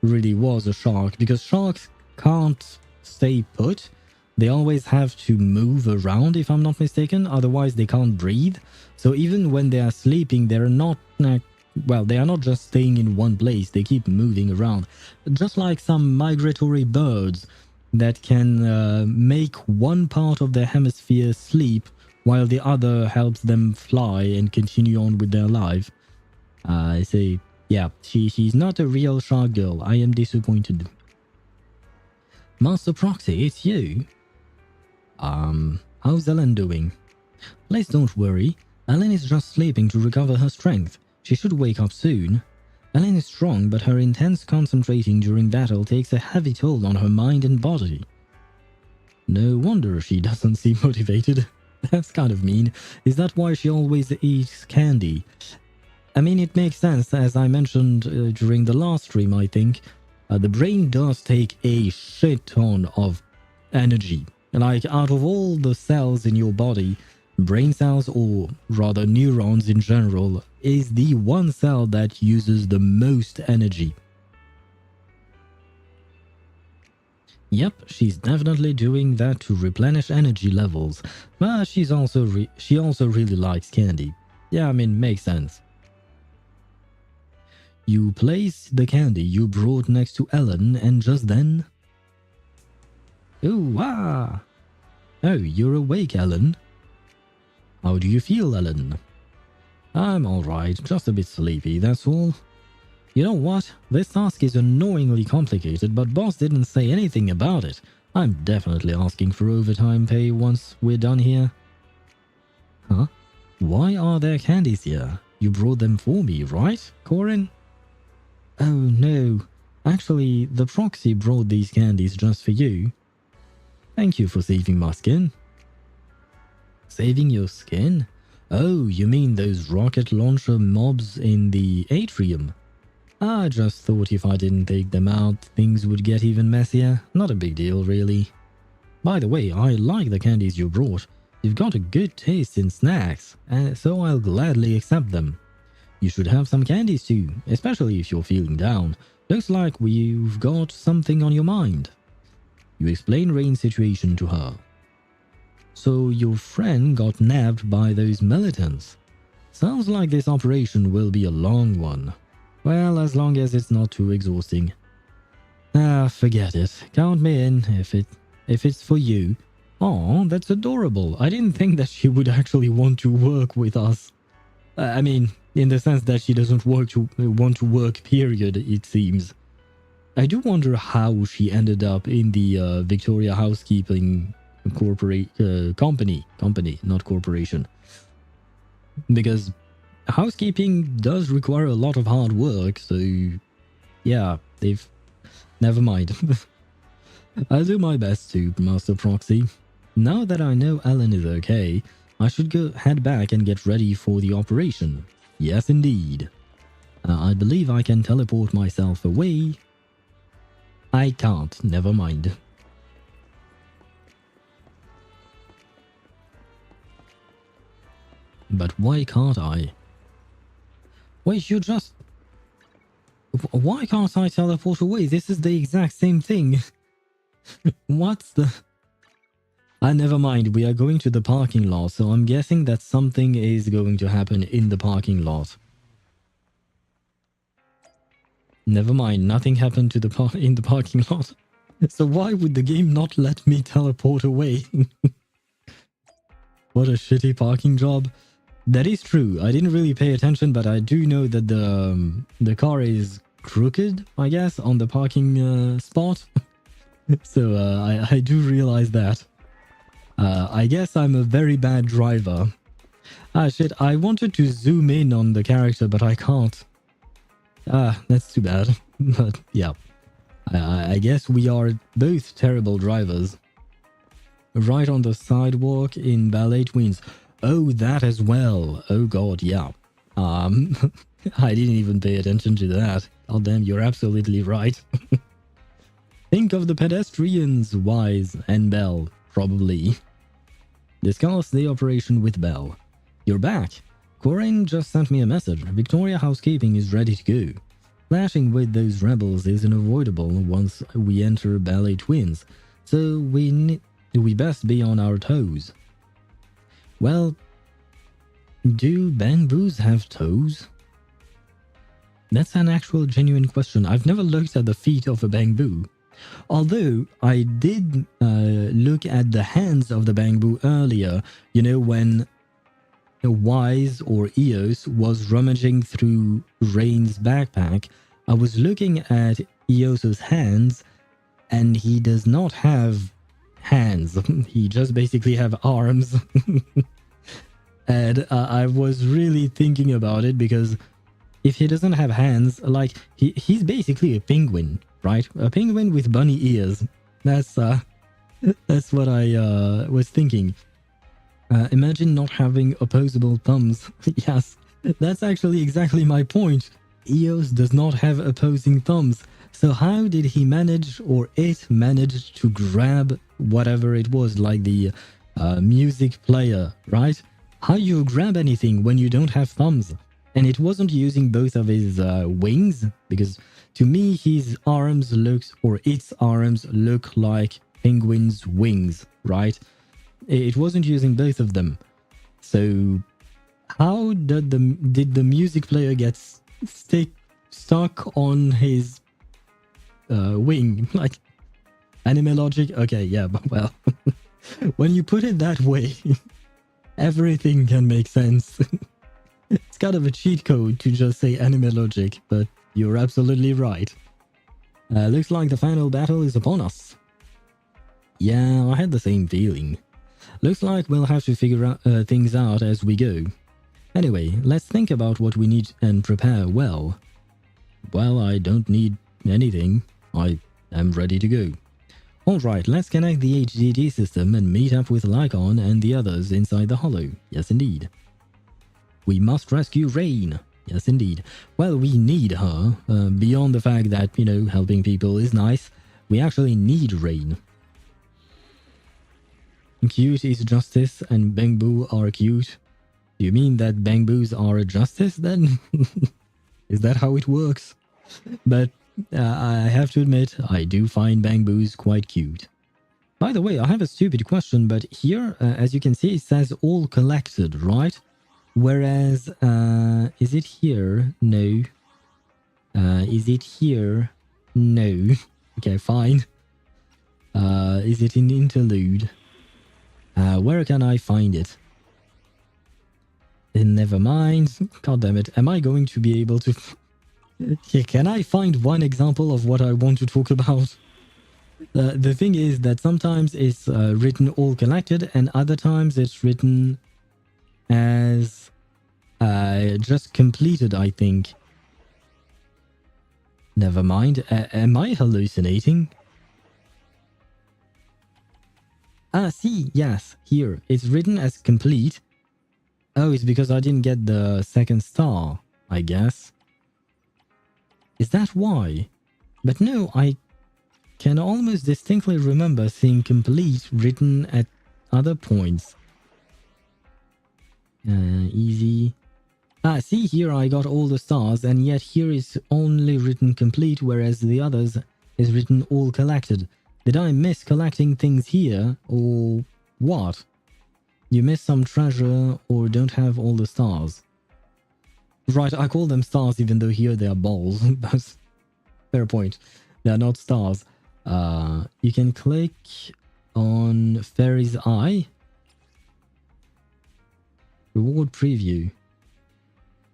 really was a shark, because sharks can't stay put. They always have to move around, if I'm not mistaken, otherwise they can't breathe. So even when they are sleeping, they're not, well, they are not just staying in one place, they keep moving around. Just like some migratory birds that can make one part of their hemisphere sleep while the other helps them fly and continue on with their life. I say, yeah, she's not a real shark girl. I am disappointed. Master Proxy, it's you. How's Ellen doing? Please don't worry. Ellen is just sleeping to recover her strength. She should wake up soon. Ellen is strong, but her intense concentrating during battle takes a heavy toll on her mind and body. No wonder she doesn't seem motivated. That's kind of mean. Is that why she always eats candy? I mean, it makes sense, as I mentioned during the last stream, I think. The brain does take a shit ton of energy. Like, out of all the cells in your body, brain cells, or rather neurons in general, is the one cell that uses the most energy. Yep, she's definitely doing that to replenish energy levels, but she also really likes candy. Yeah, I mean, makes sense. You place the candy you brought next to Ellen, and just then... Ooh, ah! Oh, you're awake, Ellen. How do you feel, Ellen? I'm alright, just a bit sleepy, that's all. You know what? This task is annoyingly complicated, but boss didn't say anything about it. I'm definitely asking for overtime pay once we're done here. Huh? Why are there candies here? You brought them for me, right, Corin? Oh no. Actually, the Proxy brought these candies just for you. Thank you for saving my skin. Saving your skin? Oh, you mean those rocket launcher mobs in the atrium? I just thought if I didn't take them out, things would get even messier. Not a big deal, really. By the way, I like the candies you brought. You've got a good taste in snacks, so I'll gladly accept them. You should have some candies too, especially if you're feeling down. Looks like you've got something on your mind. You explain Rain's situation to her. So your friend got nabbed by those militants. Sounds like this operation will be a long one. Well, as long as it's not too exhausting. Ah, forget it. Count me in if it's for you. Oh, that's adorable. I didn't think that she would actually want to work with us. I mean, in the sense that she doesn't want to work, period, it seems. I do wonder how she ended up in the Victoria Housekeeping company, not corporation. Because housekeeping does require a lot of hard work, so yeah, they've... Never mind. I'll do my best to, Master Proxy. Now that I know Alan is okay, I should head back and get ready for the operation. Yes, indeed. I believe I can teleport myself away. I can't, never mind. But why can't I? Wait, you just... Why can't I teleport away? This is the exact same thing. What's the... never mind, we are going to the parking lot, so I'm guessing that something is going to happen in the parking lot. Never mind, nothing happened to in the parking lot. So why would the game not let me teleport away? What a shitty parking job. That is true. I didn't really pay attention, but I do know that the car is crooked, I guess, on the parking spot. So I do realize that. I guess I'm a very bad driver. Ah, shit. I wanted to zoom in on the character, but I can't. Ah, that's too bad. But yeah. I guess we are both terrible drivers. Right on the sidewalk in Ballet Twins. Oh, that as well. Oh god, yeah. I didn't even pay attention to that. Oh damn, you're absolutely right. Think of the pedestrians, Wise and Belle, probably. Discuss the operation with Belle. You're back. Corinne just sent me a message. Victoria Housekeeping is ready to go. Clashing with those rebels is unavoidable once we enter Ballet Twins, so we best be on our toes. Well, do bamboos have toes? That's an actual genuine question. I've never looked at the feet of a bamboo. Although I did look at the hands of the bamboo earlier, you know, when Wise or Eos was rummaging through Rain's backpack. I was looking at Eos's hands, and he does not have hands. He just basically have arms. And I was really thinking about it, because if he doesn't have hands, like, he's basically a penguin, right? A penguin with bunny ears. That's what I was thinking. Imagine not having opposable thumbs. Yes, that's actually exactly my point. Eos does not have opposing thumbs. So how did he manage, or it managed, to grab whatever it was, like the music player, right? How you grab anything when you don't have thumbs? And it wasn't using both of his wings, because to me his arms looks, or its arms look like penguin's wings, right? It wasn't using both of them. So how did the music player get stuck on his wing? Like, anime logic? Okay, yeah, but well, when you put it that way, everything can make sense. It's kind of a cheat code to just say anime logic, but you're absolutely right. Looks like the final battle is upon us. Yeah, I had the same feeling. Looks like we'll have to figure out things out as we go. Anyway, let's think about what we need and prepare well. Well, I don't need anything. I am ready to go. Alright, let's connect the HDD system and meet up with Lycon and the others inside the hollow. Yes, indeed. We must rescue Rain. Yes, indeed. Well, we need her. Beyond the fact that, you know, helping people is nice, we actually need Rain. Cute is justice and bamboo are cute. Do you mean that bamboos are justice then? Is that how it works? But I have to admit, I do find bamboos quite cute. By the way, I have a stupid question, but here, as you can see, it says all collected, right? Whereas, is it here? No. Is it here? No. Okay, fine. Is it in interlude? Where can I find it? Never mind. God damn it. Am I going to be able to... Can I find one example of what I want to talk about? The thing is that sometimes it's written all collected and other times it's written as just completed, I think. Never mind. Am I hallucinating? Ah, see, yes, here. It's written as complete. Oh, it's because I didn't get the second star, I guess. Is that why? But no, I can almost distinctly remember seeing complete written at other points. Easy. Ah, see, here I got all the stars, and yet here is only written complete, whereas the others is written all collected. Did I miss collecting things here, or what? You missed some treasure, or don't have all the stars. Right, I call them stars even though here they are balls. That's fair point. They are not stars. You can click on Fairy's Eye. Reward preview.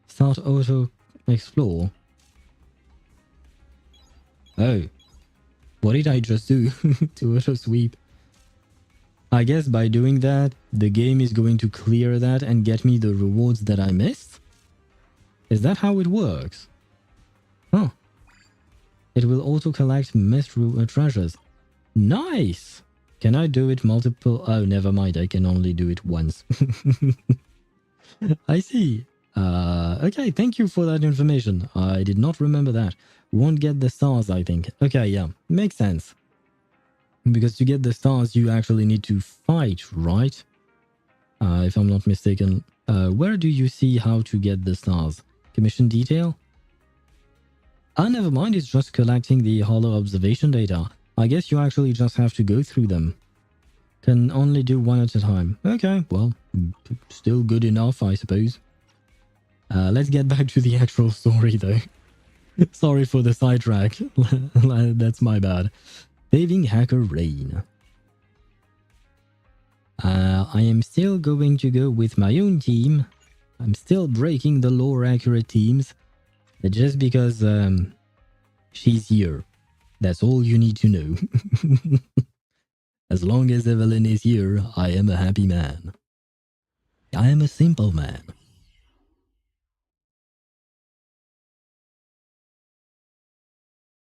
Start auto explore. Oh. What did I just do to auto sweep? I guess by doing that, the game is going to clear that and get me the rewards that I missed? Is that how it works? Huh. It will auto-collect missed treasures. Nice! Can I do it multiple... Oh, never mind. I can only do it once. I see. Okay, thank you for that information. I did not remember that. Won't get the stars, I think. Okay, yeah. Makes sense. Because to get the stars, you actually need to fight, right? If I'm not mistaken. Where do you see how to get the stars? Commission detail? Never mind, it's just collecting the hollow observation data. I guess you actually just have to go through them. Can only do one at a time. Okay, well, still good enough, I suppose. Let's get back to the actual story, though. Sorry for the sidetrack. That's my bad. Saving Hacker Rain. I am still going to go with my own team. I'm still breaking the lore accurate teams. Just because she's here. That's all you need to know. As long as Evelyn is here, I am a happy man. I am a simple man.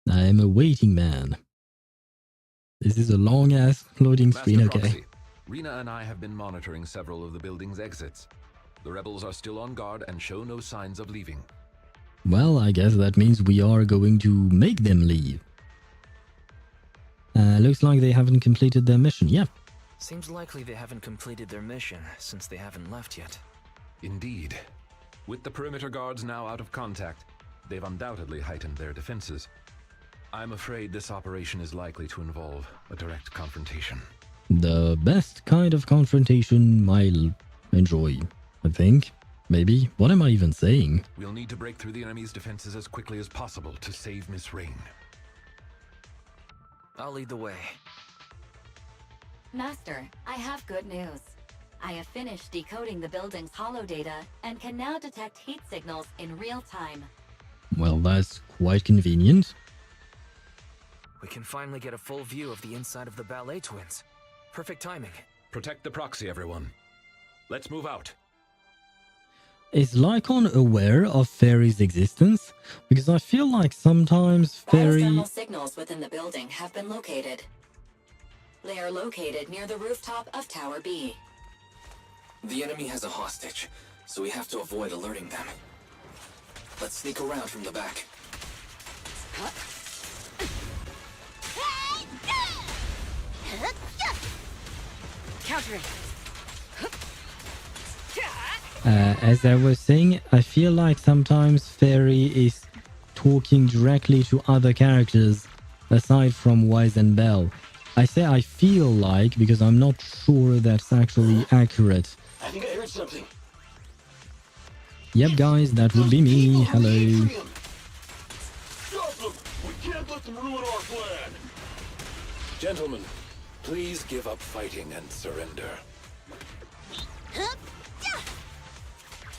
I am a waiting man. This is a long-ass loading screen, okay. Proxy, Rena and I have been monitoring several of the building's exits. The rebels are still on guard and show no signs of leaving. Well, I guess that means we are going to make them leave. Looks like they haven't completed their mission. Yeah. Seems likely they haven't completed their mission since they haven't left yet. Indeed. With the perimeter guards now out of contact, they've undoubtedly heightened their defenses. I'm afraid this operation is likely to involve a direct confrontation. The best kind of confrontation I'll enjoy, I think. Maybe. What am I even saying? We'll need to break through the enemy's defenses as quickly as possible to save Miss Rain. I'll lead the way. Master, I have good news. I have finished decoding the building's hollow data and can now detect heat signals in real time. Well, that's quite convenient. We can finally get a full view of the inside of the ballet twins. Perfect timing. Protect the proxy, everyone. Let's move out. Is Lycon aware of Fairy's existence? Because I feel like sometimes Fairy... Biothermal signals within the building have been located. They are located near the rooftop of Tower B. The enemy has a hostage, so we have to avoid alerting them. Let's sneak around from the back. Counter it. As I was saying, I feel like sometimes Fairy is talking directly to other characters aside from Wise and Belle. I say I feel like because I'm not sure that's actually accurate. I think I heard something. Yep, guys, that would be me. Hello. Stop them! We can't let and ruin our plan! Gentlemen, please give up fighting and surrender.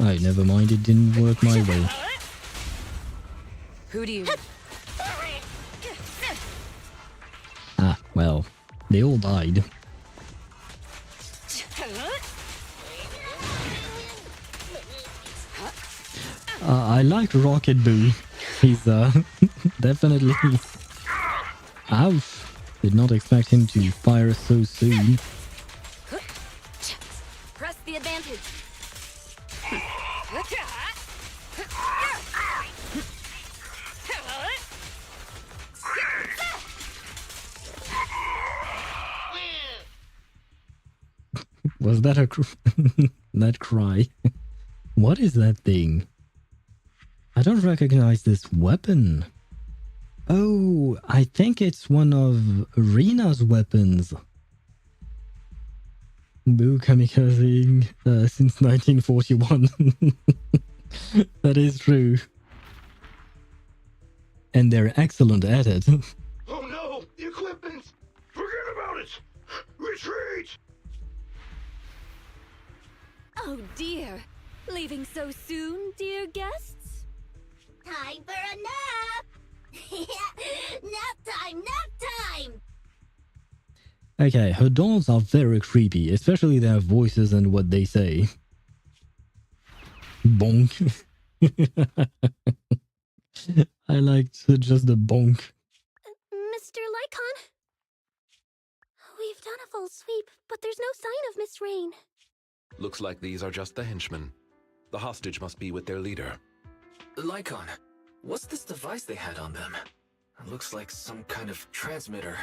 Oh, never mind, it didn't work my way. Who do you... Ah, well, they all died. I like Rocket Boo. He's definitely... Ouch! Did not expect him to fire so soon. Press the advantage. Was that a that cry? What is that thing? I don't recognize this weapon. Oh, I think it's one of Rena's weapons. Boo kamikazing since 1941. That is true. And they're excellent at it. Oh no! The equipment! Forget about it! Retreat! Oh dear. Leaving so soon, dear guests? Time for a nap! Nap time, nap time! Okay, her dolls are very creepy, especially their voices and what they say. Bonk. I liked just the bonk. Mr. Lycon? We've done a full sweep, but there's no sign of Miss Rain. Looks like these are just the henchmen. The hostage must be with their leader. Lycon, what's this device they had on them? It looks like some kind of transmitter.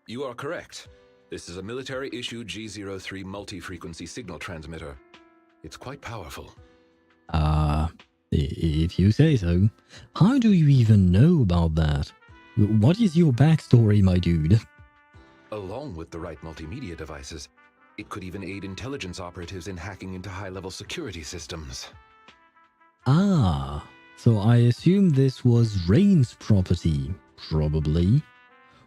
You are correct. This is a military-issued G03 multi-frequency signal transmitter. It's quite powerful. If you say so. How do you even know about that? What is your backstory, my dude? Along with the right multimedia devices, it could even aid intelligence operatives in hacking into high-level security systems. Ah, so I assume this was Rain's property, probably.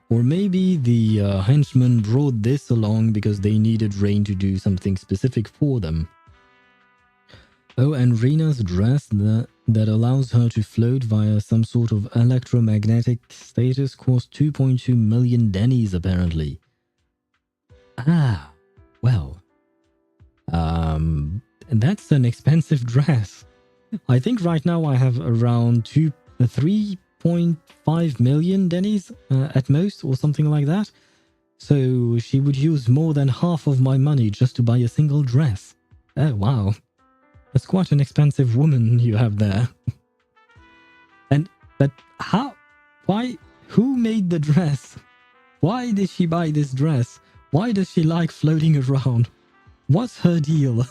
Or maybe the henchmen brought this along because they needed Rain to do something specific for them. Oh, and Rena's dress that allows her to float via some sort of electromagnetic status cost 2.2 million dennies, apparently. Ah, well. That's an expensive dress. I think right now I have around 3.5 million dennies at most, or something like that. So she would use more than half of my money just to buy a single dress. Oh, wow. That's quite an expensive woman you have there. But how? Why? Who made the dress? Why did she buy this dress? Why does she like floating around? What's her deal?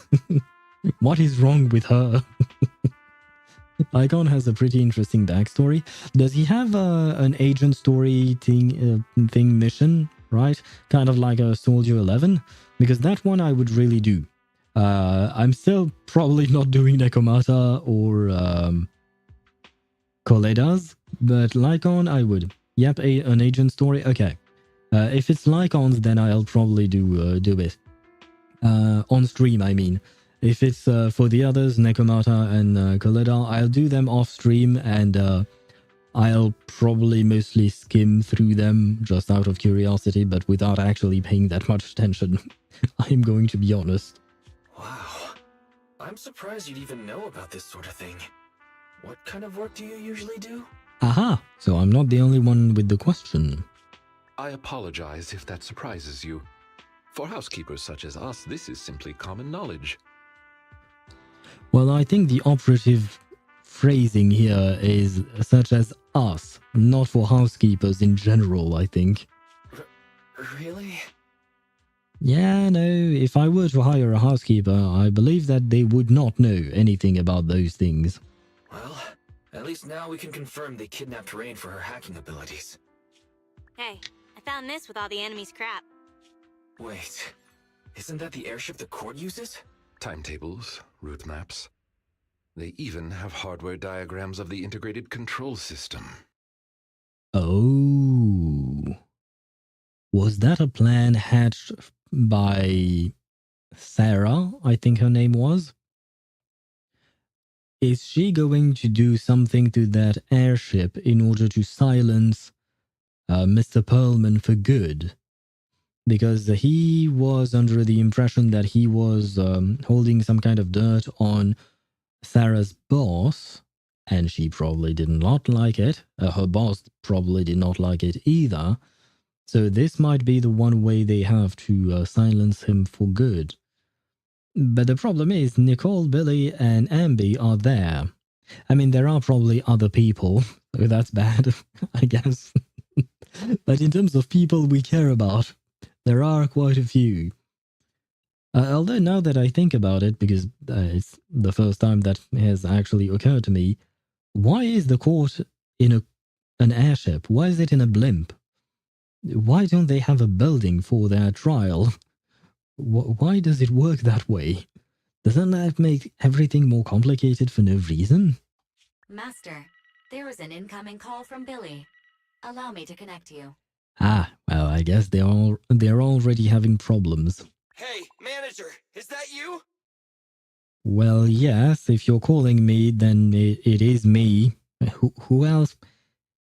What is wrong with her? Icon has a pretty interesting backstory. Does he have an agent story thing mission, right? Kind of like a Soldier 11? Because that one I would really do. I'm still probably not doing Nekomata or Koledas, but Lycon I would. Yep, an agent story. Okay. If it's Lycon's, then I'll probably do it. On stream, I mean. If it's for the others, Nekomata and Koleda, I'll do them off stream, and I'll probably mostly skim through them just out of curiosity, but without actually paying that much attention. I'm going to be honest. Wow. I'm surprised you'd even know about this sort of thing. What kind of work do you usually do? Aha! So I'm not the only one with the question. I apologize if that surprises you. For housekeepers such as us, this is simply common knowledge. Well, I think the operative phrasing here is such as us, not for housekeepers in general, I think. Really? Yeah, no, if I were to hire a housekeeper, I believe that they would not know anything about those things. Well, at least now we can confirm they kidnapped Rain for her hacking abilities. Hey, I found this with all the enemy's crap. Wait, isn't that the airship the Court uses? Timetables, route maps. They even have hardware diagrams of the integrated control system. Oh. Was that a plan hatched by Sarah, I think her name was? Is she going to do something to that airship in order to silence Mr. Perlman for good? Because he was under the impression that he was holding some kind of dirt on Sarah's boss, and she probably did not like it. Her boss probably did not like it either. So this might be the one way they have to silence him for good. But the problem is Nicole, Billy, and Ambi are there. I mean, there are probably other people, so that's bad, I guess. But in terms of people we care about, there are quite a few. Although now that I think about it, because it's the first time that has actually occurred to me, why is the court in an airship? Why is it in a blimp? Why don't they have a building for their trial? Why does it work that way? Doesn't that make everything more complicated for no reason? Master, there is an incoming call from Billy. Allow me to connect you. Ah, well, I guess they're already having problems. Hey, manager, is that you? Well, yes, if you're calling me, then it is me. Who else?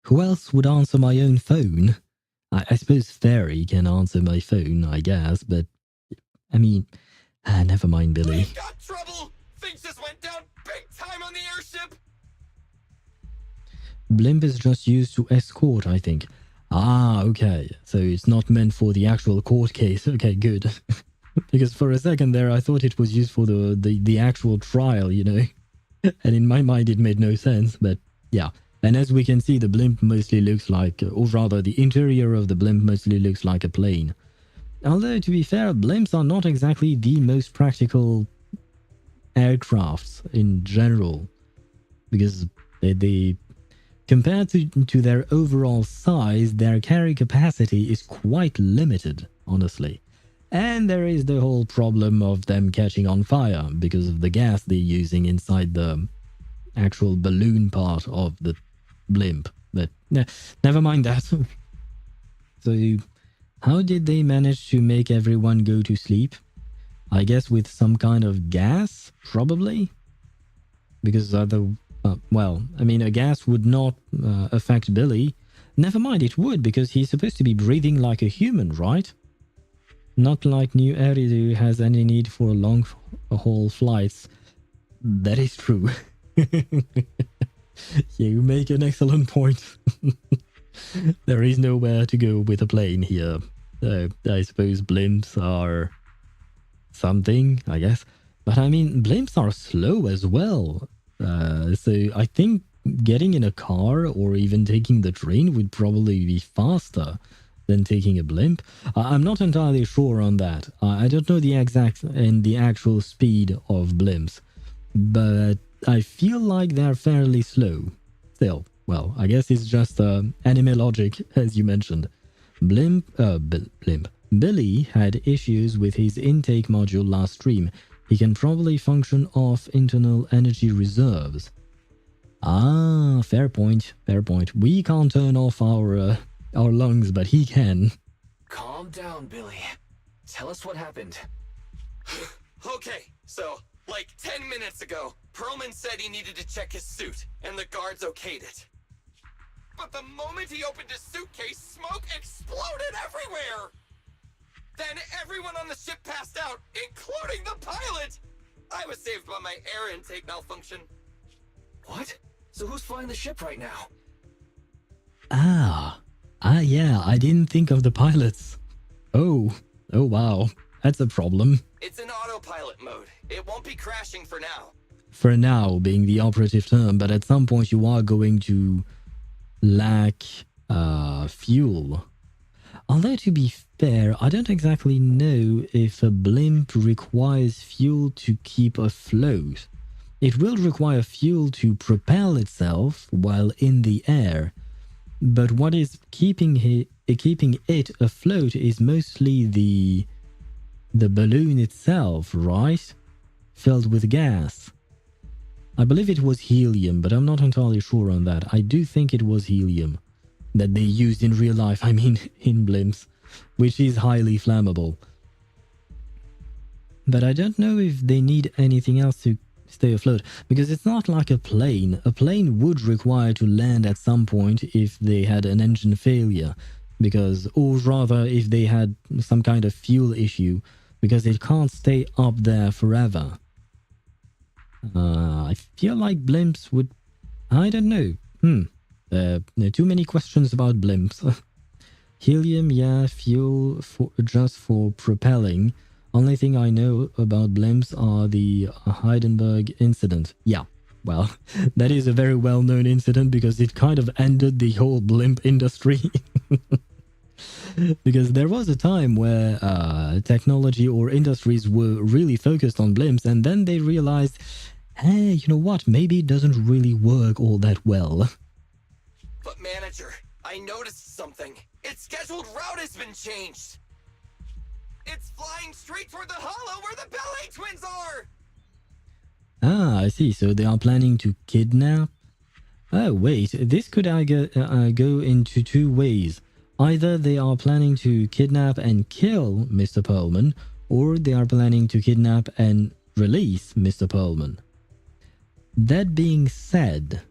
Who else would answer my own phone? I suppose Fairy can answer my phone, I guess, but I mean, never mind, Billy. We've got trouble! Things just went down big time on the airship! Blimp is just used to escort, I think. Ah, okay. So it's not meant for the actual court case. Okay, good. Because for a second there, I thought it was used for the actual trial, you know? And in my mind, it made no sense, but yeah. And as we can see, the blimp mostly looks like, or rather, the interior of the blimp mostly looks like a plane. Although, to be fair, blimps are not exactly the most practical aircrafts in general. Because they compared to their overall size, their carry capacity is quite limited, honestly. And there is the whole problem of them catching on fire because of the gas they're using inside the actual balloon part of the blimp. But never mind that. So, how did they manage to make everyone go to sleep? I guess with some kind of gas, probably? Because well, I mean, a gas would not affect Billy. Never mind, it would, because he's supposed to be breathing like a human, right? Not like new Eridu has any need for long-haul flights. That is true. You make an excellent point. There is nowhere to go with a plane here. I suppose blimps are something, I guess. But I mean, blimps are slow as well. So I think getting in a car or even taking the train would probably be faster than taking a blimp. I'm not entirely sure on that. I don't know the exact and the actual speed of blimps, but I feel like they're fairly slow. Still, well, I guess it's just anime logic, as you mentioned. Billy had issues with his intake module last stream. He can probably function off internal energy reserves. Ah, fair point, fair point. We can't turn off our lungs, but he can. Calm down, Billy. Tell us what happened. Okay, so, like 10 minutes ago, Perlman said he needed to check his suit, and the guards okayed it. But the moment he opened his suitcase, smoke exploded everywhere! Then everyone on the ship passed out, including the pilot! I was saved by my air intake malfunction. What? So who's flying the ship right now? Yeah, I didn't think of the pilots. Oh wow, that's a problem. It's in autopilot mode. It won't be crashing for now. For now being the operative term, but at some point you are going to lack fuel. Although to be fair, I don't exactly know if a blimp requires fuel to keep afloat. It will require fuel to propel itself while in the air. But what is keeping it afloat is mostly the balloon itself, right? Filled with gas. I believe it was helium, but I'm not entirely sure on that. I do think it was helium. that they used in real life, I mean in blimps, which is highly flammable. But I don't know if they need anything else to stay afloat, because it's not like a plane. A plane would require to land at some point if they had an engine failure, because, or rather if they had some kind of fuel issue, because it can't stay up there forever. I feel like blimps would... I don't know. There are too many questions about blimps. Helium, yeah, fuel just for propelling. Only thing I know about blimps are the Heidenberg incident. Yeah, well, that is a very well-known incident because it kind of ended the whole blimp industry. Because there was a time where technology or industries were really focused on blimps, and then they realized, hey, you know what, maybe it doesn't really work all that well. But manager, I noticed something. Its scheduled route has been changed. It's flying straight toward the hollow where the Ballet twins are! Ah, I see. So they are planning to kidnap? Oh, wait. This could go into two ways. Either they are planning to kidnap and kill Mr. Perlman, or they are planning to kidnap and release Mr. Perlman. That being said,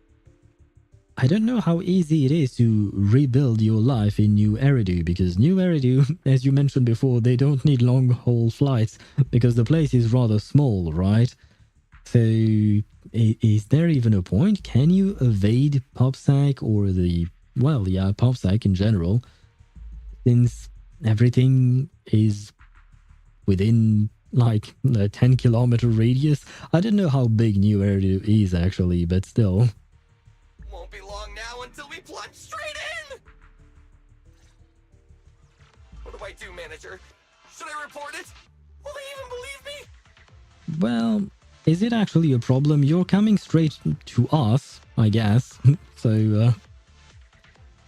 I don't know how easy it is to rebuild your life in New Eridu, because New Eridu, as you mentioned before, they don't need long-haul flights because the place is rather small, right? So, is there even a point? Can you evade PopSac or the... well, yeah, PopSac in general, since everything is within, like, a 10-kilometer radius? I don't know how big New Eridu is, actually, but still... Won't be long now until we plunge straight in! What do I do, manager? Should I report it? Will they even believe me? Well, is it actually a problem? You're coming straight to us, I guess. So,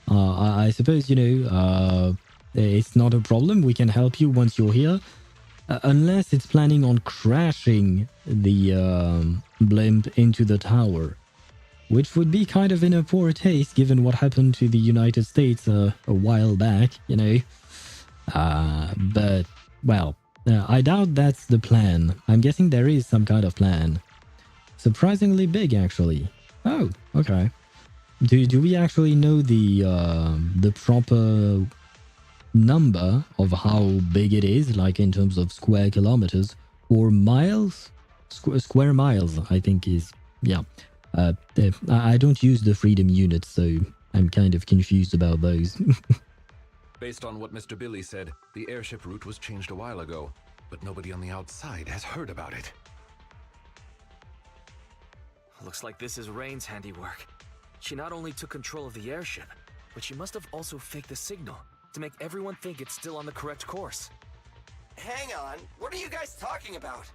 I suppose, you know, it's not a problem. We can help you once you're here. Unless it's planning on crashing the blimp into the tower. Which would be kind of in a poor taste given what happened to the United States a while back, you know. But, well, I doubt that's the plan. I'm guessing there is some kind of plan. Surprisingly big, actually. Oh, okay. Do we actually know the proper number of how big it is, like in terms of square kilometers or miles? Square miles, I think is, yeah. I don't use the freedom units, so I'm kind of confused about those. Based on what Mr. Billy said, the airship route was changed a while ago, but nobody on the outside has heard about it. Looks like this is Rain's handiwork. She not only took control of the airship, but she must have also faked the signal to make everyone think it's still on the correct course. Hang on, what are you guys talking about?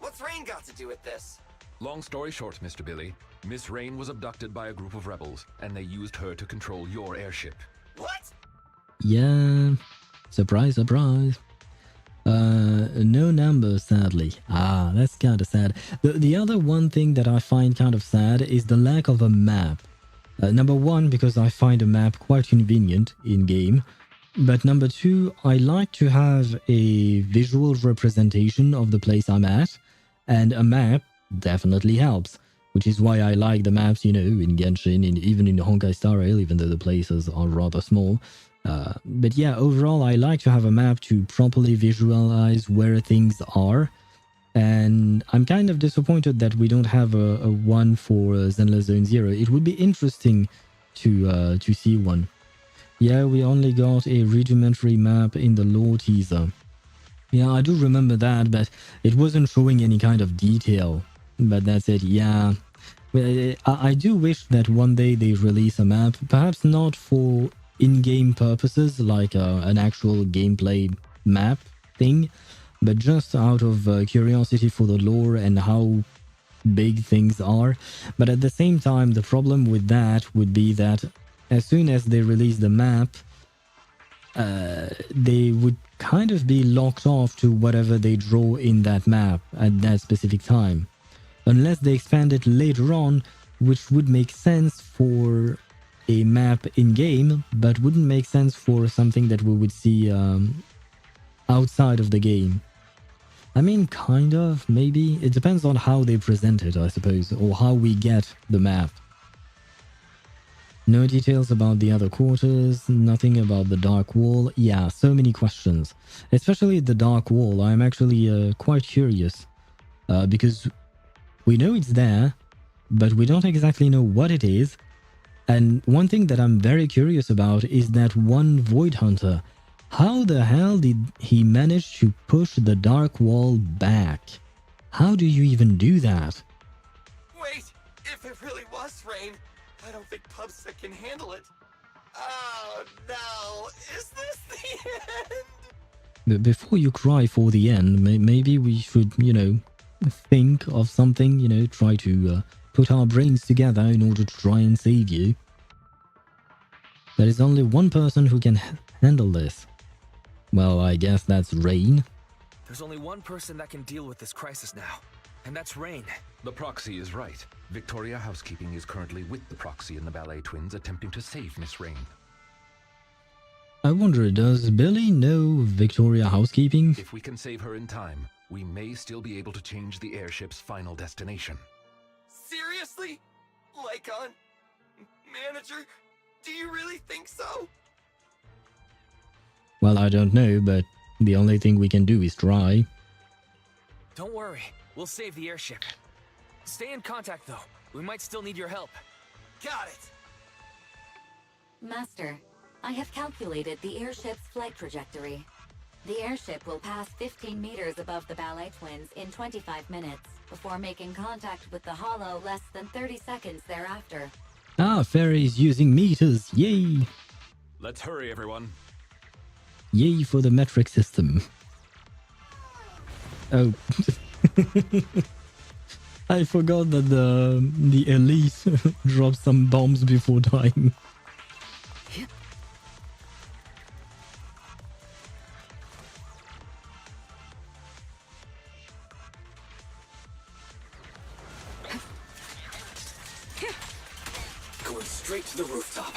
What's Rain got to do with this? Long story short, Mr. Billy, Miss Rain was abducted by a group of rebels, and they used her to control your airship. What? Yeah, surprise, surprise. No numbers, sadly. Ah, that's kind of sad. The other one thing that I find kind of sad is the lack of a map. Number one, because I find a map quite convenient in-game. But number two, I like to have a visual representation of the place I'm at, and a map definitely helps, which is why I like the maps, you know, in Genshin, even in Honkai Star Rail, even though the places are rather small. But yeah, overall, I like to have a map to properly visualize where things are, and I'm kind of disappointed that we don't have a one for Zenless Zone Zero. It would be interesting to see one. Yeah, we only got a rudimentary map in the lore teaser. Yeah, I do remember that, but it wasn't showing any kind of detail. But that's it, yeah. I do wish that one day they release a map, perhaps not for in-game purposes, like an actual gameplay map thing, but just out of curiosity for the lore and how big things are. But at the same time, the problem with that would be that as soon as they release the map, they would kind of be locked off to whatever they draw in that map at that specific time. Unless they expand it later on, which would make sense for a map in-game, but wouldn't make sense for something that we would see outside of the game. I mean, kind of, maybe. It depends on how they present it, I suppose, or how we get the map. No details about the other quarters, nothing about the Dark Wall. Yeah, so many questions. Especially the Dark Wall, I'm actually quite curious. Because we know it's there, but we don't exactly know what it is. And one thing that I'm very curious about is that one Void Hunter. How the hell did he manage to push the Dark Wall back? How do you even do that? Wait, if it really was rain, I don't think Pubsec can handle it. Oh no, is this the end? But before you cry for the end, maybe we should, you know, think of something, you know, try to put our brains together in order to try and save you. There is only one person who can handle this. Well, I guess that's Rain. There's only one person that can deal with this crisis now, and that's Rain. The Proxy is right. Victoria Housekeeping is currently with the Proxy and the Ballet Twins attempting to save Miss Rain. I wonder, does Billy know Victoria Housekeeping? If we can save her in time, we may still be able to change the airship's final destination. Seriously? Lycon? Manager? Do you really think so? Well, I don't know, but the only thing we can do is try. Don't worry, we'll save the airship. Stay in contact though, we might still need your help. Got it! Master, I have calculated the airship's flight trajectory. The airship will pass 15 meters above the Ballet Twins in 25 minutes, before making contact with the Hollow less than 30 seconds thereafter. Ah, Fairy's using meters, yay! Let's hurry, everyone. Yay for the metric system. Oh. I forgot that the elite dropped some bombs before dying. Going straight to the rooftop.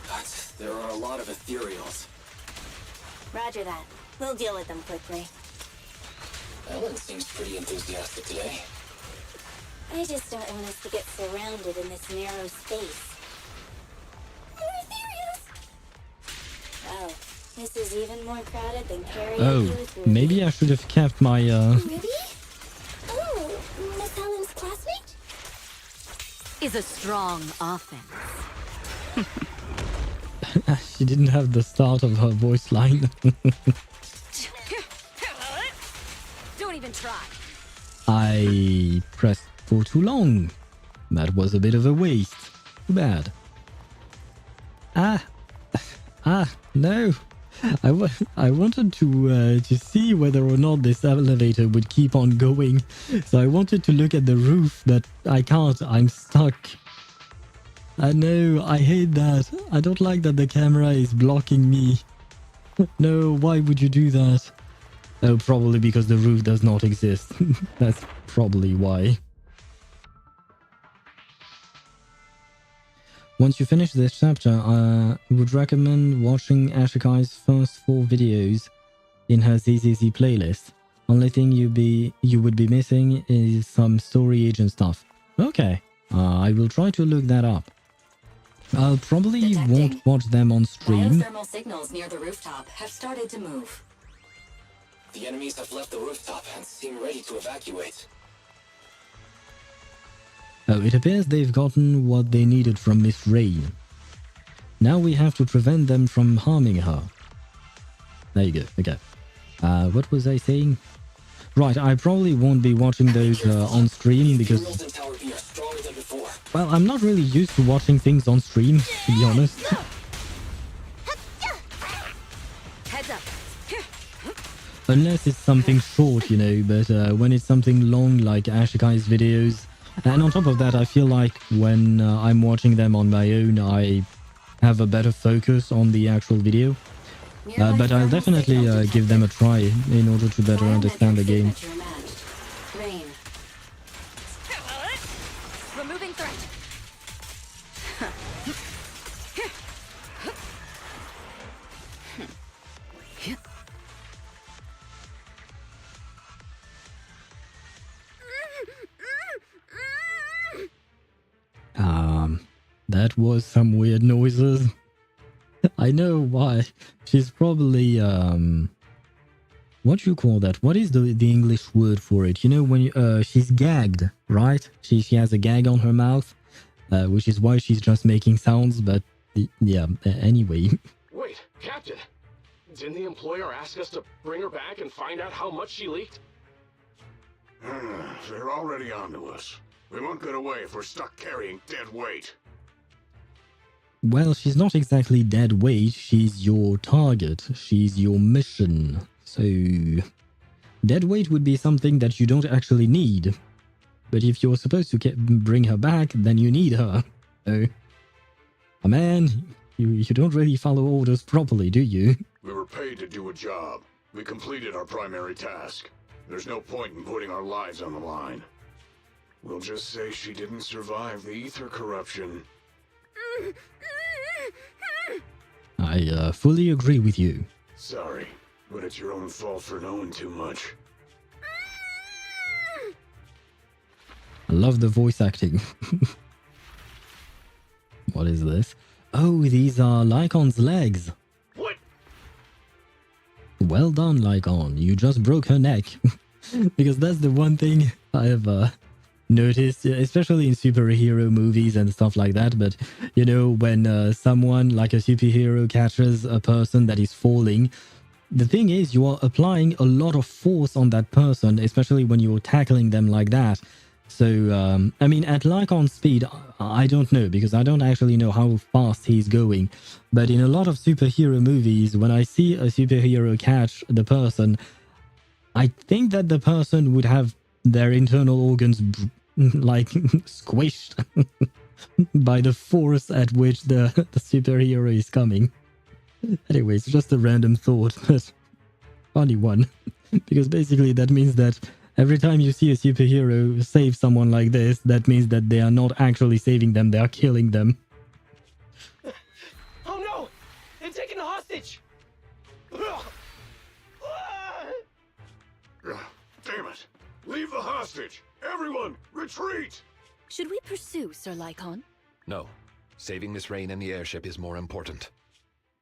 But there are a lot of Ethereals. Roger that. We'll deal with them quickly. Ellen seems pretty enthusiastic today. I just don't want us to get surrounded in this narrow space. More Ethereals! Oh, this is even more crowded than carrying you through. Maybe I should have kept my Ruby? Oh, Miss Helen's classmate? Is a strong offense. She didn't have the start of her voice line. Don't even try. I pressed for too long. That was a bit of a waste. Too bad. No. I wanted to see whether or not this elevator would keep on going. So I wanted to look at the roof, but I can't. I'm stuck. I know, I hate that. I don't like that the camera is blocking me. No, why would you do that? Oh, probably because the roof does not exist. That's probably why. Once you finish this chapter, I would recommend watching Ashikai's first 4 videos in her ZZZ playlist. Only thing you would be missing is some story agent stuff. Okay, I will try to look that up. I'll probably won't watch them on stream. Biothermal signals near the rooftop have started to move. The enemies have left the rooftop and seem ready to evacuate. Oh, it appears they've gotten what they needed from Miss Rain. Now we have to prevent them from harming her. There you go, okay. What was I saying? Right, I probably won't be watching those on stream because... Well, I'm not really used to watching things on stream, to be honest. Heads up. Unless it's something short, you know, but when it's something long like Ashikai's videos... And on top of that, I feel like when I'm watching them on my own, I have a better focus on the actual video. But I'll definitely give them a try in order to better understand the game. Rain. Removing threat. That was some weird noises. I know why. She's probably what do you call that? What is the English word for it? You know, when she's gagged, right? She has a gag on her mouth, which is why she's just making sounds. But yeah, anyway. Wait, Captain. Didn't the employer ask us to bring her back and find out how much she leaked? They're already onto us. We won't get away if we're stuck carrying dead weight. Well, she's not exactly dead weight. She's your target. She's your mission. So, dead weight would be something that you don't actually need. But if you're supposed to bring her back, then you need her. So, man, you don't really follow orders properly, do you? We were paid to do a job. We completed our primary task. There's no point in putting our lives on the line. We'll just say she didn't survive the ether corruption. I fully agree with you. Sorry, but it's your own fault for knowing too much. I love the voice acting. What is this? Oh, these are Lycon's legs. What? Well done, Lycon. You just broke her neck. Because that's the one thing I've noticed, especially in superhero movies and stuff like that. But, you know, when someone like a superhero catches a person that is falling, the thing is you are applying a lot of force on that person, especially when you're tackling them like that. So, I mean, at Lycon's speed, I don't know, because I don't actually know how fast he's going. But in a lot of superhero movies, when I see a superhero catch the person, I think that the person would have their internal organs like squished by the force at which the superhero is coming. Anyway, it's just a random thought, but funny one. Because basically that means that every time you see a superhero save someone like this, that means that they are not actually saving them, they are killing them. Oh no! They're taking a hostage! Damn it! Leave the hostage! Everyone, retreat! Should we pursue Sir Lycon? No. Saving Miss Rain and the airship is more important.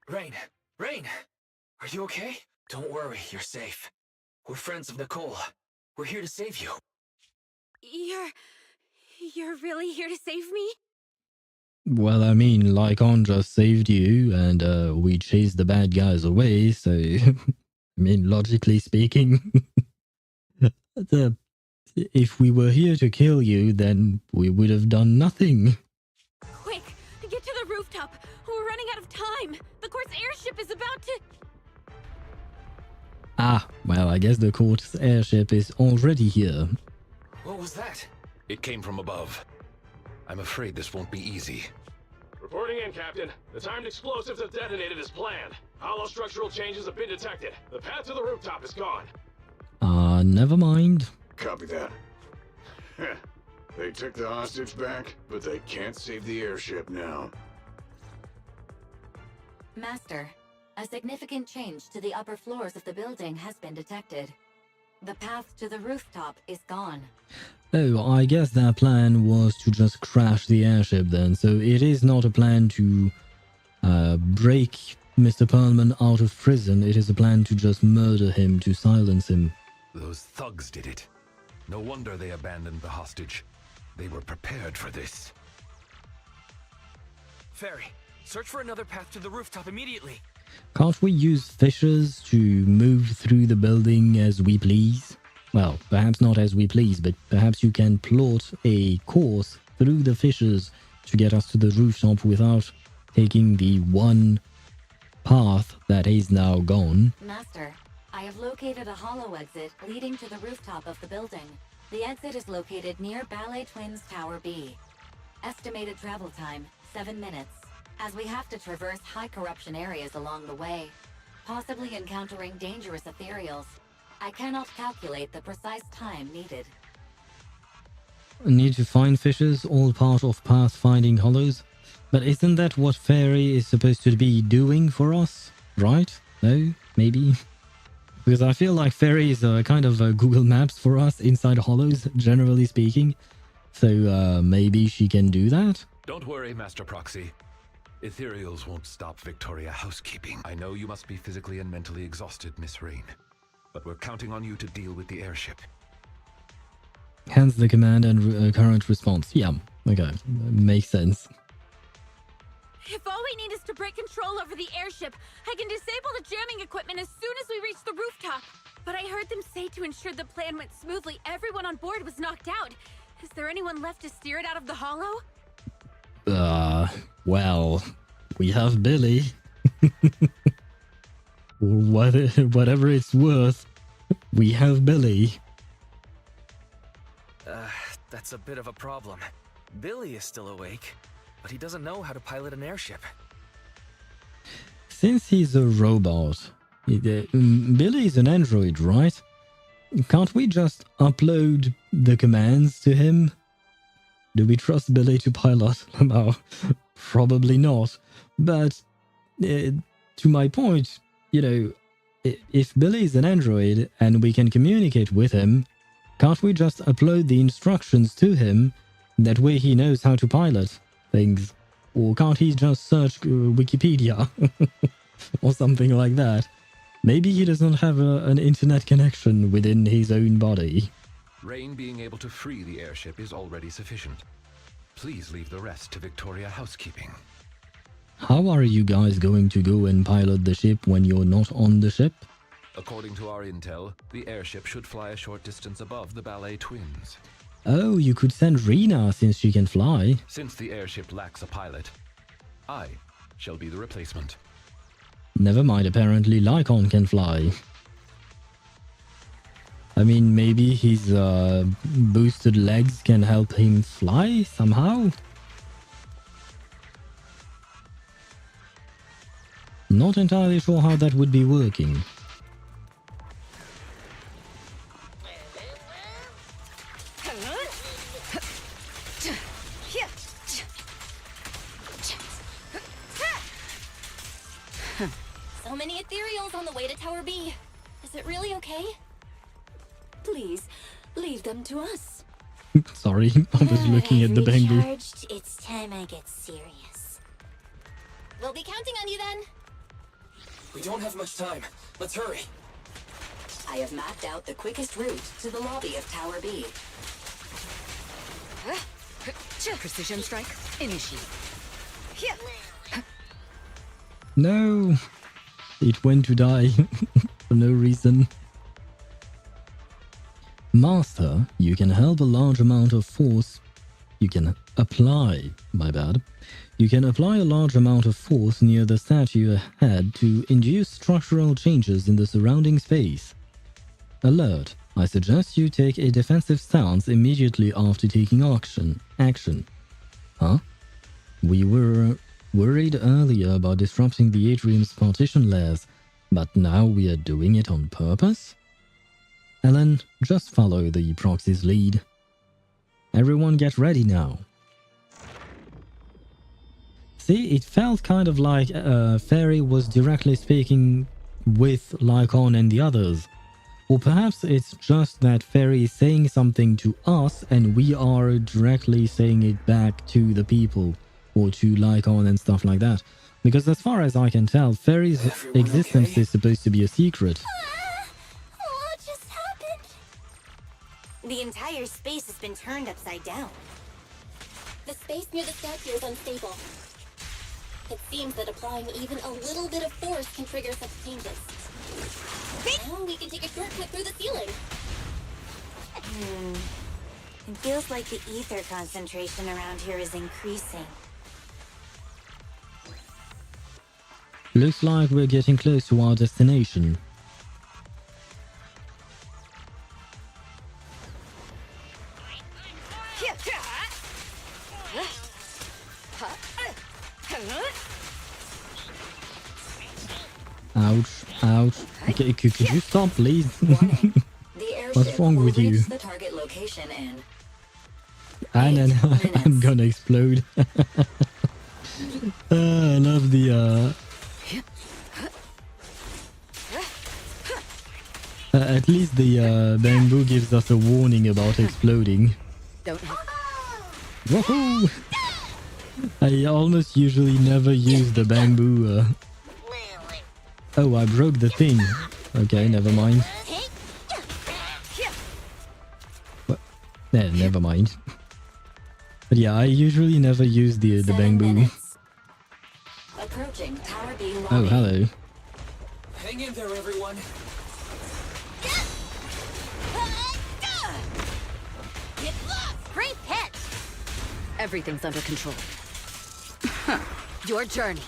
Rain! Rain! Are you okay? Don't worry, you're safe. We're friends of Nicole. We're here to save you. You're really here to save me? Well, I mean, Lycon just saved you, and we chased the bad guys away, so... I mean, logically speaking... if we were here to kill you, then we would have done nothing. Quick! Get to the rooftop! We're running out of time! The court's airship is about to... Ah, well, I guess the court's airship is already here. What was that? It came from above. I'm afraid this won't be easy. Reporting in, Captain. The timed explosives have detonated as planned. Hollow structural changes have been detected. The path to the rooftop is gone. Never mind. Copy that. They took the hostage back, but they can't save the airship now. Master, a significant change to the upper floors of the building has been detected. The path to the rooftop is gone. Oh, I guess their plan was to just crash the airship then, so it is not a plan to break Mr. Perlman out of prison, it is a plan to just murder him, to silence him. Those thugs did it. No wonder they abandoned the hostage. They were prepared for this. Fairy, search for another path to the rooftop immediately. Can't we use fissures to move through the building as we please? Well, perhaps not as we please, but perhaps you can plot a course through the fissures to get us to the rooftop without taking the one path that is now gone. Master, I have located a hollow exit leading to the rooftop of the building. The exit is located near Ballet Twins Tower B. Estimated travel time, 7 minutes, as we have to traverse high corruption areas along the way, possibly encountering dangerous Ethereals. I cannot calculate the precise time needed. Need to find fissures, all part of pathfinding hollows? But isn't that what Fairy is supposed to be doing for us? Right? No? Maybe? Because I feel like Fairy is kind of Google Maps for us inside hollows, generally speaking. So maybe she can do that? Don't worry, Master Proxy. Ethereals won't stop Victoria housekeeping. I know you must be physically and mentally exhausted, Miss Rain. But we're counting on you to deal with the airship. Hence the command and current response. Yeah, okay. Makes sense. If all we need is to break control over the airship, I can disable the jamming equipment as soon as we reach the rooftop. But I heard them say to ensure the plan went smoothly, everyone on board was knocked out. Is there anyone left to steer it out of the hollow? Well, we have Billy. Whatever it's worth, we have Billy. That's a bit of a problem. Billy is still awake, but he doesn't know how to pilot an airship. Since he's a robot, Billy is an android, right? Can't we just upload the commands to him? Do we trust Billy to pilot? No, probably not. But to my point, you know, if Billy is an android and we can communicate with him, can't we just upload the instructions to him? That way he knows how to pilot things. Or can't he just search Wikipedia? Or something like that? Maybe he doesn't have an internet connection within his own body. Rain being able to free the airship is already sufficient. Please leave the rest to Victoria housekeeping. How are you guys going to go and pilot the ship when you're not on the ship? According to our intel, the airship should fly a short distance above the Ballet Twins. Oh, you could send Rena since she can fly. Since the airship lacks a pilot, I shall be the replacement. Never mind, apparently Lycon can fly. I mean, maybe his boosted legs can help him fly somehow? Not entirely sure how that would be working. So many Ethereals on the way to Tower B. Is it really okay? Please, leave them to us. Sorry, I was looking at the bamboo. Recharged, it's time I get serious. We'll be counting on you then. We don't have much time. Let's hurry. I have mapped out the quickest route to the lobby of Tower B. Precision strike, initiate. No, it went to die for no reason. Master, you can help a large amount of force. You can apply, my bad. You can apply a large amount of force near the statue ahead to induce structural changes in the surrounding space. Alert, I suggest you take a defensive stance immediately after taking action. Huh? We were worried earlier about disrupting the atrium's partition layers, but now we are doing it on purpose? Ellen, just follow the proxy's lead. Everyone get ready now. See, it felt kind of like Fairy was directly speaking with Lycon and the others. Or perhaps it's just that Fairy is saying something to us and we are directly saying it back to the people. Or to Lycon and stuff like that. Because as far as I can tell, Fairy's existence is supposed to be a secret. What just happened? The entire space has been turned upside down. The space near the statue is unstable. It seems that applying even a little bit of force can trigger such changes. Now we can take a shortcut through the ceiling. It feels like the ether concentration around here is increasing. Looks like we're getting close to our destination. Ouch, ouch. Okay, could you stop, please? What's wrong with you? The target location in And then I'm gonna explode. I love the at least the bamboo gives us a warning about exploding. Don't have... Woohoo! I almost usually never use the bamboo. Oh, I broke the thing. Okay, never mind. What? Never mind. But yeah, I usually never use the bamboo. Approaching Tower B lobby. Oh, hello. Hang in there, everyone. Great hit! Everything's under control. Your journey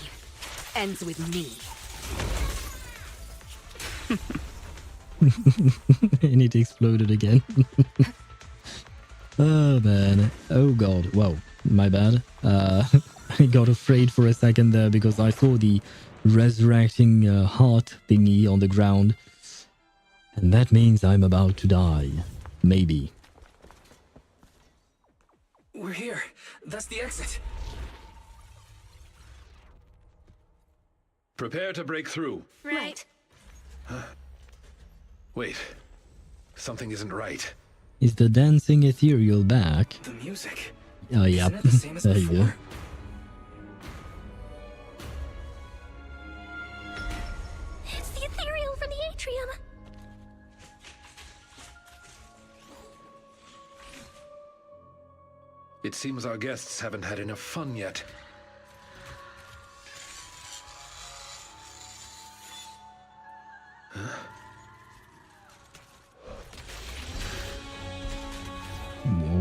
ends with me. And it exploded again. Oh man. Oh god. Whoa. My bad. I got afraid for a second there because I saw the resurrecting heart thingy on the ground. And that means I'm about to die. Maybe. We're here. That's the exit. Prepare to break through. Right. Wait. Something isn't right. Is the dancing ethereal back? The music. Oh yeah. Isn't it the same as There you go. before? It's the ethereal from the atrium. It seems our guests haven't had enough fun yet.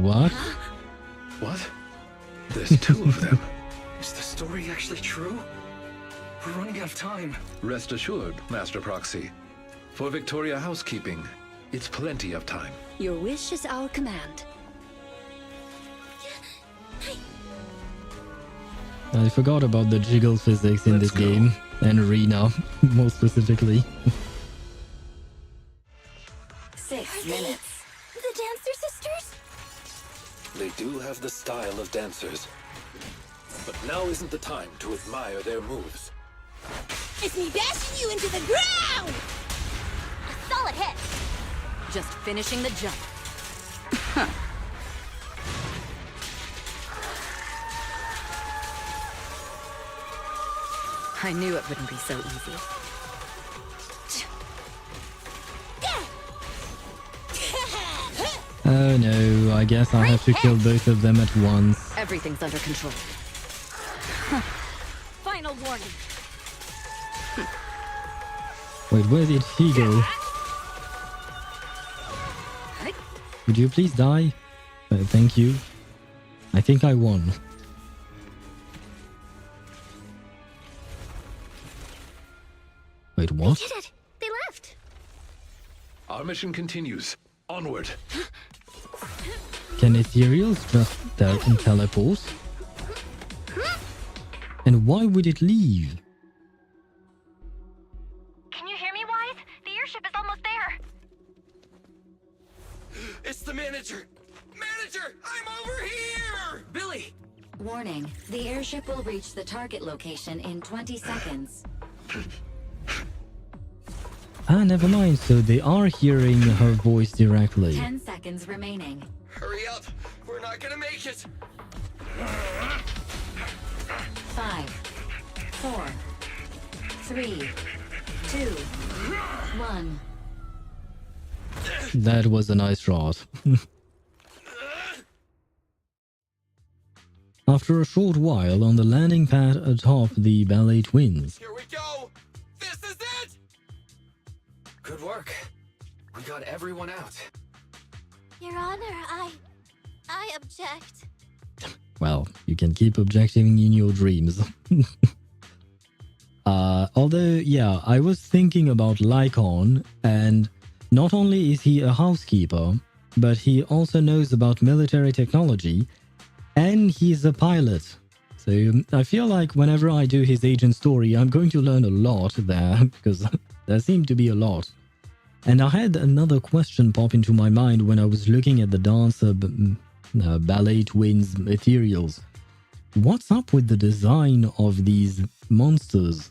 What? What? There's two of them. Is the story actually true? We're running out of time. Rest assured, Master Proxy. For Victoria housekeeping, it's plenty of time. Your wish is our command. I forgot about the jiggle physics in Let's this go. game. And Arena, more specifically. 6 minutes. The Dancer Sisters? They do have the style of dancers. But now isn't the time to admire their moves. It's me bashing you into the ground! A solid hit. Just finishing the jump. I knew it wouldn't be so easy. Oh no, I guess I'll have to kill both of them at once. Everything's under control. Final warning. Wait, where did he go? Would you please die? Thank you. I think I won. Wait, what? They did it! They left! Our mission continues. Onward. Can Ethereals just teleport? And why would it leave? Can you hear me, Wise? The airship is almost there. It's the manager! Manager! I'm over here! Billy! Warning, the airship will reach the target location in 20 seconds. Ah, never mind. So they are hearing her voice directly. 10 seconds remaining. Hurry up! We're not gonna make it! 5, 4, 3, 2, 1. That was a nice shot. After a short while on the landing pad atop the Ballet Twins. Here we go! This is it! Good work. We got everyone out. Your Honor, I object. Well, you can keep objecting in your dreams. Although, yeah, I was thinking about Lycon, and not only is he a housekeeper, but he also knows about military technology, and he's a pilot. So I feel like whenever I do his agent story, I'm going to learn a lot there, because there seemed to be a lot. And I had another question pop into my mind when I was looking at the dancer Ballet Twins Ethereals. What's up with the design of these monsters?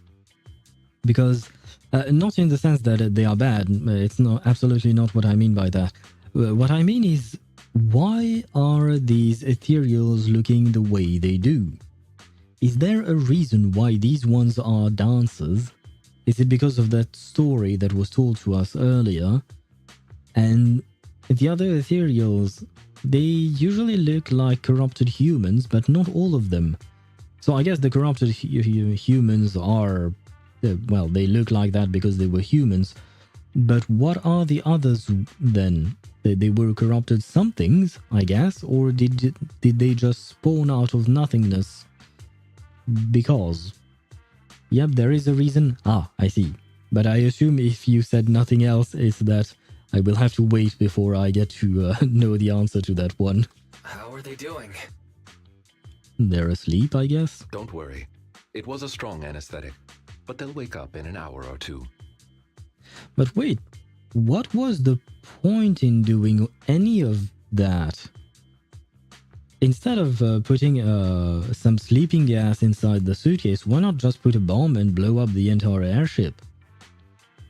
Because, not in the sense that they are bad, it's not absolutely not what I mean by that. What I mean is, why are these Ethereals looking the way they do? Is there a reason why these ones are dancers? Is it because of that story that was told to us earlier? And the other Ethereals, they usually look like corrupted humans, but not all of them. So I guess the corrupted humans are, well, they look like that because they were humans. But what are the others then? They were corrupted somethings, I guess, or did they just spawn out of nothingness? Because, yep, there is a reason. Ah, I see. But I assume if you said nothing else, is that I will have to wait before I get to know the answer to that one. How are they doing? They're asleep, I guess. Don't worry. It was a strong anesthetic, but they'll wake up in an hour or two. But wait, what was the point in doing any of that? Instead of putting some sleeping gas inside the suitcase, why not just put a bomb and blow up the entire airship?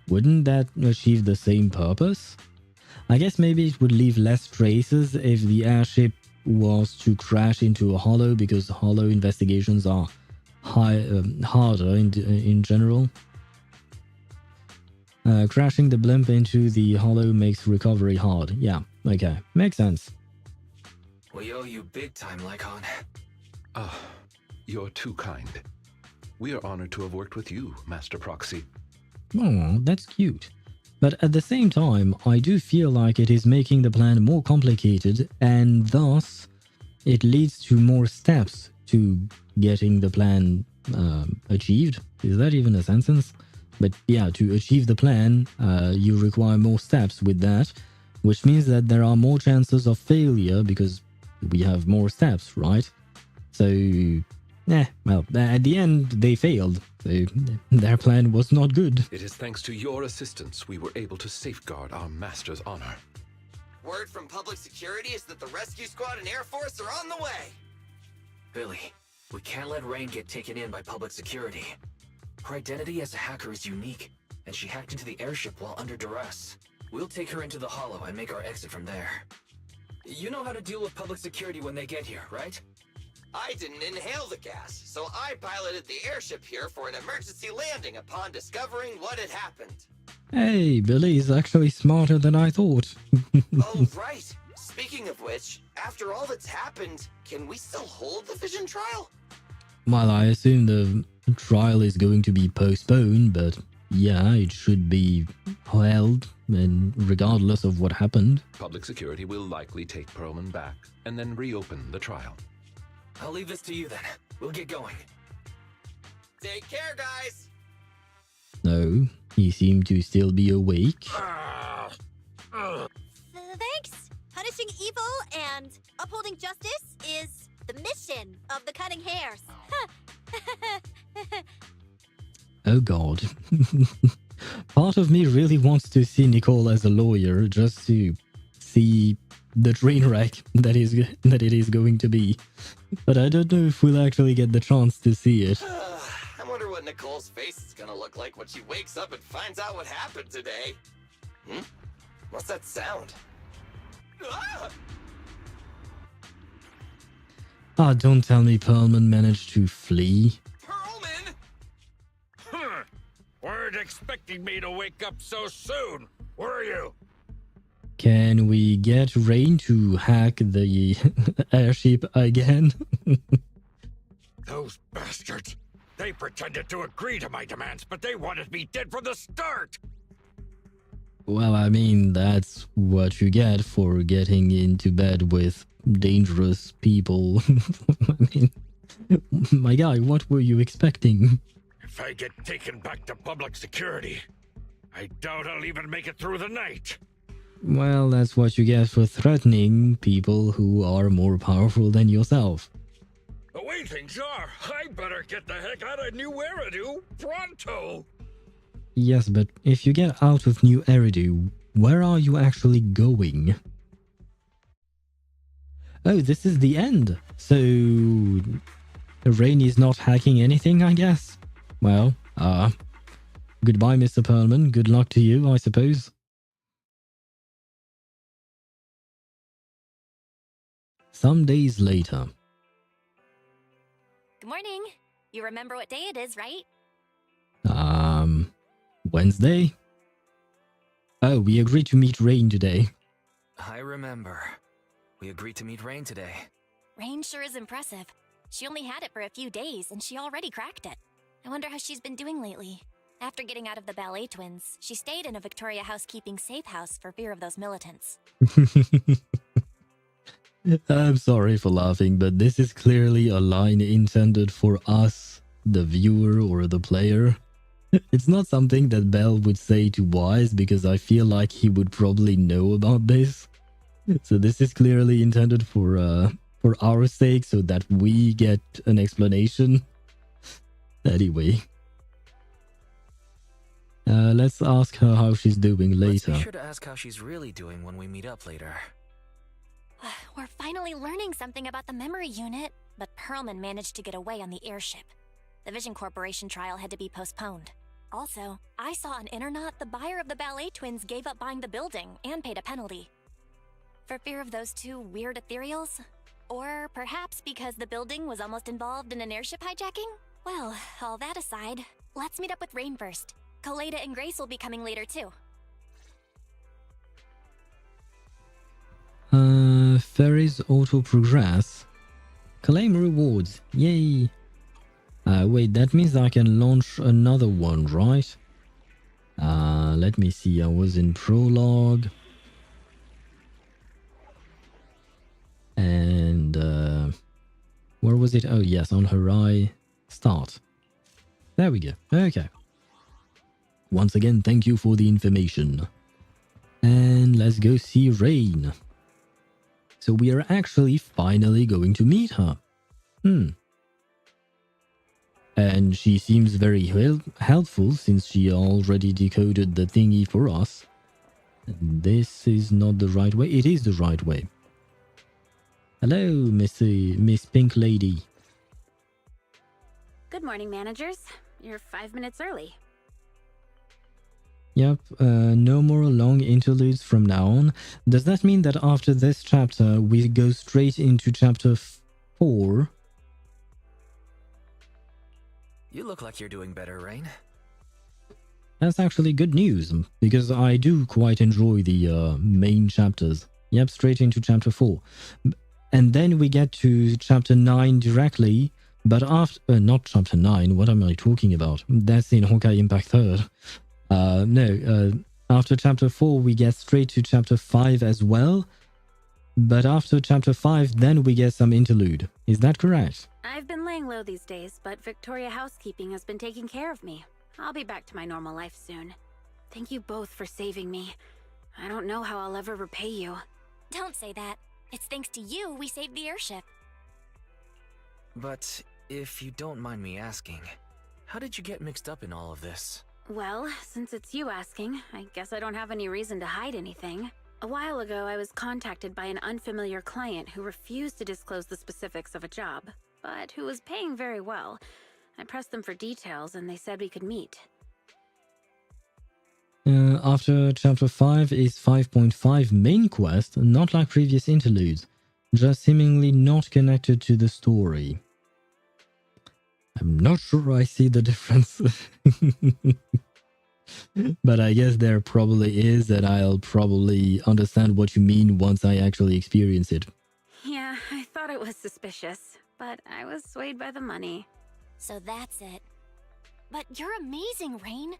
Wouldn't that achieve the same purpose? I guess maybe it would leave less traces if the airship was to crash into a hollow, because hollow investigations are harder in general. Crashing the blimp into the hollow makes recovery hard. Yeah, okay, makes sense. We owe you big time, Lycon. Ah, you're too kind. We are honored to have worked with you, Master Proxy. Oh, that's cute. But at the same time, I do feel like it is making the plan more complicated, and thus it leads to more steps to getting the plan achieved. Is that even a sentence? But yeah, to achieve the plan, you require more steps with that, which means that there are more chances of failure because we have more steps, right? So, well, at the end, they failed. So their plan was not good. It is thanks to your assistance we were able to safeguard our master's honor. Word from public security is that the rescue squad and Air Force are on the way. Billy, we can't let Rain get taken in by public security. Her identity as a hacker is unique, and she hacked into the airship while under duress. We'll take her into the hollow and make our exit from there. You know how to deal with public security when they get here, right? I didn't inhale the gas, so I piloted the airship here for an emergency landing upon discovering what had happened. Hey, Billy's actually smarter than I thought. Oh, right. Speaking of which, after all that's happened, can we still hold the fission trial? Well, I assume the trial is going to be postponed, but yeah, it should be held, and regardless of what happened. Public security will likely take Perlman back and then reopen the trial. I'll leave this to you then. We'll get going. Take care, guys! No, he seemed to still be awake. Thanks! Punishing evil and upholding justice is the mission of the Cutting Hairs. Oh god. Part of me really wants to see Nicole as a lawyer, just to see the train wreck that it is going to be. But I don't know if we'll actually get the chance to see it. I wonder what Nicole's face is gonna look like when she wakes up and finds out what happened today. What's that sound? Ah! Ah, don't tell me Perlman managed to flee. Perlman! Weren't expecting me to wake up so soon, were you? Can we get Rain to hack the airship again? Those bastards! They pretended to agree to my demands, but they wanted me dead from the start! Well, I mean, that's what you get for getting into bed with dangerous people. I mean, my guy, what were you expecting? If I get taken back to public security, I doubt I'll even make it through the night. Well, that's what you get for threatening people who are more powerful than yourself. The way things are, I better get the heck out of New Eridu pronto! Yes, but if you get out of New Eridu, where are you actually going? Oh, this is the end. So, Rain is not hacking anything, I guess? Well, goodbye, Mr. Perlman. Good luck to you, I suppose. Some days later. Good morning. You remember what day it is, right? Wednesday? Oh, we agreed to meet Rain today. I remember. We agreed to meet Rain today. Rain sure is impressive. She only had it for a few days, and she already cracked it. I wonder how she's been doing lately. After getting out of the ballet twins, she stayed in a Victoria housekeeping safe house for fear of those militants. I'm sorry for laughing, but this is clearly a line intended for us, the viewer or the player. It's not something that Belle would say to Wise, because I feel like he would probably know about this. So this is clearly intended for our sake, so that we get an explanation. Anyway. Let's ask her how she's doing later. Let's be sure to ask how she's really doing when we meet up later. We're finally learning something about the memory unit, but Perlman managed to get away on the airship. The Vision Corporation trial had to be postponed. Also, I saw on Internet the buyer of the ballet twins gave up buying the building and paid a penalty. For fear of those two weird Ethereals? Or perhaps because the building was almost involved in an airship hijacking? Well, all that aside, let's meet up with Rain first. Kaleda and Grace will be coming later too. Ferry's auto progress. Claim rewards. Yay. Wait, that means I can launch another one, right? Let me see. I was in prologue. And where was it? Oh, yes, on Horizon start. There we go. Okay. Once again, thank you for the information. And let's go see Rain. So we are actually finally going to meet her. And she seems very helpful since she already decoded the thingy for us. This is not the right way. It is the right way. Hello, Miss Pink Lady. Good morning, managers. You're 5 minutes early. Yep, no more long interludes from now on. Does that mean that after this chapter, we go straight into chapter 4? You look like you're doing better, Rain. That's actually good news, because I do quite enjoy the main chapters. Yep, straight into chapter 4. And then we get to chapter 9 directly, but after... not chapter 9, what am I talking about? That's in Honkai Impact 3rd. After chapter 4, we get straight to chapter 5 as well. But after chapter 5, then we get some interlude. Is that correct? I've been laying low these days, but Victoria Housekeeping has been taking care of me. I'll be back to my normal life soon. Thank you both for saving me. I don't know how I'll ever repay you. Don't say that. It's thanks to you we saved the airship. But if you don't mind me asking, how did you get mixed up in all of this? Well, since it's you asking, I guess I don't have any reason to hide anything. A while ago, I was contacted by an unfamiliar client who refused to disclose the specifics of a job, but who was paying very well. I pressed them for details and they said we could meet. After chapter 5 is 5.5 main quest, not like previous interludes, just seemingly not connected to the story. I'm not sure I see the difference. But I guess there probably is, and I'll probably understand what you mean once I actually experience it. Yeah, I thought it was suspicious, but I was swayed by the money. So that's it. But you're amazing, Rain.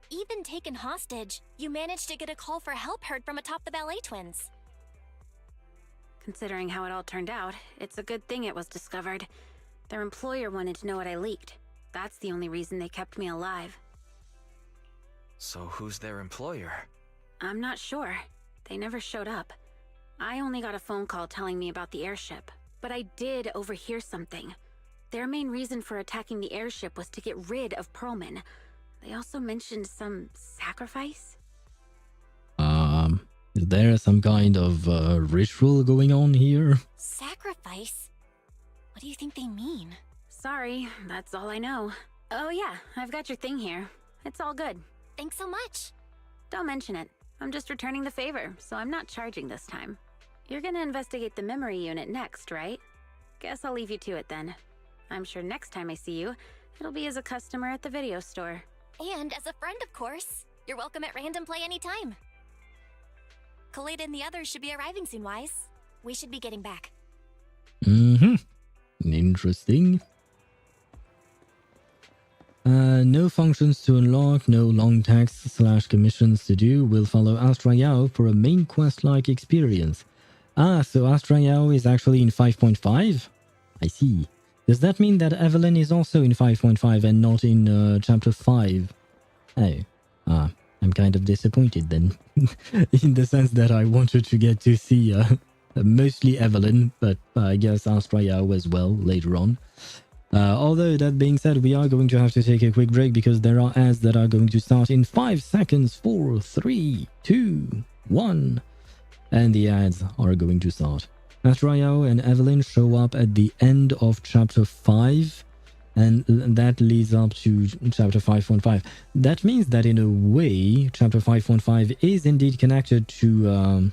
Even taken hostage, you managed to get a call for help heard from atop the ballet twins. Considering how it all turned out, it's a good thing it was discovered. Their employer wanted to know what I leaked. That's the only reason they kept me alive. So who's their employer? I'm not sure. They never showed up. I only got a phone call telling me about the airship, but I did overhear something. Their main reason for attacking the airship was to get rid of Perlman. They also mentioned some sacrifice? Is there some kind of ritual going on here? Sacrifice? What do you think they mean? Sorry, that's all I know. Oh yeah, I've got your thing here. It's all good. Thanks so much. Don't mention it. I'm just returning the favor, so I'm not charging this time. You're gonna investigate the memory unit next, right? Guess I'll leave you to it then. I'm sure next time I see you, it'll be as a customer at the video store. And as a friend, of course. You're welcome at Random Play anytime. Khalid and the others should be arriving soon, Wise. We should be getting back. Interesting. No functions to unlock, no long tasks / commissions to do. Will follow Astra Yao for a main quest-like experience. Ah, so Astra Yao is actually in 5.5? I see. Does that mean that Evelyn is also in 5.5 and not in Chapter 5? Oh. I'm kind of disappointed then. In the sense that I wanted to get to see mostly Evelyn, but I guess Astra Yao as well later on. Although that being said, we are going to have to take a quick break because there are ads that are going to start in 5 seconds. 4, 3, 2, 1. And the ads are going to start. Astra Yao and Evelyn show up at the end of Chapter 5. And that leads up to Chapter 5.5. That means that in a way, Chapter 5.5 is indeed connected to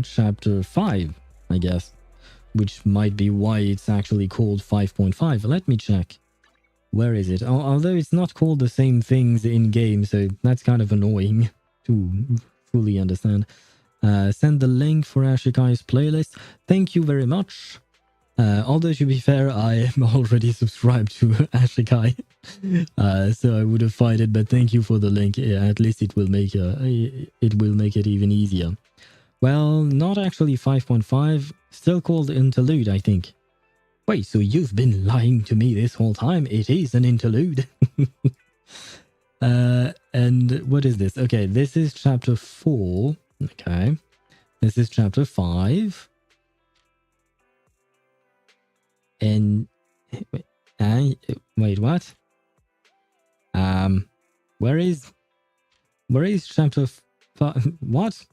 Chapter 5, I guess. Which might be why it's actually called 5.5. Let me check. Where is it? Although it's not called the same things in-game, so that's kind of annoying to fully understand. Send the link for Ashikai's playlist. Thank you very much. Although to be fair, I am already subscribed to Ashikai, so I would have find it. But thank you for the link. Yeah, at least it will make it even easier. Well, not actually 5.5. Still called interlude, I think. Wait, so you've been lying to me this whole time? It is an interlude. And what is this? Okay, this is Chapter 4. Okay, this is Chapter 5. And wait, what? Where is Chapter 5? What?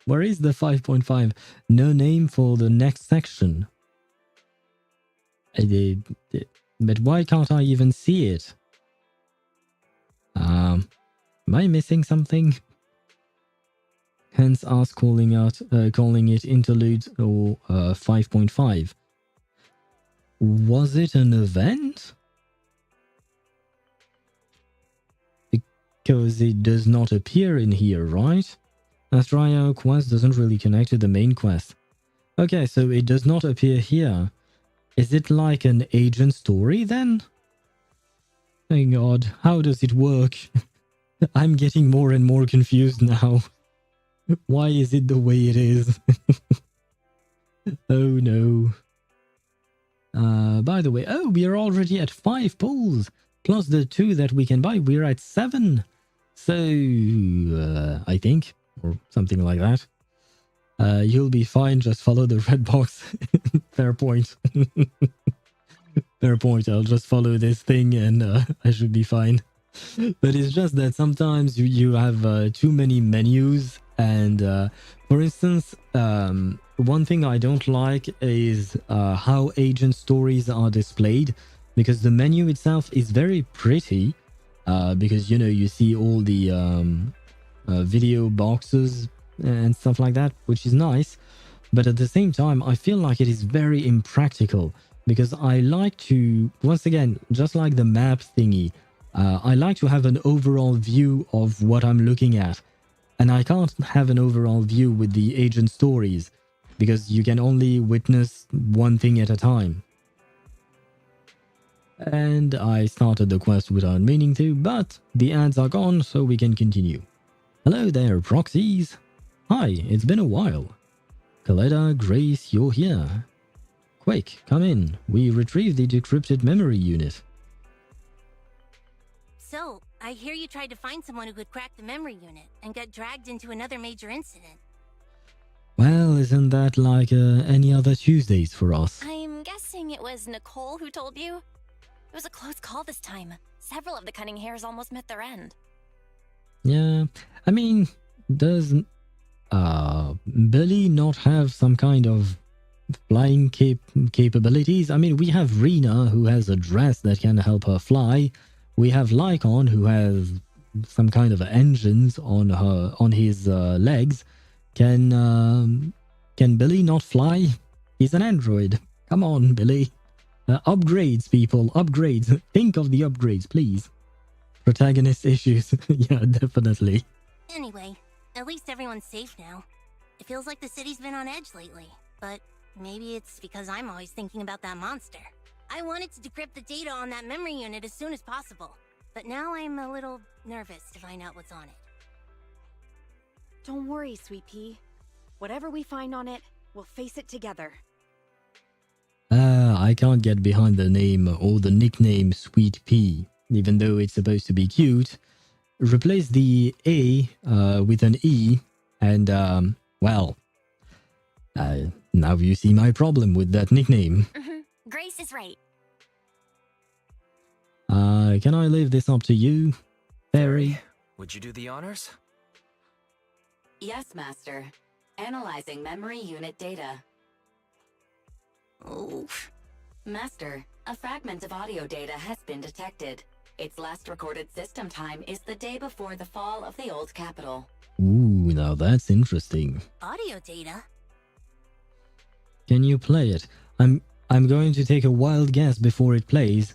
Where is the 5.5? No name for the next section. But why can't I even see it? Am I missing something? Hence us calling it interlude or 5.5. Was it an event? Because it does not appear in here, right? Astra Yao quest doesn't really connect to the main quest. Okay, so it does not appear here. Is it like an agent story then? Thank God, how does it work? I'm getting more and more confused now. Why is it the way it is? Oh no. By the way, we are already at 5 pulls. Plus the 2 that we can buy, we're at 7. So, I think. Or something like that. You'll be fine, just follow the red box. Fair point. Fair point, I'll just follow this thing and I should be fine. But it's just that sometimes you have too many menus and for instance, one thing I don't like is how agent stories are displayed, because the menu itself is very pretty because, you know, you see all the video boxes and stuff like that, which is nice. But at the same time, I feel like it is very impractical because I like to, once again, just like the map thingy, I like to have an overall view of what I'm looking at. And I can't have an overall view with the agent stories because you can only witness one thing at a time. And I started the quest without meaning to, but the ads are gone, so we can continue. Hello there, proxies. Hi, it's been a while. Kaleda, Grace, you're here. Quick, come in. We retrieved the decrypted memory unit. So, I hear you tried to find someone who could crack the memory unit and got dragged into another major incident. Well, isn't that like any other Tuesdays for us? I'm guessing it was Nicole who told you? It was a close call this time. Several of the cunning hairs almost met their end. Yeah, I mean, does Billy not have some kind of flying capabilities? I mean, we have Rena, who has a dress that can help her fly. We have Lycon, who has some kind of engines on his legs. Can Billy not fly? He's an android. Come on, Billy. Upgrades, people. Upgrades. Think of the upgrades, please. Protagonist issues. Yeah, definitely. Anyway, at least everyone's safe now. It feels like the city's been on edge lately, but maybe it's because I'm always thinking about that monster. I wanted to decrypt the data on that memory unit as soon as possible, but now I'm a little nervous to find out what's on it. Don't worry, Sweet Pea. Whatever we find on it, we'll face it together. I can't get behind the name or the nickname Sweet Pea, even though it's supposed to be cute. Replace the A with an E, and, well, now you see my problem with that nickname. Grace is right. Can I leave this up to you, Fairy? Would you do the honors? Yes, Master. Analyzing memory unit data. Oof. Master, a fragment of audio data has been detected. Its last recorded system time is the day before the fall of the old capital. Ooh, now that's interesting. Audio data? Can you play it? I'm going to take a wild guess before it plays.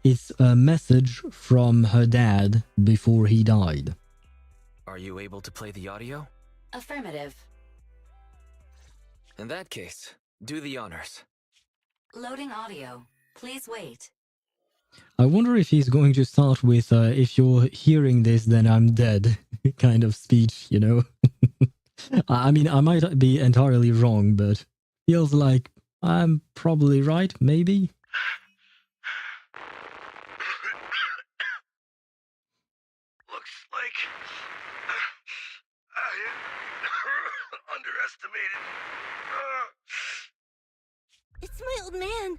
It's a message from her dad before he died. Are you able to play the audio? Affirmative. In that case, do the honors. Loading audio. Please wait. I wonder if he's going to start with, if you're hearing this, then I'm dead kind of speech, you know? I mean, I might be entirely wrong, but feels like I'm probably right, maybe? Looks like I underestimated. It's my old man.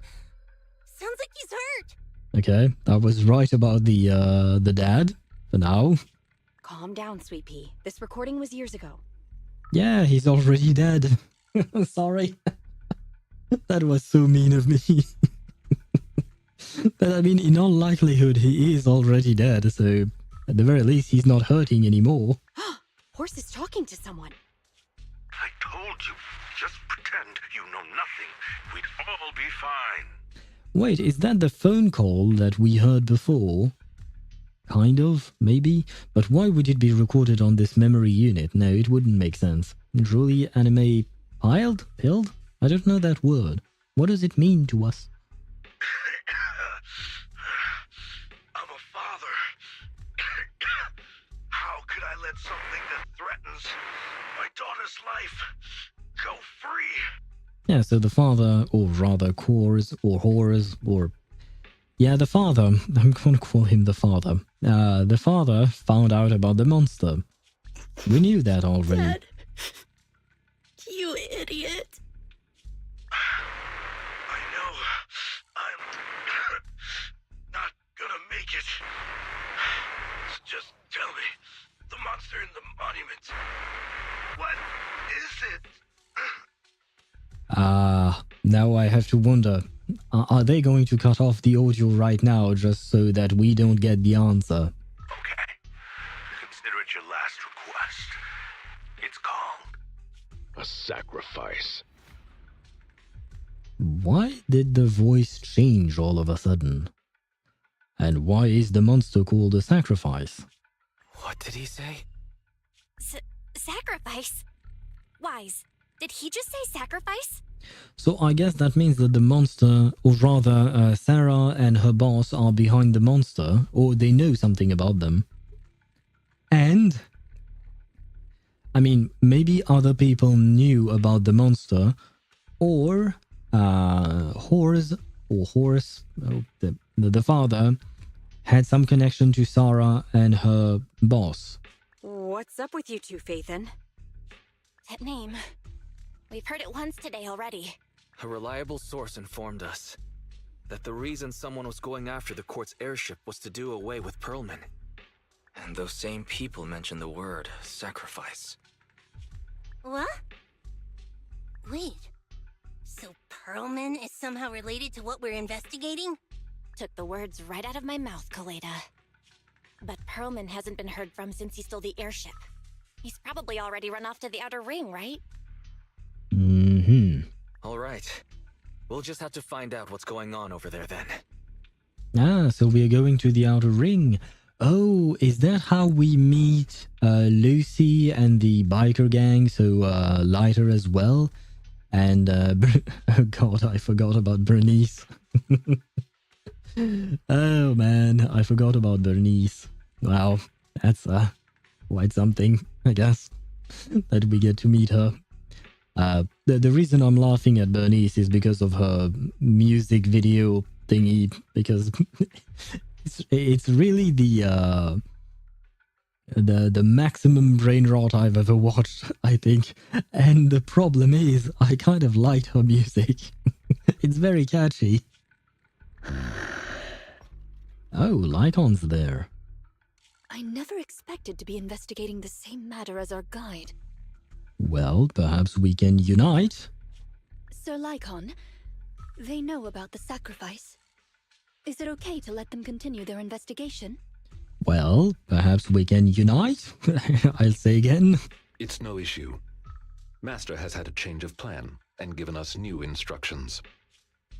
Sounds like he's hurt. Okay, I was right about the dad, for now. Calm down, Sweet Pea. This recording was years ago. Yeah, he's already dead. Sorry. That was so mean of me. But I mean, in all likelihood, he is already dead, so at the very least, he's not hurting anymore. Horse is talking to someone. I told you, just pretend you know nothing. We'd all be fine. Wait, is that the phone call that we heard before? Kind of, maybe? But why would it be recorded on this memory unit? No, it wouldn't make sense. Truly anime piled? Pilled? I don't know that word. What does it mean to us? I'm a father. How could I let something that threatens my daughter's life go free? Yeah, so the father, or rather Cores, or Horrors, or... Yeah, the father. I'm gonna call him the father. The father found out about the monster. We knew that already. Dad. You idiot. I know I'm not gonna make it. Just tell me, the monster in the monument, what is it? Now I have to wonder, are they going to cut off the audio right now just so that we don't get the answer? Okay, consider it your last request. It's called a sacrifice. Why did the voice change all of a sudden? And why is the monster called a sacrifice? What did he say? Sacrifice? Wise, did he just say sacrifice? So I guess that means that the monster, or rather Sarah and her boss are behind the monster, or they know something about them. And, I mean, maybe other people knew about the monster, or Horse, the father, had some connection to Sarah and her boss. What's up with you two, Phaethon? That name. We've heard it once today already. A reliable source informed us that the reason someone was going after the court's airship was to do away with Perlman. And those same people mentioned the word sacrifice. What? Wait. So Perlman is somehow related to what we're investigating? Took the words right out of my mouth, Kaleda. But Perlman hasn't been heard from since he stole the airship. He's probably already run off to the outer ring, right? Mm-hmm. All right. We'll just have to find out what's going on over there then. Ah, so we are going to the outer ring. Oh, is that how we meet Lucy and the biker gang? So Lighter as well? And, oh god, I forgot about Bernice. Oh man, I forgot about Bernice. Wow, that's quite something, I guess, that we get to meet her. The reason I'm laughing at Bernice is because of her music video thingy, because it's really the maximum brain rot I've ever watched, I think. And the problem is, I kind of liked her music. It's very catchy. Oh, Lycon's there. I never expected to be investigating the same matter as our guide. Well, perhaps we can unite. Sir Lycon, they know about the sacrifice. Is it okay to let them continue their investigation? Well, perhaps we can unite? I'll say again. It's no issue. Master has had a change of plan and given us new instructions.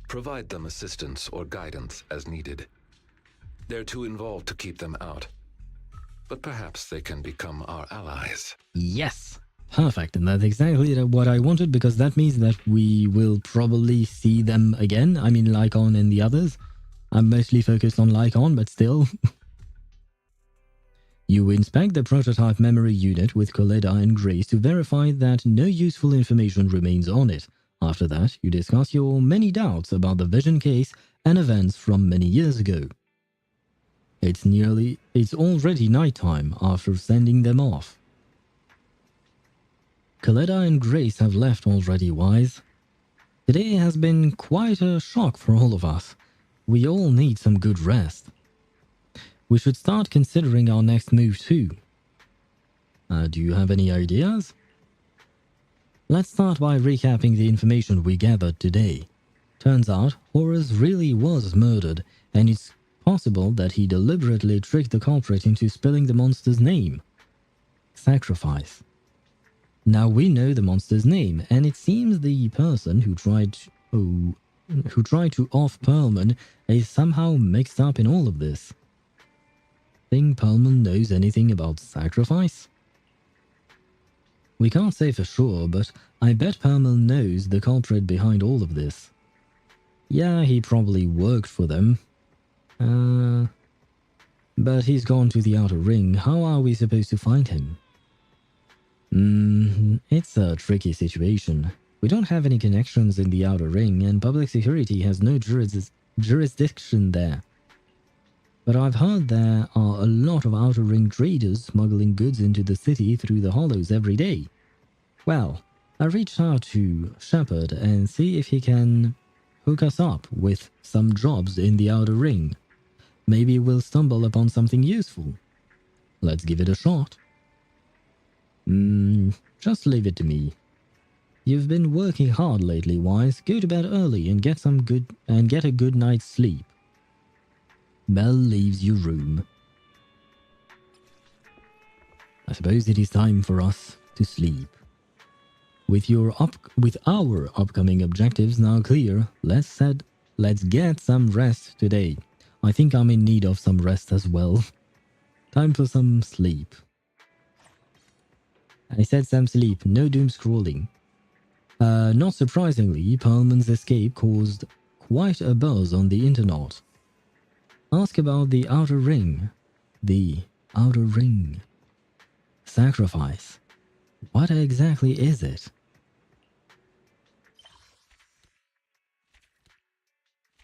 Provide them assistance or guidance as needed. They're too involved to keep them out. But perhaps they can become our allies. Yes. Perfect. And that's exactly what I wanted, because that means that we will probably see them again. I mean, Lycon and the others. I'm mostly focused on Lycon, but still. You inspect the prototype memory unit with Coletta and Grace to verify that no useful information remains on it. After that, you discuss your many doubts about the vision case and events from many years ago. It's already nighttime after sending them off. Coletta and Grace have left already, Wise. Today has been quite a shock for all of us. We all need some good rest. We should start considering our next move too. Do you have any ideas? Let's start by recapping the information we gathered today. Turns out, Horus really was murdered, and it's possible that he deliberately tricked the culprit into spilling the monster's name. Sacrifice. Now we know the monster's name, and it seems the person who tried to off Perlman is somehow mixed up in all of this. Think Perlman knows anything about sacrifice? We can't say for sure, but I bet Perlman knows the culprit behind all of this. Yeah, he probably worked for them. But he's gone to the outer ring. How are we supposed to find him? It's a tricky situation. We don't have any connections in the outer ring, and public security has no jurisdiction there. But I've heard there are a lot of outer ring traders smuggling goods into the city through the hollows every day. Well, I reached out to Shepard and see if he can hook us up with some jobs in the outer ring. Maybe we'll stumble upon something useful. Let's give it a shot. Just leave it to me. You've been working hard lately, Wise. Go to bed early and get a good night's sleep. Belle leaves your room. I suppose it is time for us to sleep. With our upcoming objectives now clear, let's get some rest today. I think I'm in need of some rest as well. Time for some sleep. I said some sleep, no doom scrolling. Not surprisingly, Perlman's escape caused quite a buzz on the internet. Ask about the outer ring. The outer ring. Sacrifice. What exactly is it?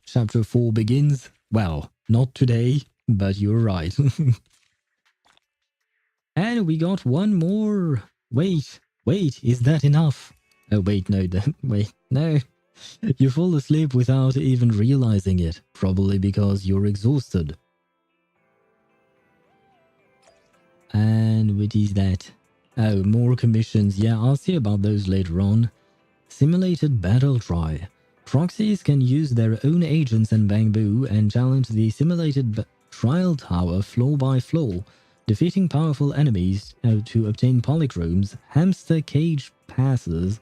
Chapter 4 begins. Well, not today, but you're right. And we got one more. Wait, is that enough? Oh, wait, no, no. You fall asleep without even realizing it, probably because you're exhausted. And what is that? Oh, more commissions. Yeah, I'll see about those later on. Simulated battle try. Proxies can use their own agents and bamboo and challenge the simulated trial tower floor by floor defeating powerful enemies to obtain polychromes, hamster cage passes.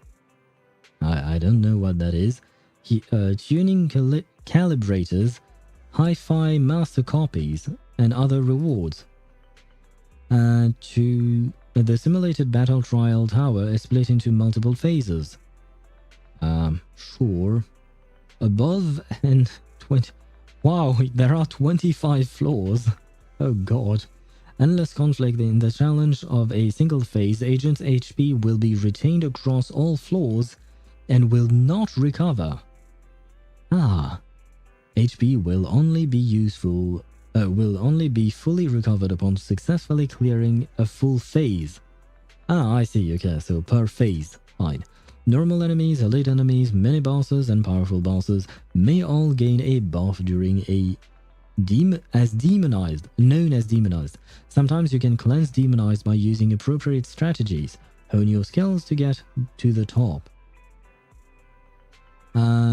I don't know what that is. Tuning calibrators, hi-fi master copies, and other rewards. The simulated battle trial tower is split into multiple phases. Sure. Above and 20. Wow, there are 25 floors. Oh god. Endless conflict. In the challenge of a single phase, agent's HP will be retained across all floors and will not recover. HP will only be fully recovered upon successfully clearing a full phase. I see. Okay, so per phase. Fine. Normal enemies, elite enemies, mini bosses, and powerful bosses may all gain a buff during a known as demonized. Sometimes you can cleanse demonized by using appropriate strategies. Hone your skills to get to the top.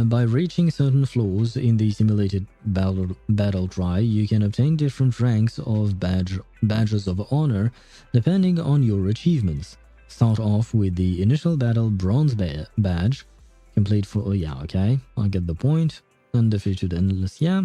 By reaching certain floors in the simulated battle trial, you can obtain different ranks of badges of honor depending on your achievements. Start off with the initial battle bronze badge. Complete for... Oh yeah, okay. I get the point. Undefeated endless, yeah.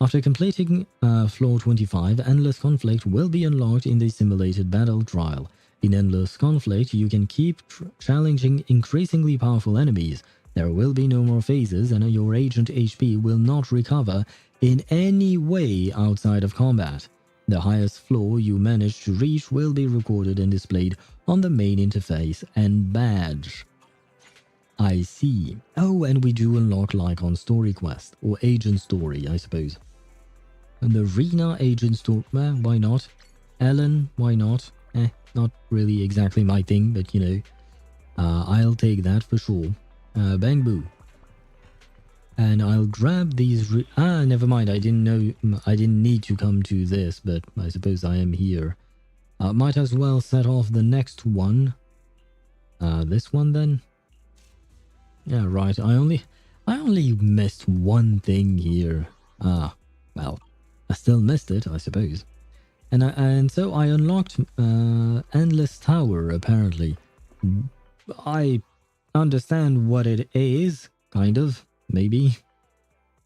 After completing floor 25, endless conflict will be unlocked in the simulated battle trial. In endless conflict, you can keep challenging increasingly powerful enemies. There will be no more phases, and your agent HP will not recover in any way outside of combat. The highest floor you manage to reach will be recorded and displayed on the main interface and badge. I see. Oh, and we do unlock Lycon story quest, or agent story, I suppose. And the Rena agent story, why not? Ellen, why not? Not really exactly my thing, but you know, I'll take that for sure. Bang boo. And I'll grab these. Never mind. I didn't know. I didn't need to come to this, but I suppose I am here. Might as well set off the next one. This one then. Yeah, right. I only missed one thing here. Well, I still missed it, I suppose. And so I unlocked Endless Tower. Apparently, I understand what it is, kind of, maybe.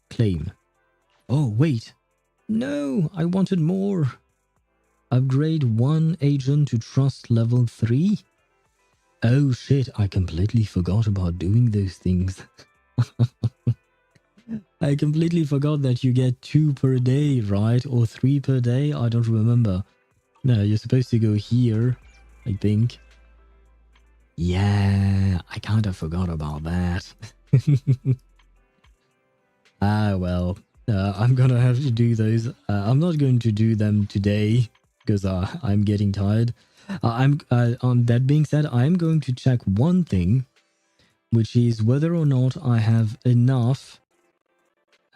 Claim. Oh, wait. No, I wanted more. Upgrade 1 agent to trust level 3? Oh shit, I completely forgot about doing those things. I completely forgot that you get 2 per day, right? Or 3 per day? I don't remember. No, you're supposed to go here, I think. Yeah, I kind of forgot about that. Well, I'm gonna have to do those. I'm not going to do them today because I'm getting tired. On that being said, I'm going to check one thing, which is whether or not I have enough.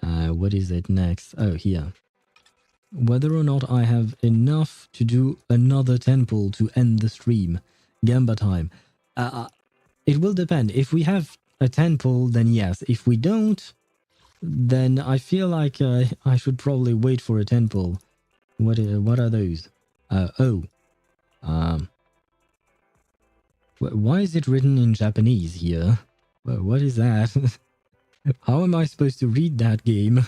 What is it next? Oh, here. Whether or not I have enough to do another temple to end the stream. Gamba time. It will depend. If we have a temple, then yes. If we don't, then I feel like I should probably wait for a temple. What are those? Why is it written in Japanese here? What is that? How am I supposed to read that game?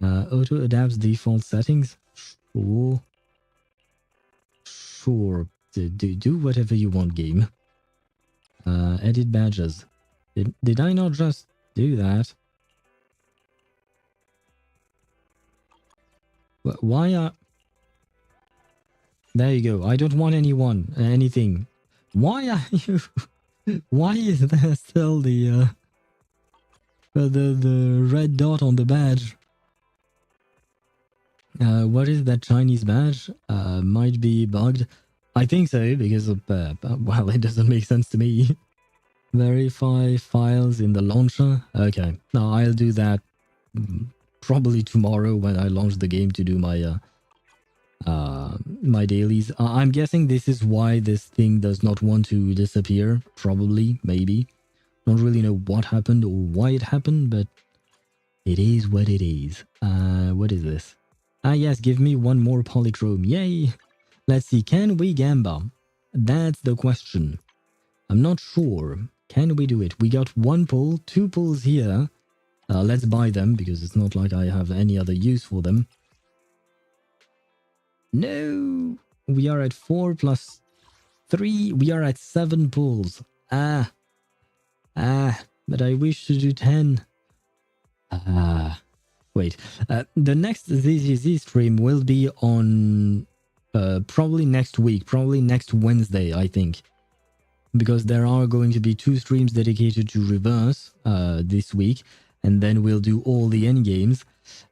Auto adapts default settings? Sure. Sure. Do whatever you want, game. Edit badges. Did I not just do that? Why are... There you go. I don't want anything. Why are you... Why is there still the red dot on the badge? What is that Chinese badge? Might be bugged. I think so, because of, well, it doesn't make sense to me. Verify files in the launcher. Okay, no, I'll do that probably tomorrow when I launch the game to do my my dailies. I'm guessing this is why this thing does not want to disappear. Probably, maybe. Don't really know what happened or why it happened, but it is what it is. What is this? Ah yes, give me one more polychrome. Yay! Let's see, can we gamba? That's the question. I'm not sure. Can we do it? We got 1 pull, 2 pulls here. Let's buy them, because it's not like I have any other use for them. No! We are at 4 plus 3. We are at 7 pulls. But I wish to do 10. Wait. The next ZZZ stream will be on probably next week, probably next Wednesday, I think. Because there are going to be 2 streams dedicated to Reverse this week, and then we'll do all the endgames.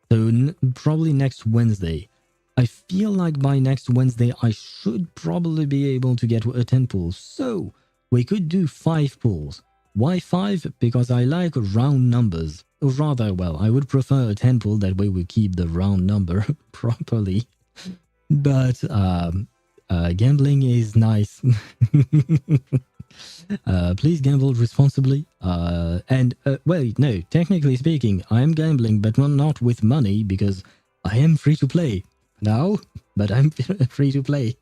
So probably next Wednesday. I feel like by next Wednesday I should probably be able to get a 10 pull. So we could do 5 pulls. Why 5? Because I like round numbers. Or rather, well, I would prefer a 10 pull, that way we keep the round number properly. But gambling is nice. Please gamble responsibly. Well, no, technically speaking, I am gambling, but not with money, because I am free to play now, but I'm free to play.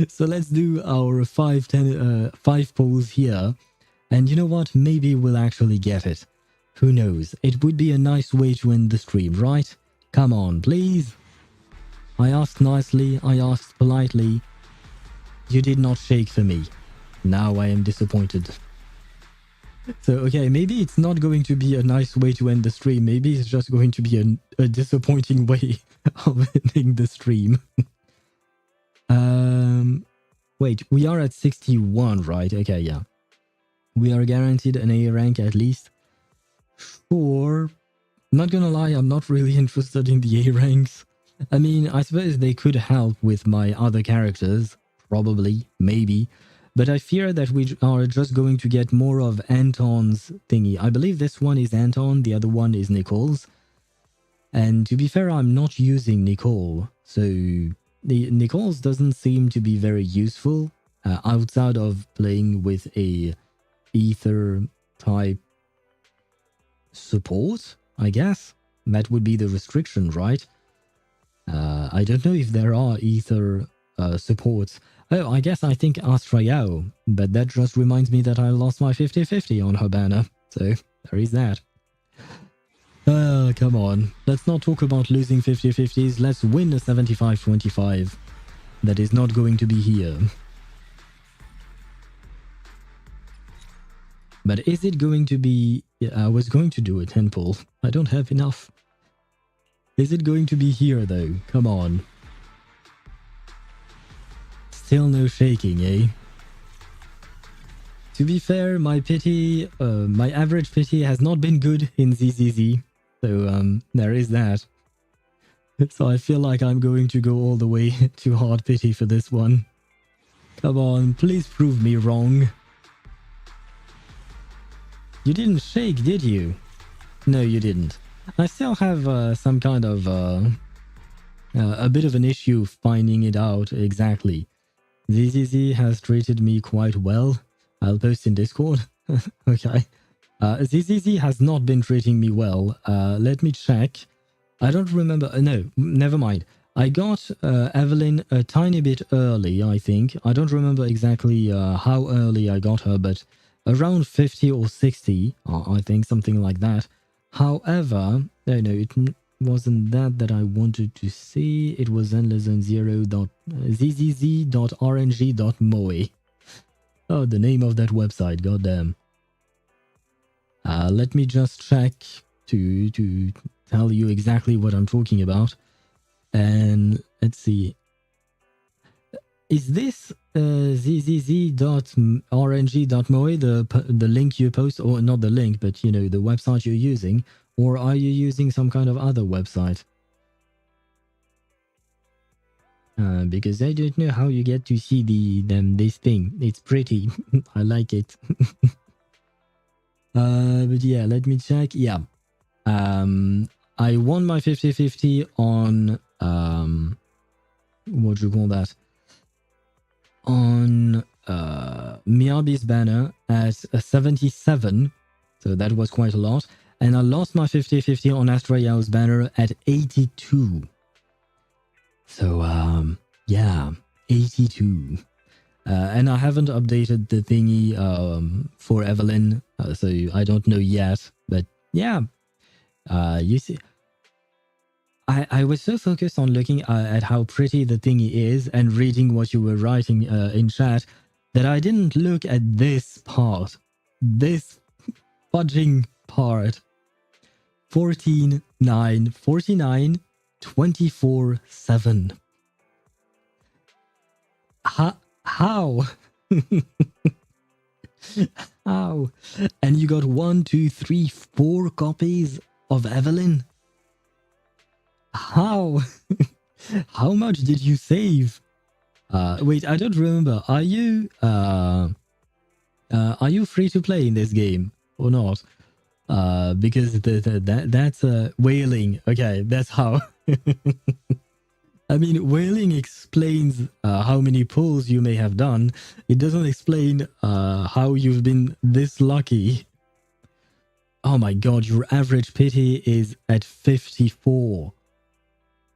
So let's do our 5 pulls here. And you know what? Maybe we'll actually get it. Who knows? It would be a nice way to end the stream, right? Come on, please. I asked nicely, I asked politely. You did not shake for me. Now I am disappointed. So, okay, maybe it's not going to be a nice way to end the stream. Maybe it's just going to be a disappointing way of ending the stream. Wait, we are at 61, right? Okay, yeah. We are guaranteed an A rank at least. Sure. Not gonna lie, I'm not really interested in the A ranks. I mean, I suppose they could help with my other characters. Probably, maybe. But I fear that we are just going to get more of Anton's thingy. I believe this one is Anton, the other one is Nicole's. And to be fair, I'm not using Nicole. So the Nicole's doesn't seem to be very useful outside of playing with a ether type support, I guess. That would be the restriction, right? I don't know if there are ether supports. Oh, I guess I think Astrayao, but that just reminds me that I lost my 50-50 on her banner, so there is that. Come on, let's not talk about losing 50-50s, let's win a 75-25. That is not going to be here. But is it going to be... Yeah, I was going to do a 10 pull. I don't have enough. Is it going to be here though? Come on. Still no shaking, eh? To be fair, my pity, my average pity has not been good in ZZZ. So, there is that. So I feel like I'm going to go all the way to hard pity for this one. Come on, please prove me wrong. You didn't shake, did you? No, you didn't. I still have some kind of a bit of an issue finding it out exactly. ZZZ has treated me quite well. I'll post in Discord. Okay. ZZZ has not been treating me well. Let me check. I don't remember. No, never mind. I got Evelyn a tiny bit early, I think. I don't remember exactly how early I got her, but around 50 or 60, I think, something like that. However, no, it wasn't that I wanted to see. It was Zenless Zone Zero zzz.rng.moe. Oh, the name of that website, goddamn. Let me just check to tell you exactly what I'm talking about. And let's see. Is this zzz.rng.moe the link you post, or not the link, but you know, the website you're using, or are you using some kind of other website? Because I don't know how you get to see this thing. It's pretty. I like it. But yeah, let me check. Yeah. I won my 50-50 on what do you call that? On Miyabi's banner at a 77, so that was quite a lot. And I lost my 50-50 on Astrayao's banner at 82. So, yeah, 82. And I haven't updated the thingy for Evelyn, so I don't know yet. But yeah, you see, I was so focused on looking at how pretty the thingy is and reading what you were writing in chat that I didn't look at this part. This fudging part. 14, 9, 49, 24/7. How? How? And you got 1, 2, 3, 4 copies of Evelyn? How? How much did you save? Wait, I don't remember. Are you free to play in this game or not? Because that's whaling. Okay, that's how. I mean, whaling explains how many pulls you may have done. It doesn't explain how you've been this lucky. Oh my god, your average pity is at 54.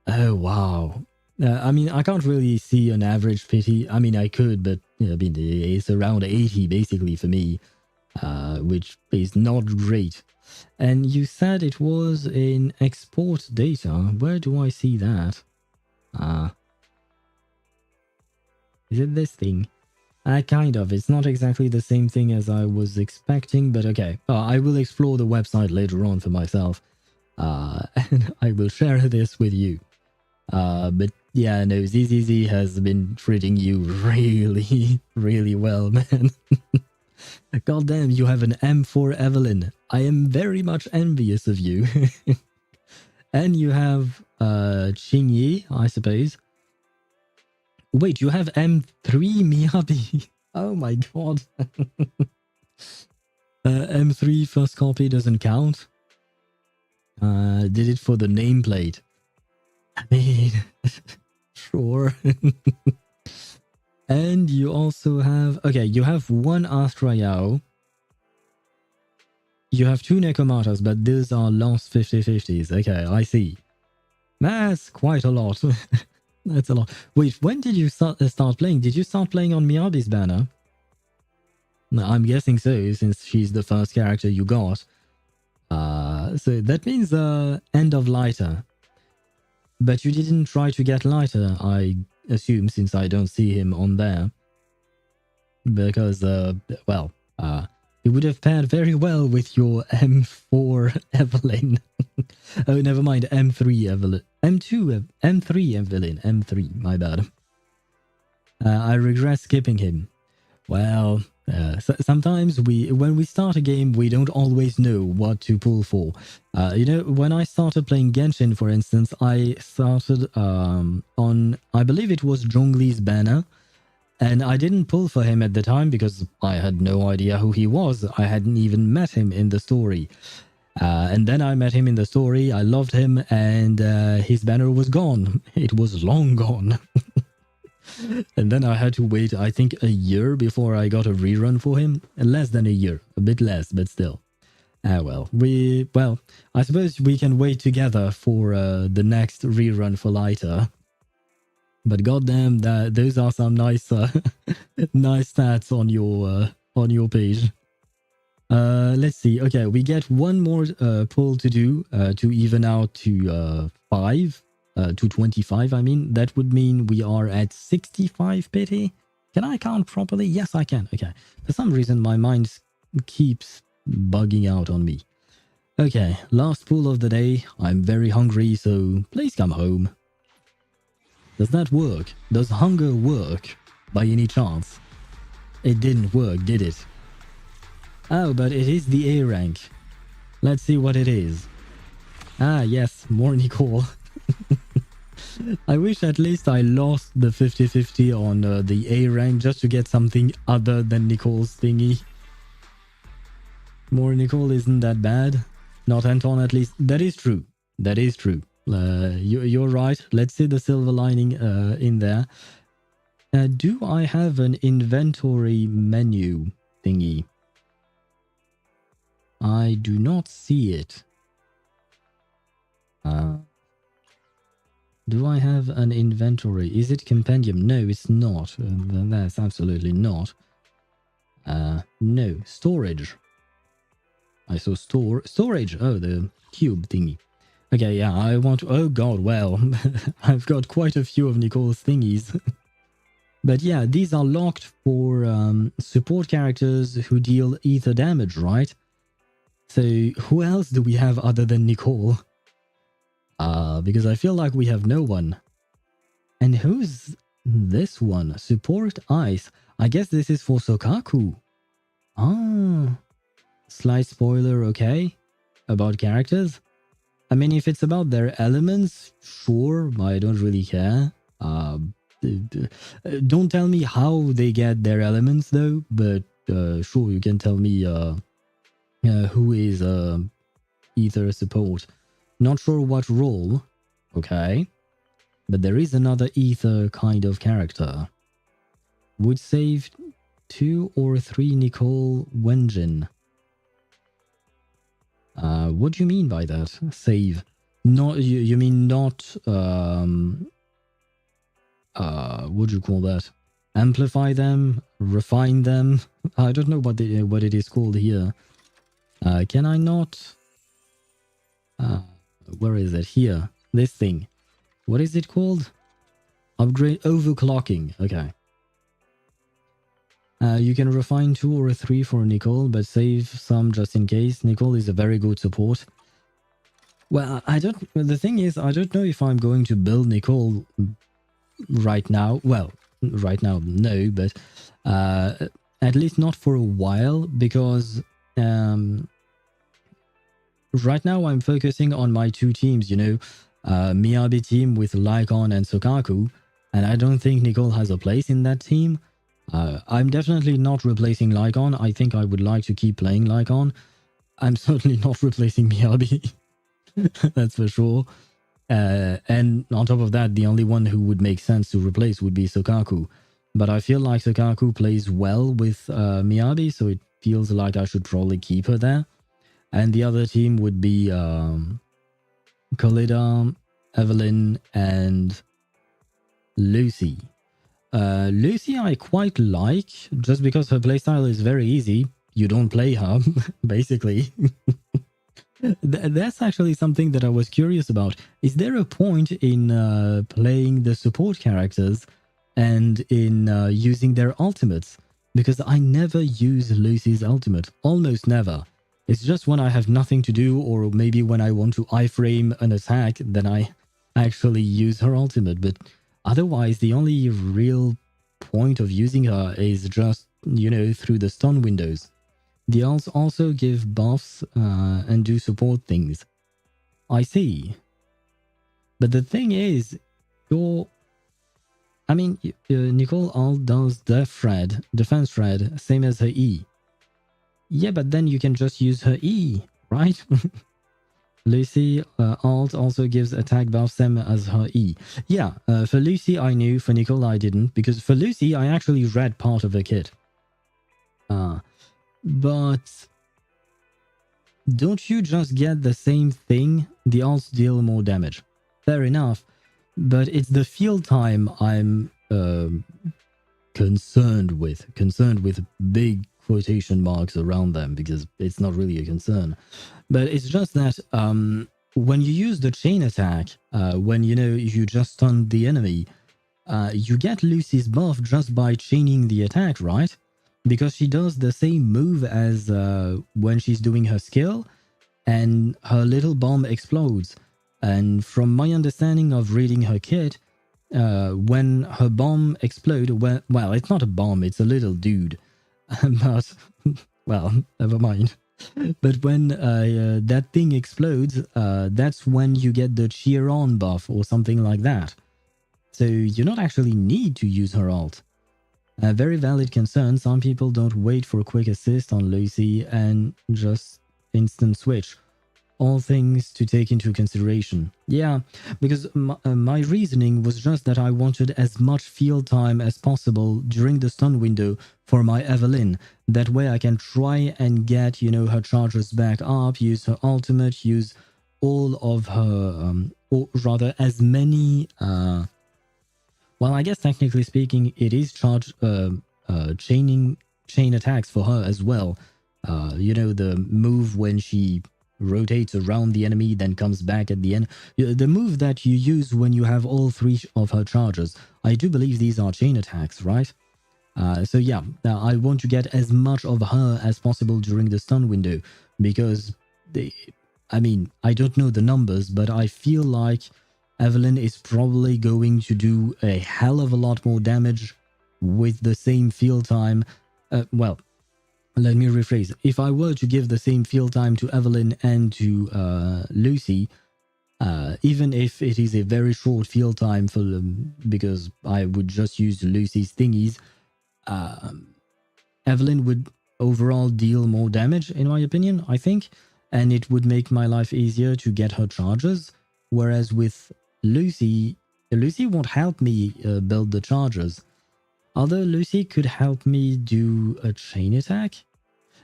Oh, wow. I mean, I can't really see an average pity. I mean, I could, but I mean, it's around 80 basically for me, which is not great. And you said it was in export data. Where do I see that? Is it this thing? Kind of. It's not exactly the same thing as I was expecting, but okay. I will explore the website later on for myself. And I will share this with you. But yeah, no, ZZZ has been treating you really, really well, man. God damn, you have an M4 Evelyn. I am very much envious of you. And you have Qingyi, I suppose. Wait, you have M3 Miyabi. Oh my god. M3 first copy doesn't count. Did it for the nameplate. I mean, sure. And you also have... Okay, you have 1 Astra Yao. You have 2 Nekomatas, but those are lost 50-50s. Okay, I see. That's quite a lot. That's a lot. Wait, when did you start playing? Did you start playing on Miyabi's banner? No, I'm guessing so, since she's the first character you got. So that means end of Lighter. But you didn't try to get Lighter, I assume, since I don't see him on there. Because, well, it would have paired very well with your M4 Evelyn. Oh, never mind, M3 Evelyn. M3 Evelyn. M3, my bad. I regret skipping him. Well, sometimes when we start a game, we don't always know what to pull for. You know, when I started playing Genshin, for instance, I started on, I believe it was Zhongli's banner, and I didn't pull for him at the time because I had no idea who he was. I hadn't even met him in the story. And then I met him in the story, I loved him, and his banner was gone. It was long gone. And then I had to wait, I think, a year before I got a rerun for him. Less than a year. A bit less, but still. Well, I suppose we can wait together for the next rerun for Lighter. But goddamn, those are some nice, nice stats on your page. Let's see. Okay, we get one more pull to do to even out to 5. To 25, I mean. That would mean we are at 65 pity. Can I count properly? Yes, I can. Okay. For some reason, my mind keeps bugging out on me. Okay, last pull of the day. I'm very hungry, so please come home. Does that work? Does hunger work by any chance? It didn't work, did it? Oh, but it is the A rank. Let's see what it is. Ah, yes, more Nicole. I wish at least I lost the 50-50 on the A rank just to get something other than Nicole's thingy. More Nicole isn't that bad. Not Anton at least. That is true. That is true. You're right. Let's see the silver lining in there. Do I have an inventory menu thingy? I do not see it. Do I have an inventory? Is it compendium? No, it's not. That's absolutely not. No. Storage. I saw storage. Oh, the cube thingy. Okay, yeah, I want to... Oh god, well, I've got quite a few of Nicole's thingies. But yeah, these are locked for support characters who deal ether damage, right? So who else do we have other than Nicole? Because I feel like we have no one. And who's this one? Support ice. I guess this is for Sokaku. Ah. Slight spoiler, okay. About characters. I mean, if it's about their elements, sure, I don't really care. Don't tell me how they get their elements though, but sure, you can tell me who is ether support. Not sure what role, okay, but there is another ether kind of character. Would save 2 or 3 Nicole Wenjin. What do you mean by that? Save? Not you mean not what do you call that? Amplify them, refine them. I don't know what it is called here. Can I not? Where is it? Here, this thing. What is it called? Upgrade overclocking. Okay. You can refine 2 or 3 for Nicole, but save some just in case. Nicole is a very good support. Well, the thing is, I don't know if I'm going to build Nicole right now. Well, right now, no, but at least not for a while, because right now I'm focusing on my 2 teams, you know, Miyabi team with Lycon and Sokaku, and I don't think Nicole has a place in that team. I'm definitely not replacing Lycon. I think I would like to keep playing Lycon. I'm certainly not replacing Miyabi. That's for sure. And on top of that, the only one who would make sense to replace would be Sokaku. But I feel like Sokaku plays well with Miyabi, so it feels like I should probably keep her there. And the other team would be Khalida, Evelyn, and Lucy. Lucy I quite like, just because her playstyle is very easy. You don't play her, basically. That's actually something that I was curious about. Is there a point in playing the support characters and in using their ultimates? Because I never use Lucy's ultimate. Almost never. It's just when I have nothing to do, or maybe when I want to iframe an attack, then I actually use her ultimate. But otherwise, the only real point of using her is just, you know, through the stun windows. The alts also give buffs and do support things. I see. But the thing is, Nicole alt does defense thread, same as her E. Yeah, but then you can just use her E, right? Lucy alt also gives attack buff same as her E. Yeah, for Lucy I knew, for Nicole I didn't, because for Lucy I actually read part of her kit. But don't you just get the same thing? The alts deal more damage. Fair enough, but it's the field time I'm concerned with big quotation marks around them, because it's not really a concern. But it's just that when you use the chain attack, when you just stun the enemy, you get Lucy's buff just by chaining the attack, right? Because she does the same move as when she's doing her skill, and her little bomb explodes. And from my understanding of reading her kit, when her bomb explodes, well, it's not a bomb, it's a little dude. But, well, never mind. But when that thing explodes, that's when you get the cheer on buff or something like that. So you don't actually need to use her ult. A very valid concern. Some people don't wait for a quick assist on Lucy and just instant switch. All things to take into consideration. Yeah, because my reasoning was just that I wanted as much field time as possible during the stun window for my Evelyn. That way I can try and get, her charges back up, use her ultimate, use all of her, or rather as many, well, I guess technically speaking, it is chain attacks for her as well. You know, the move when she rotates around the enemy, then comes back at the end. The move that you use when you have all three of her charges. I do believe these are chain attacks, right? So yeah, I want to get as much of her as possible during the stun window, because I mean, I don't know the numbers, but I feel like Evelyn is probably going to do a hell of a lot more damage with the same field time. Well, let me rephrase. If I were to give the same field time to Evelyn and to Lucy, even if it is a very short field time for them, because I would just use Lucy's thingies, Evelyn would overall deal more damage, in my opinion, I think, and it would make my life easier to get her charges. Whereas with Lucy won't help me build the charges. Although Lucy could help me do a chain attack?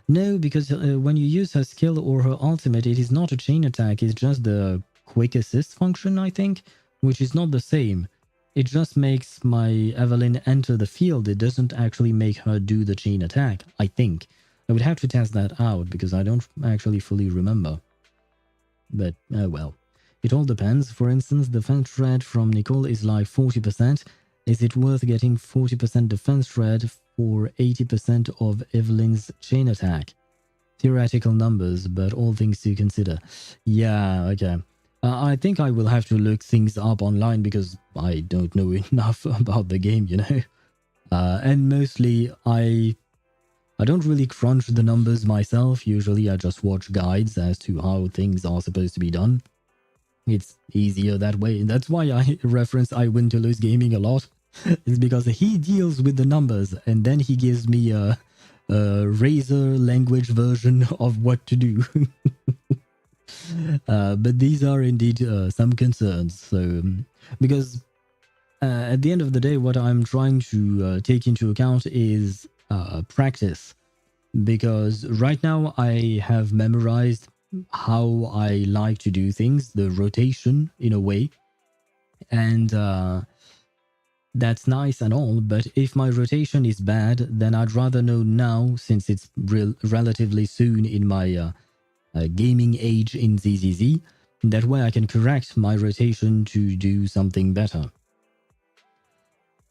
No, because when you use her skill or her ultimate, it is not a chain attack, it's just the quick assist function, I think, which is not the same. It just makes my Evelyn enter the field. It doesn't actually make her do the chain attack, I think. I would have to test that out because I don't actually fully remember. But, well. It all depends. For instance, defense threat from Nicole is like 40%. Is it worth getting 40% defense threat for 80% of Evelyn's chain attack? Theoretical numbers, but all things to consider. Yeah, okay. I think I will have to look things up online because I don't know enough about the game, you know. And mostly I don't really crunch the numbers myself. Usually I just watch guides as to how things are supposed to be done. It's easier that way. That's why I reference I Win to Lose Gaming a lot. It's because he deals with the numbers and then he gives me a razor language version of what to do. But these are indeed some concerns. So, because at the end of the day, what I'm trying to take into account is practice. Because right now I have memorized how I like to do things, the rotation in a way. And that's nice and all, but if my rotation is bad, then I'd rather know now, since it's relatively soon in my gaming age in ZZZ. That way I can correct my rotation to do something better.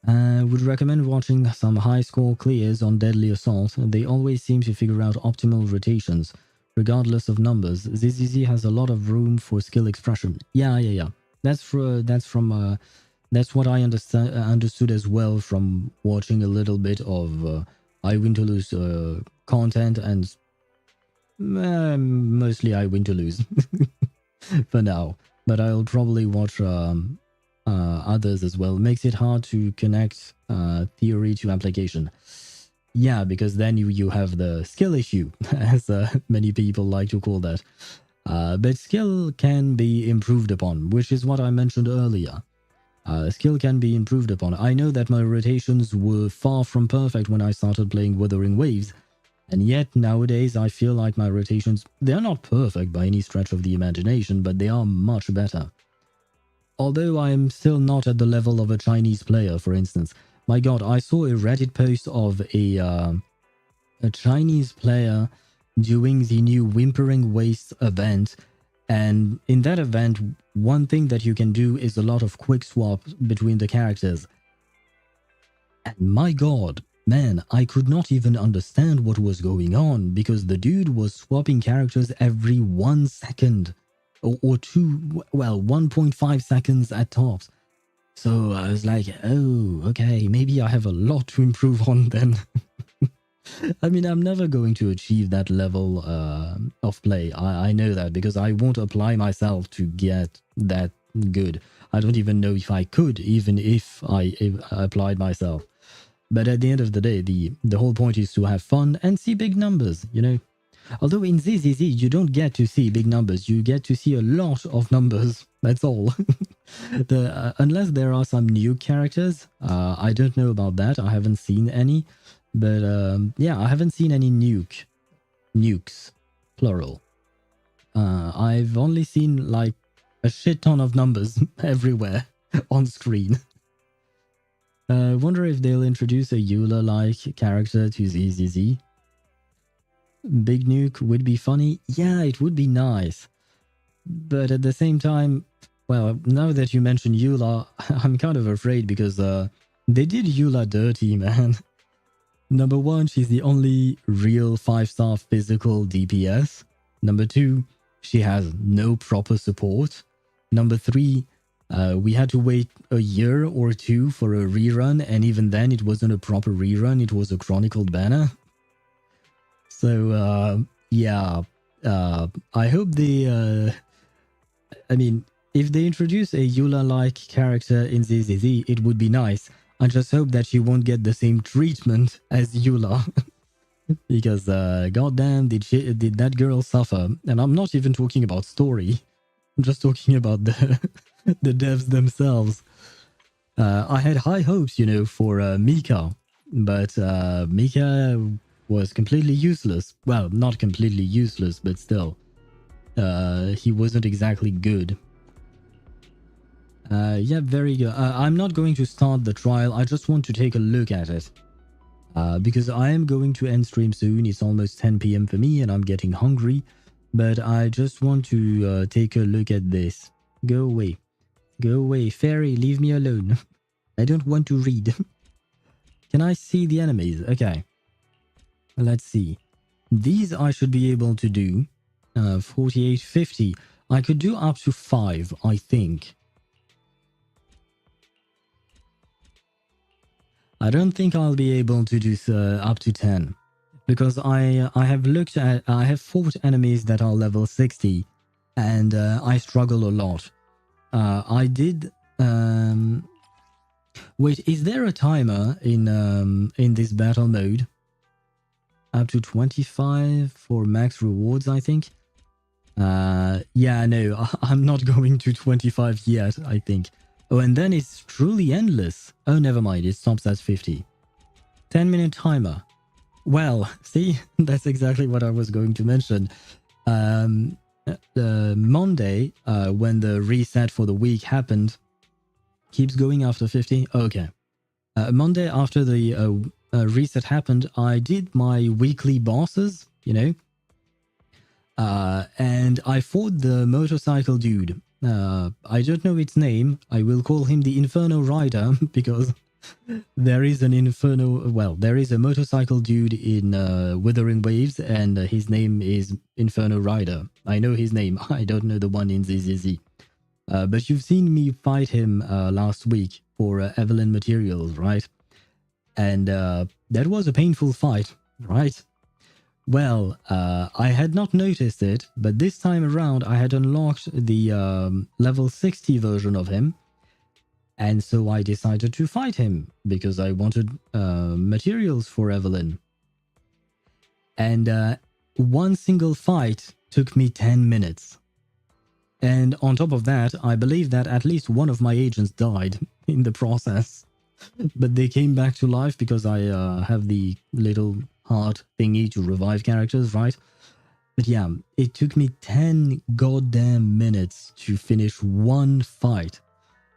I would recommend watching some high score clears on Deadly Assault. They always seem to figure out optimal rotations, regardless of numbers. ZZZ has a lot of room for skill expression. Yeah. That's what I understood as well from watching a little bit of I Win to Lose content, and mostly I Win to Lose for now. But I'll probably watch others as well. It makes it hard to connect theory to application. Yeah, because then you have the skill issue, as many people like to call that. But skill can be improved upon, which is what I mentioned earlier. Skill can be improved upon. I know that my rotations were far from perfect when I started playing Wuthering Waves, and yet nowadays I feel like my rotations, they're not perfect by any stretch of the imagination, but they are much better. Although I am still not at the level of a Chinese player, for instance. My god, I saw a Reddit post of a Chinese player doing the new Whimpering Wastes event, and in that event, one thing that you can do is a lot of quick swaps between the characters. And my god, man, I could not even understand what was going on because the dude was swapping characters every 1 second. Or 1.5 seconds at tops. So I was like, oh, okay, maybe I have a lot to improve on then. I mean, I'm never going to achieve that level of play. I know that because I won't apply myself to get that good. I don't even know if I could, even if I applied myself. But at the end of the day, the whole point is to have fun and see big numbers, you know? Although in ZZZ, you don't get to see big numbers. You get to see a lot of numbers. That's all. Unless there are some new characters. I don't know about that. I haven't seen any. But yeah, I haven't seen any nukes. Plural. I've only seen like a shit ton of numbers everywhere on screen. Wonder if they'll introduce a Eula-like character to ZZZ. Big Nuke would be funny. Yeah, it would be nice. But at the same time, well, now that you mention Eula, I'm kind of afraid because they did Eula dirty, man. Number one, she's the only real 5-star physical DPS. Number two, she has no proper support. Number three, we had to wait a year or two for a rerun, and even then it wasn't a proper rerun, it was a chronicled banner. So, yeah, I hope they... I mean, if they introduce a Eula-like character in ZZZ, it would be nice. I just hope that she won't get the same treatment as Eula. Because, goddamn, did that girl suffer. And I'm not even talking about story. I'm just talking about the, the devs themselves. I had high hopes, you know, for Mika. But Mika was completely useless. Well, not completely useless, but still. He wasn't exactly good. Yeah, very good. I'm not going to start the trial. I just want to take a look at it. Because I am going to end stream soon. It's almost 10 p.m. for me and I'm getting hungry. But I just want to take a look at this. Go away. Go away. Fairy, leave me alone. I don't want to read. Can I see the enemies? Okay. Let's see. These I should be able to do. 48, 50. I could do up to 5, I think. I don't think I'll be able to do up to 10. Because I have fought enemies that are level 60. And I struggle a lot. I did... wait, is there a timer in this battle mode? Up to 25 for max rewards, I think. Yeah, no, I'm not going to 25 yet, I think. Oh, and then it's truly endless. Oh, never mind, it stops at 50. 10-minute timer. Well, see, that's exactly what I was going to mention. Monday, when the reset for the week happened, keeps going after 50. Okay. Monday, after the reset happened, I did my weekly bosses, you know. And I fought the motorcycle dude. I don't know its name. I will call him the Inferno Rider because there is an there is a motorcycle dude in Withering Waves and his name is Inferno Rider. I know his name. I don't know the one in ZZZ. But you've seen me fight him last week for Evelyn Materials, right? And that was a painful fight, right? Well, I had not noticed it, but this time around I had unlocked the level 60 version of him. And so I decided to fight him, because I wanted materials for Evelyn. And one single fight took me 10 minutes. And on top of that, I believe that at least one of my agents died in the process. But they came back to life because I have the little heart thingy to revive characters, right? But yeah, it took me 10 goddamn minutes to finish one fight.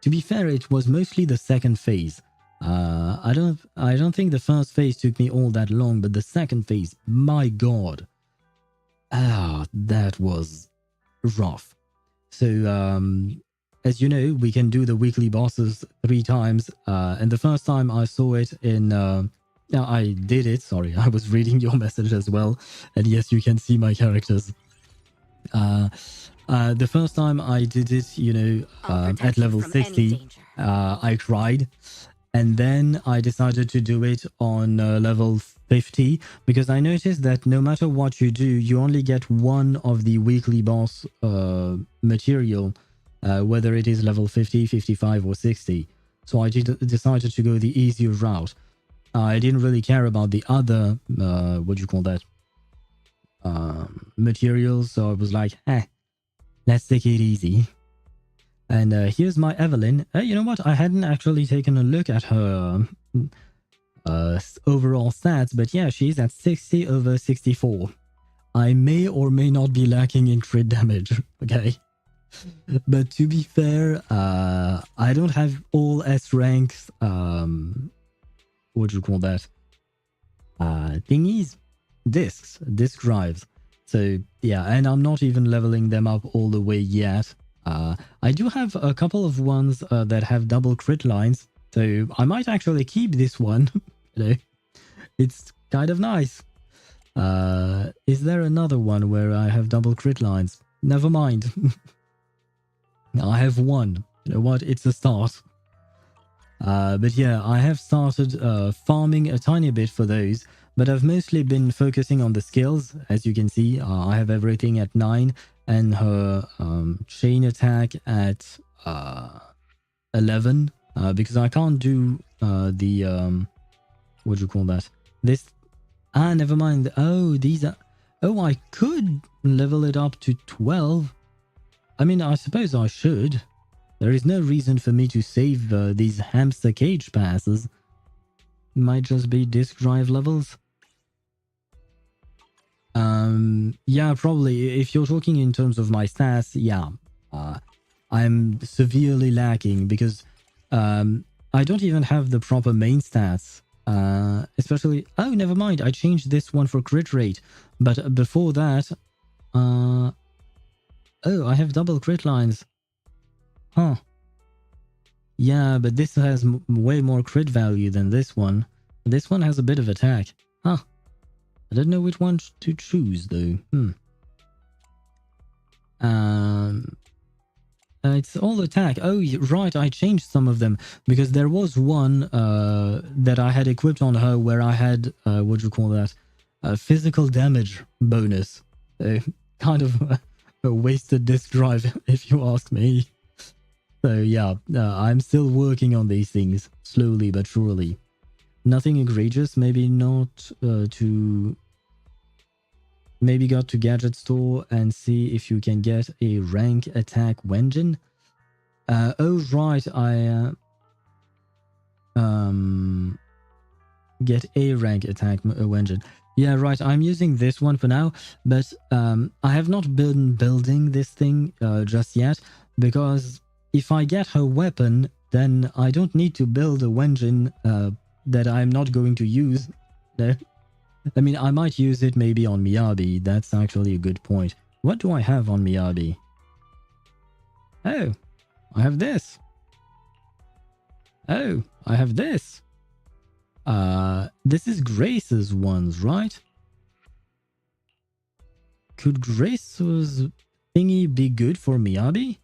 To be fair, it was mostly the second phase. I don't think the first phase took me all that long, but the second phase, my god. That was rough. So, as you know, we can do the weekly bosses 3 times, and the first time I saw it in... I did it, sorry, I was reading your message as well, and yes, you can see my characters. The first time I did it, you know, at level 60, I cried, and then I decided to do it on level 50, because I noticed that no matter what you do, you only get one of the weekly boss material, whether it is level 50, 55 or 60. So I decided to go the easier route. I didn't really care about the other, what do you call that, materials, so I was like, let's take it easy. And here's my Evelyn. You know what, I hadn't actually taken a look at her overall stats, but yeah, she's at 60 over 64. I may or may not be lacking in crit damage, okay? But to be fair, I don't have all S ranks, what do you call that? Thingies? Disk drives. So yeah, and I'm not even leveling them up all the way yet. I do have a couple of ones that have double crit lines, so I might actually keep this one. You know, it's kind of nice. Is there another one where I have double crit lines? Never mind. I have one. You know what? It's a start. But yeah, I have started farming a tiny bit for those, but I've mostly been focusing on the skills. As you can see, I have everything at 9 and her chain attack at 11, because I can't do the what do you call that? This never mind. Oh, these are. Oh, I could level it up to 12. I mean, I suppose I should. There is no reason for me to save these hamster cage passes. Might just be disk drive levels. Yeah, probably. If you're talking in terms of my stats, yeah. I'm severely lacking because I don't even have the proper main stats. Especially... Oh, never mind. I changed this one for crit rate. But before that... Oh, I have double crit lines. Huh. Yeah, but this has way more crit value than this one. This one has a bit of attack. Huh. I don't know which one to choose, though. It's all attack. Oh, right, I changed some of them. Because there was one that I had equipped on her where I had, what do you call that? Physical damage bonus. Kind of a wasted disk drive, if you ask me. So yeah, I'm still working on these things, slowly but surely. Nothing egregious, maybe not to... Maybe go to Gadget Store and see if you can get a rank attack Wenjin. Oh right, I... get a rank attack Wenjin. Yeah, right, I'm using this one for now, but I have not been building this thing just yet, because if I get her weapon, then I don't need to build a Wenjin that I'm not going to use. No. I mean, I might use it maybe on Miyabi. That's actually a good point. What do I have on Miyabi? Oh, I have this. Oh, I have this. This is Grace's ones, right? Could Grace's thingy be good for Miyabi?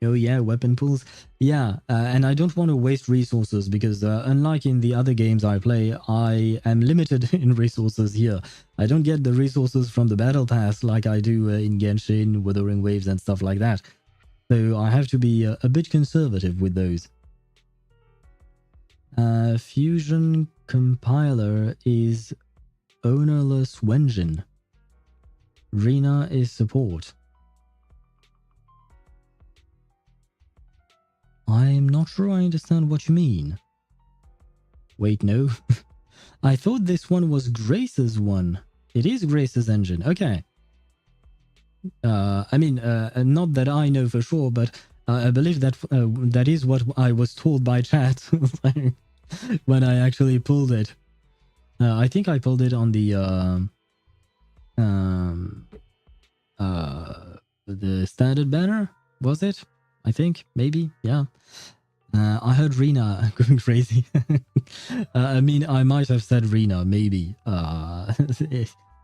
Oh yeah, weapon pools. Yeah, and I don't want to waste resources because unlike in the other games I play, I am limited in resources here. I don't get the resources from the battle pass like I do in Genshin, Wuthering Waves and stuff like that. So I have to be a bit conservative with those. Fusion compiler is ownerless Wenjin. Rina is support. I'm not sure I understand what you mean. Wait, no. I thought this one was Grace's one. It is Grace's engine. Okay. I mean, not that I know for sure, but I believe that that is what I was told by chat when I actually pulled it. I think I pulled it on the standard banner, was it? I think, maybe, yeah. I heard Rina going crazy. I mean, I might have said Rina, maybe.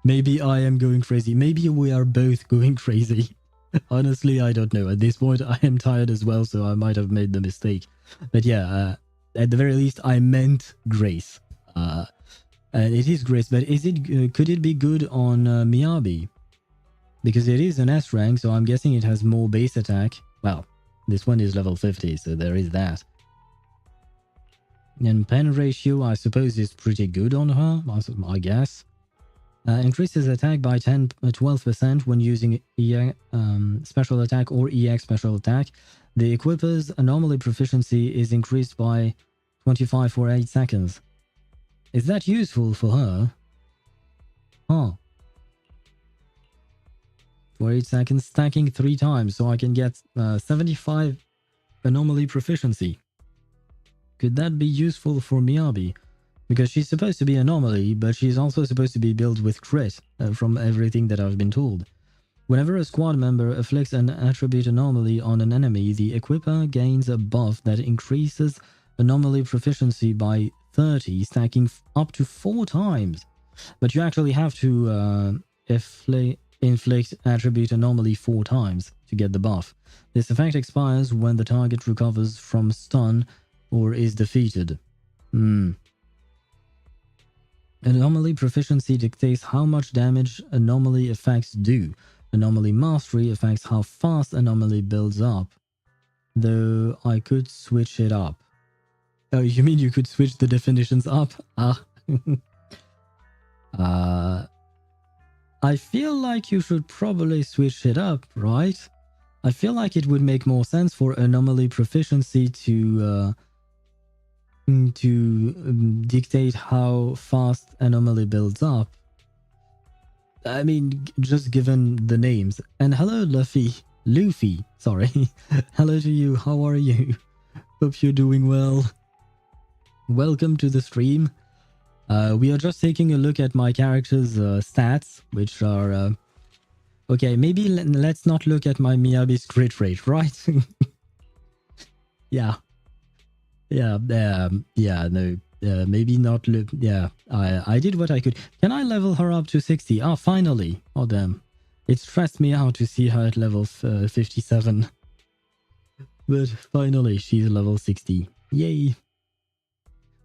Maybe I am going crazy. Maybe we are both going crazy. Honestly, I don't know. At this point, I am tired as well, so I might have made the mistake. But yeah, at the very least, I meant Grace. And it is Grace, but is it? Could it be good on Miyabi? Because it is an S rank, so I'm guessing it has more base attack. Well, this one is level 50, so there is that. And pen ratio, I suppose, is pretty good on her, I guess. Increases attack by 12% when using special attack or EX special attack. The equipper's anomaly proficiency is increased by 25 for 8 seconds. Is that useful for her? Huh. for 8 seconds, stacking 3 times so I can get 75 anomaly proficiency. Could that be useful for Miyabi? Because she's supposed to be anomaly, but she's also supposed to be built with crit from everything that I've been told. Whenever a squad member afflicts an attribute anomaly on an enemy, the equipper gains a buff that increases anomaly proficiency by 30, stacking up to 4 times. But you actually have to inflict attribute anomaly 4 times to get the buff. This effect expires when the target recovers from stun or is defeated. Anomaly proficiency dictates how much damage anomaly effects do. Anomaly mastery affects how fast anomaly builds up. Though I could switch it up. Oh, you mean you could switch the definitions up? I feel like you should probably switch it up, right? I feel like it would make more sense for anomaly proficiency to dictate how fast anomaly builds up. I mean, just given the names. And hello, Luffy, sorry. Hello to you, how are you? Hope you're doing well. Welcome to the stream. We are just taking a look at my character's stats, which are... okay, maybe let's not look at my Miyabi's crit rate, right? Yeah. No. Maybe not look... Yeah, I did what I could. Can I level her up to 60? Ah, finally. Oh, damn. It stressed me out to see her at level 57. But finally, she's level 60. Yay.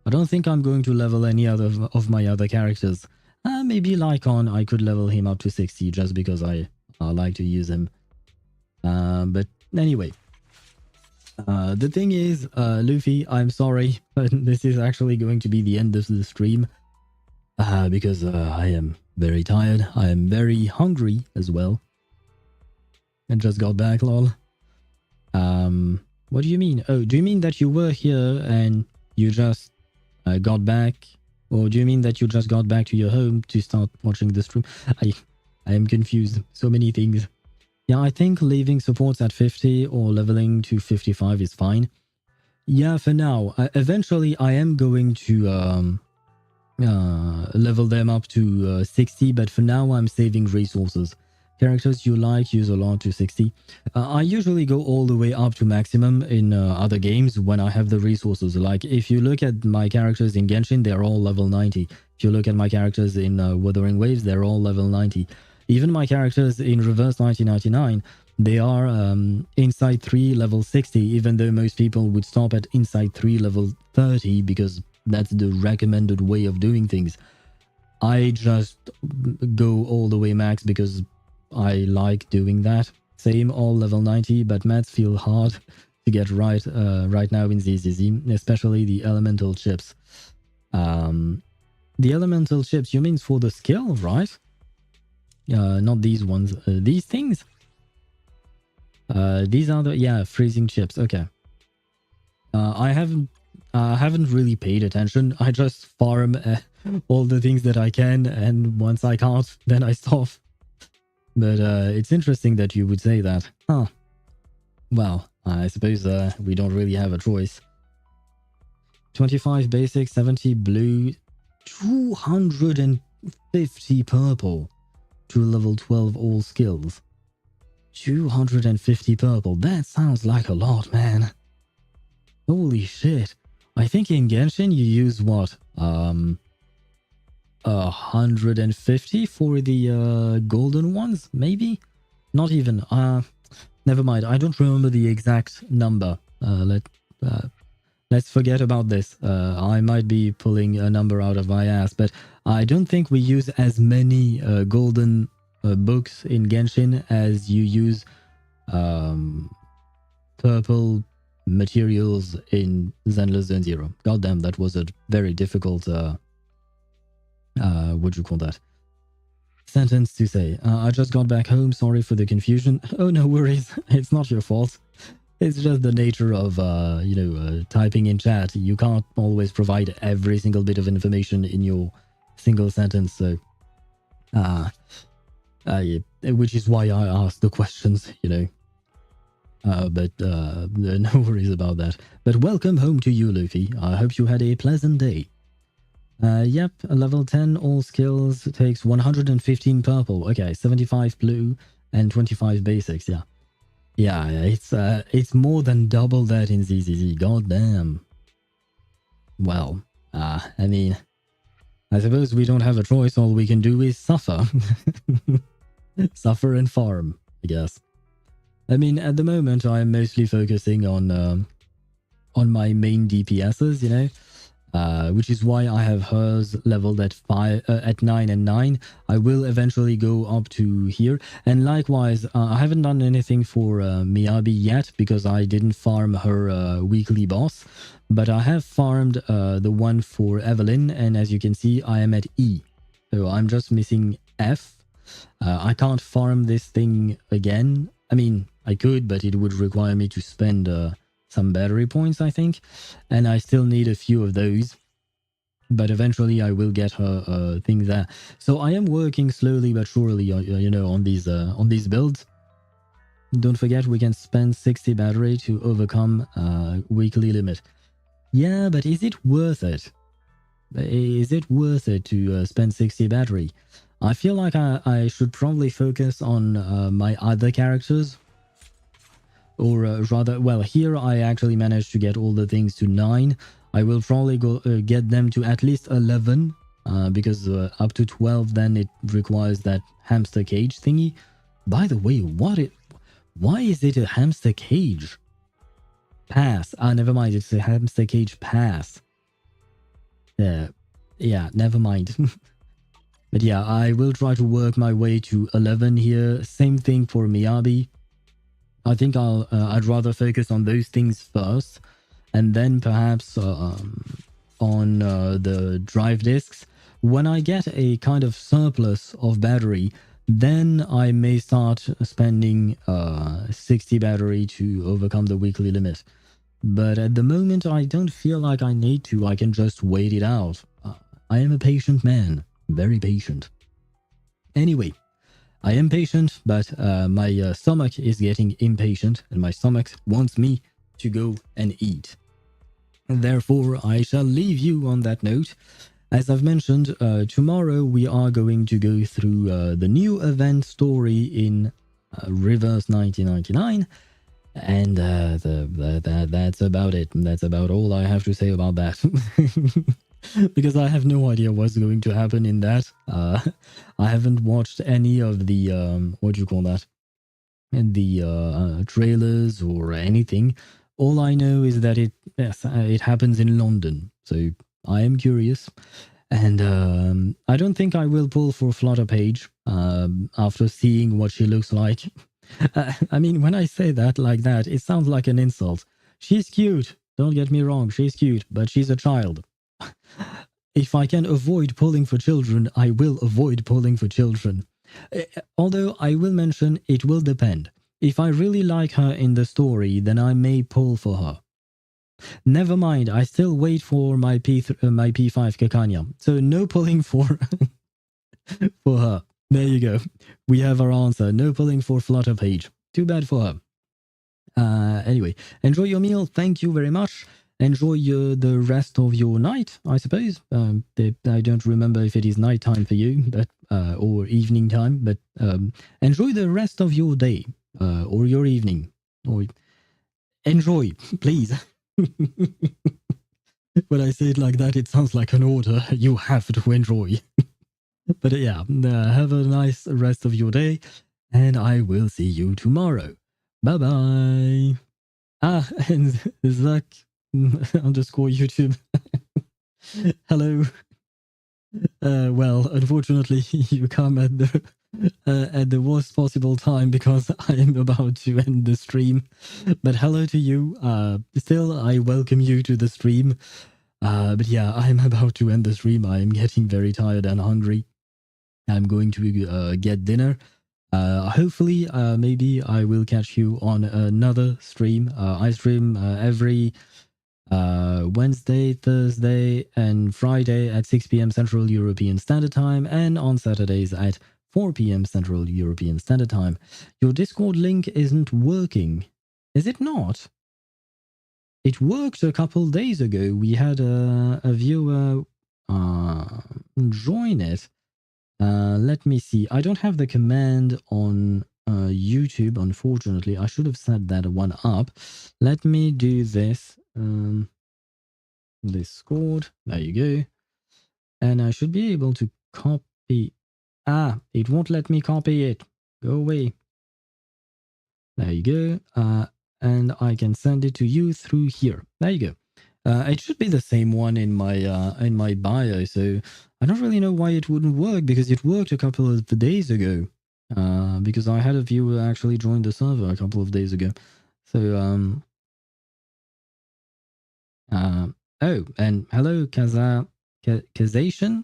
I don't think I'm going to level any other of my other characters. Maybe Lycon, I could level him up to 60 just because I like to use him. But anyway. The thing is, Luffy, I'm sorry, but this is actually going to be the end of the stream. Because I am very tired. I am very hungry as well. I just got back, lol. What do you mean? Oh, do you mean that you were here and you just got back? Or do you mean that you just got back to your home to start watching the stream? I am confused. So many things. Yeah, I think leaving supports at 50 or leveling to 55 is fine. Yeah, for now. Eventually, I am going to level them up to 60, but for now, I'm saving resources. Characters you like, use a lot to 60. I usually go all the way up to maximum in other games when I have the resources. Like, if you look at my characters in Genshin, they're all level 90. If you look at my characters in Wuthering Waves, they're all level 90. Even my characters in Reverse 1999, they are Inside 3 level 60, even though most people would stop at Inside 3 level 30 because that's the recommended way of doing things. I just go all the way max because I like doing that. Same all level 90, but mats feel hard to get right now in ZZZ, especially the elemental chips. The elemental chips, you mean for the skill, right? Not these ones. These things? These are the freezing chips. Okay. I haven't really paid attention. I just farm all the things that I can, and once I can't, then I stop. But it's interesting that you would say that. Huh. Well, I suppose we don't really have a choice. 25 basic, 70 blue, 250 purple. To level 12 all skills. 250 purple. That sounds like a lot, man. Holy shit. I think in Genshin you use what? 150 for the golden ones, maybe? Not even. Never mind. I don't remember the exact number. Let's forget about this. I might be pulling a number out of my ass, but I don't think we use as many golden books in Genshin as you use purple materials in Zenless Zone Zero. Goddamn, that was a very difficult, what do you call that? Sentence to say. I just got back home. Sorry for the confusion. Oh, no worries. It's not your fault. It's just the nature of, typing in chat. You can't always provide every single bit of information in your single sentence, so... which is why I asked the questions, you know. But no worries about that. But welcome home to you, Luffy. I hope you had a pleasant day. Yep, level 10, all skills takes 115 purple. Okay, 75 blue and 25 basics, yeah. Yeah, it's more than double that in ZZZ, goddamn. Well, I mean, I suppose we don't have a choice, all we can do is suffer. Suffer and farm, I guess. I mean, at the moment, I'm mostly focusing on my main DPSs, you know, which is why I have hers leveled at 9 and 9. I will eventually go up to here. And likewise, I haven't done anything for Miyabi yet because I didn't farm her weekly boss. But I have farmed the one for Evelyn, and as you can see, I am at E. So I'm just missing F. I can't farm this thing again. I mean, I could, but it would require me to spend some battery points, I think. And I still need a few of those. But eventually I will get her thing there. So I am working slowly but surely, you know, on these builds. Don't forget, we can spend 60 battery to overcome weekly limit. Yeah, but is it worth it? Is it worth it to spend 60 battery? I feel like I should probably focus on my other characters. Or rather, well, here I actually managed to get all the things to 9. I will probably go get them to at least 11. Because up to 12 then it requires that hamster cage thingy. By the way, why is it a hamster cage? Pass. Ah, never mind. It's a hamster cage pass. Yeah, never mind. But yeah, I will try to work my way to 11 here. Same thing for Miyabi. I think I'd rather focus on those things first, and then perhaps on the drive discs. When I get a kind of surplus of battery, then I may start spending 60 battery to overcome the weekly limit. But at the moment, I don't feel like I need to. I can just wait it out. I am a patient man. Very patient. Anyway, I am patient, but my stomach is getting impatient, and my stomach wants me to go and eat. And therefore, I shall leave you on that note. As I've mentioned, tomorrow we are going to go through the new event story in Reverse 1999. And that's about it. That's about all I have to say about that. Because I have no idea what's going to happen in that. I haven't watched any of the, what do you call that? The trailers or anything. All I know is that it happens in London. So I am curious. And I don't think I will pull for Flutter Page after seeing what she looks like. I mean, when I say that like that, it sounds like an insult. She's cute. Don't get me wrong. She's cute, but she's a child. If I can avoid pulling for children, I will avoid pulling for children. Although I will mention it will depend. If I really like her in the story, then I may pull for her. Never mind, I still wait for my P5 Kakanya. So no pulling for for her. There you go. We have our answer. No pulling for Flutter Page. Too bad for her. Anyway, enjoy your meal. Thank you very much. Enjoy the rest of your night, I suppose. I don't remember if it is nighttime for you, but or evening time. But enjoy the rest of your day or your evening. Or enjoy, please. When I say it like that, it sounds like an order. You have to enjoy. But yeah, have a nice rest of your day, and I will see you tomorrow. Bye-bye. Ah, and Zach _ YouTube. Hello. Well, unfortunately, you come at the worst possible time because I am about to end the stream. But hello to you. Still, I welcome you to the stream. But yeah, I'm about to end the stream. I am getting very tired and hungry. I'm going to get dinner. Hopefully, maybe I will catch you on another stream. I stream every Wednesday, Thursday, and Friday at 6 p.m. Central European Standard Time, and on Saturdays at 4 p.m. Central European Standard Time. Your Discord link isn't working. Is it not? It worked a couple days ago. We had a viewer join it. Let me see. I don't have the command on YouTube, unfortunately. I should have set that one up. Let me do this. Discord. There you go. And I should be able to copy. Ah, it won't let me copy it. Go away. There you go. And I can send it to you through here. There you go. It should be the same one in my bio, so I don't really know why it wouldn't work, because it worked a couple of days ago. Because I had a viewer actually join the server a couple of days ago. So oh, and hello Kazation? Kazation?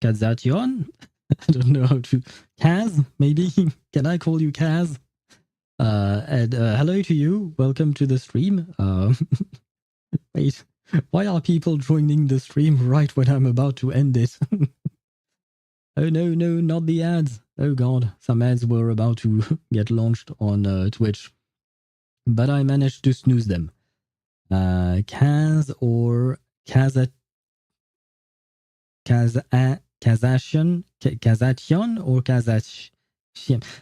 I don't know how to Kaz, maybe? Can I call you Kaz? And hello to you. Welcome to the stream. Wait, why are people joining the stream right when I'm about to end it? Oh no, not the ads. Oh god, some ads were about to get launched on Twitch. But I managed to snooze them. Kaz or Kazation or Kazation?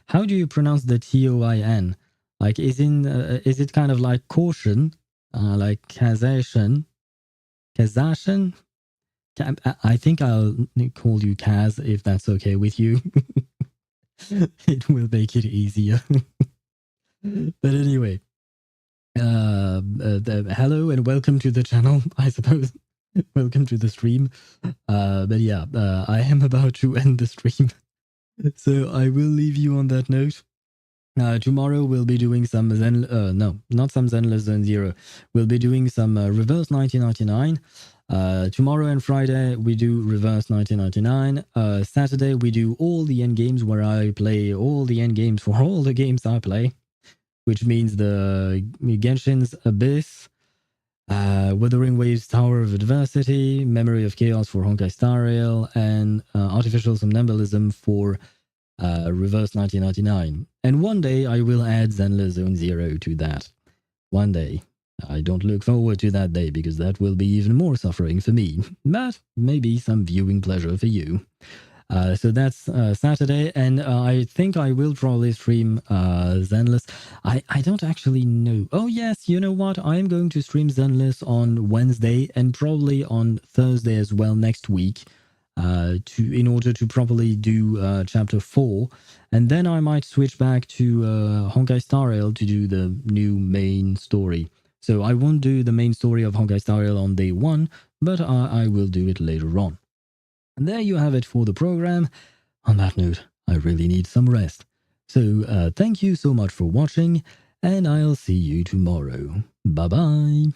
How do you pronounce the T-O-I-N? Like, is it kind of like caution? Like Kazation? Kazation? I think I'll call you Kaz if that's okay with you. It will make it easier. But anyway, hello and welcome to the channel, I suppose. Welcome to the stream. But yeah, I am about to end the stream. So I will leave you on that note. Tomorrow we'll be doing some not some Zenless Zone Zero. We'll be doing some Reverse 1999. Tomorrow and Friday we do Reverse 1999. Saturday we do all the end games, where I play all the end games for all the games I play, which means the Genshin's Abyss, Wuthering Waves Tower of Adversity, Memory of Chaos for Honkai Star Rail, and Artificial Somnambulism for Reverse 1999. And one day I will add Zenless Zone Zero to that. One day. I don't look forward to that day, because that will be even more suffering for me, but maybe some viewing pleasure for you. So that's Saturday, and I think I will probably stream Zenless. I don't actually know. Oh yes, you know what? I am going to stream Zenless on Wednesday and probably on Thursday as well next week, in order to properly do Chapter 4, and then I might switch back to Honkai Star Rail to do the new main story. So I won't do the main story of Honkai Star Rail on day 1, but I will do it later on. And there you have it for the program. On that note, I really need some rest. So thank you so much for watching, and I'll see you tomorrow. Bye-bye.